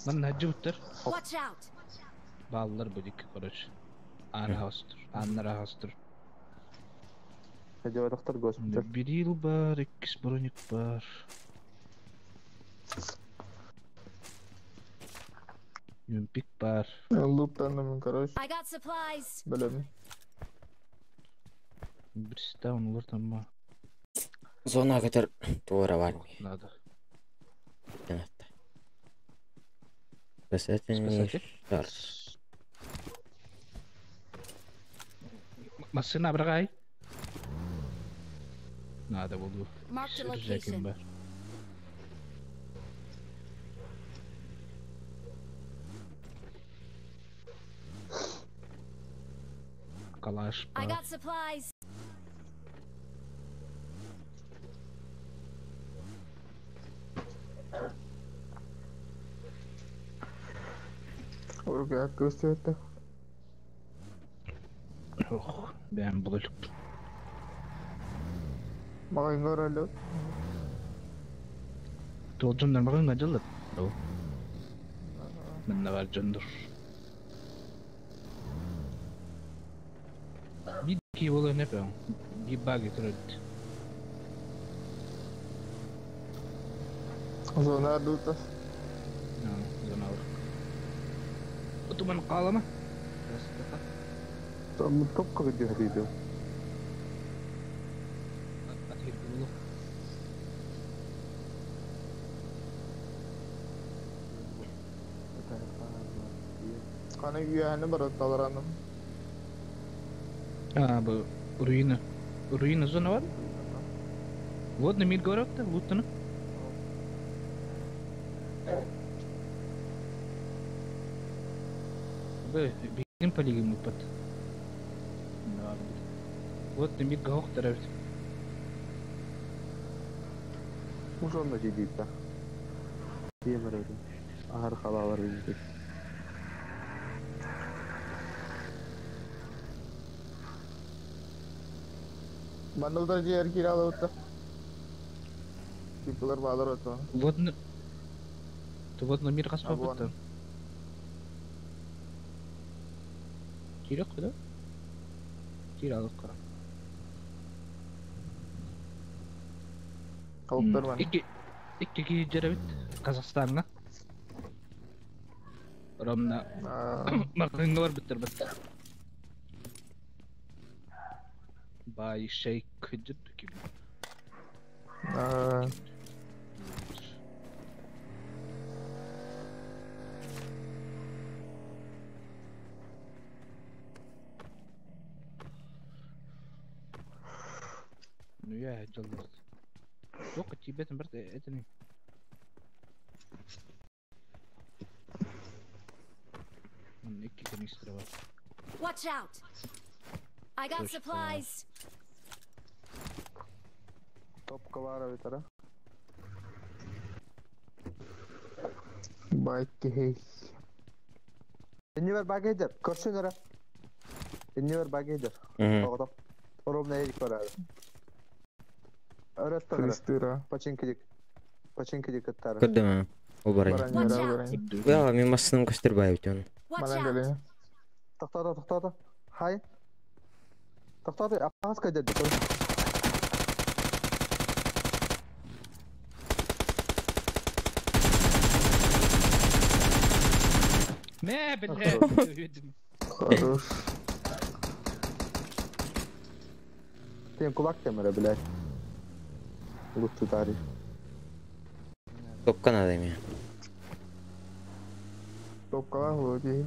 Lan hacı bitter. Watch out! Bağlılar böcek koruş. Anra hastır. Anra hastır. Hadi o doktor госпиталь. Bir yıl var, ikisi bronik var. Юмпик бар. Луптаным, короче. I got supplies. Блин. Birisi de onu tamam. Zona kadar doğru var mı? Надо. Evet. Спасательный шар. Masını bırakay. Надо буду. Marked a Sürecek location. var. Kalaş I var. got supplies. Or क्या कुछ होता? Yok, ben buldum. Makan goralo. Tolcumdan bakın acılı. O. Ben de var candır. Ки боло не пең. Би баги турат. Зона дута. Занаур. Утуман қалама. Там топка где ходит. Атхир боло. Kana güvenli baratalar anam. Bu руина. Руина зона var. Вот на мид говорят-то, вот она. Бегим по лиге мы под. Вот на мид гаух таравит. Уже он начинает, да. Где мы говорим? Ахар халавар видите. Манудар जी यार कीड़ा होता पिपलर बादर होता Вот на... То вот на мир распапа-то. Кирек, да? Киралка. Кауптар Икки жарабит Казахстанга. Ромна. Мақынға бар біттір бітті. Бай шейк күдіп кебі. Ну я жалдыз. Только тебе там это не. Икки канистра бар. Watch out! I got supplies. Топка var bir tara. Bike hey. Иннивер багейдер, көрсөнөрө. Иннивер багейдер. Тогодо. Оромна эрик бар ары. Өрөттөр. Кристира. Починкидик аттары. Көрдөм. Ол барайын. Я мен массаның көстөрбай бит оны. Мана келе. Токтоду. Хай. Токтоду, апас кайдады. Не, блядь. Хорош. Тем кулак темере, блядь. Лутту тари. Топка надо мне. Топка var hoji.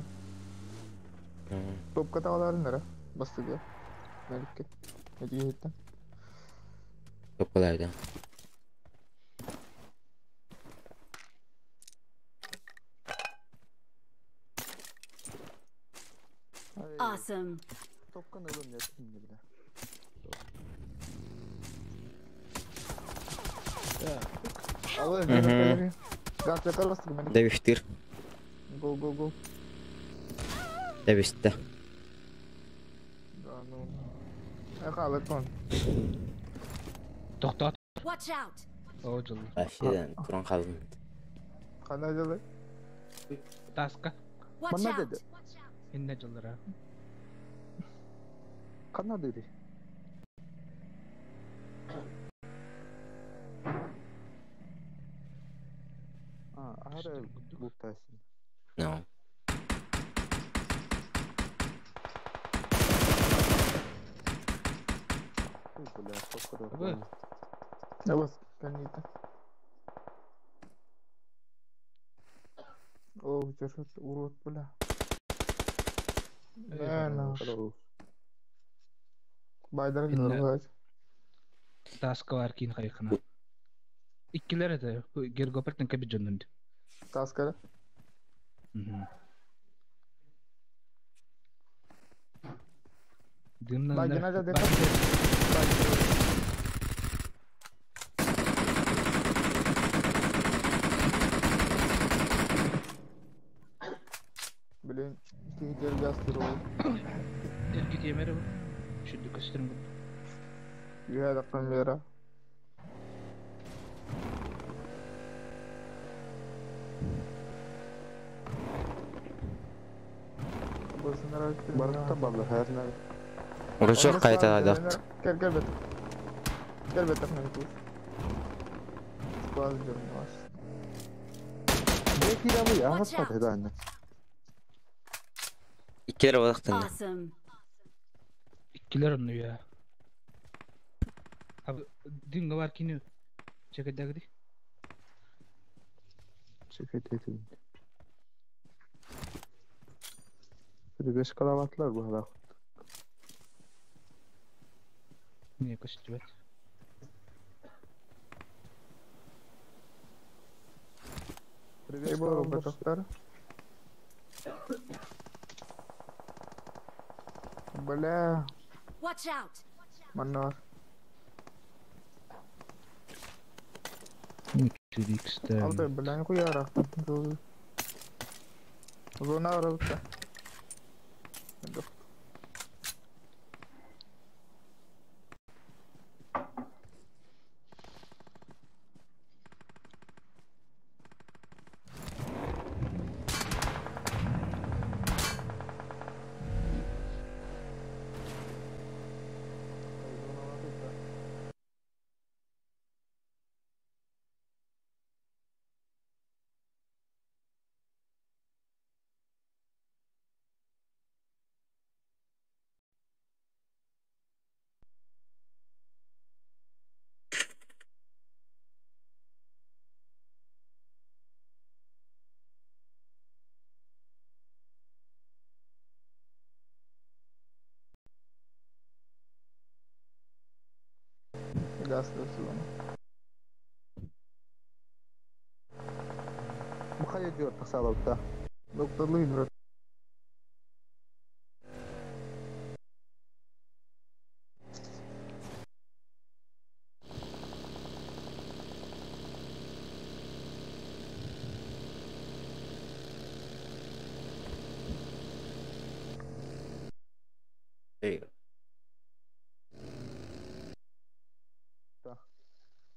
Topka tavalar nere? Bastı diyor. Melike. Ne diyor hitta? Topkalarda. Awesome. Topkan ölüm ne şimdi bile. Allah Allah. Gaz yakar bastı beni. Deviştir. Go. Devişti. Akalet on. Toxtat. Watch out! O жылы. Başlayan turan kaldım. Qanday жылы? Taska. Watch Mana out! dedi. Inne жылдары. Kana dedi. Ahara butasın. No. Evet, kanita. Oh, cerut urut pula. Nah. Bayдар gidiyor. Taska var kiin kayıkına. İkkileri de Gergopert'in kabi canlandı. Taska. Bagina da dekha. Bilin teacher gastro. Erkek yemere bu. Şuddu kastırım bu. Ya da kamera. Barıkta balı her ne. Урушок кайта адакт. Gel bet. Gel bet takma bir. Bazı canım var. Ne kiramı ya? Watch Nasıl out. patladı anne? Ikkilere adaktan. Awesome. İkkiler onu ya. Abi dinga var kini. Çeket dagdi. Çeket etin. Bir 5 kalavatlar bu hala. Niye kaçtı bet? Ey bu bataklar. Bala. Watch out. Mana var. X'te. Aldı bala'yı koy yara. Zona var orada. Gaz sızlama. Bu kadar diyor tasarrufta. Doktorlu hidrat.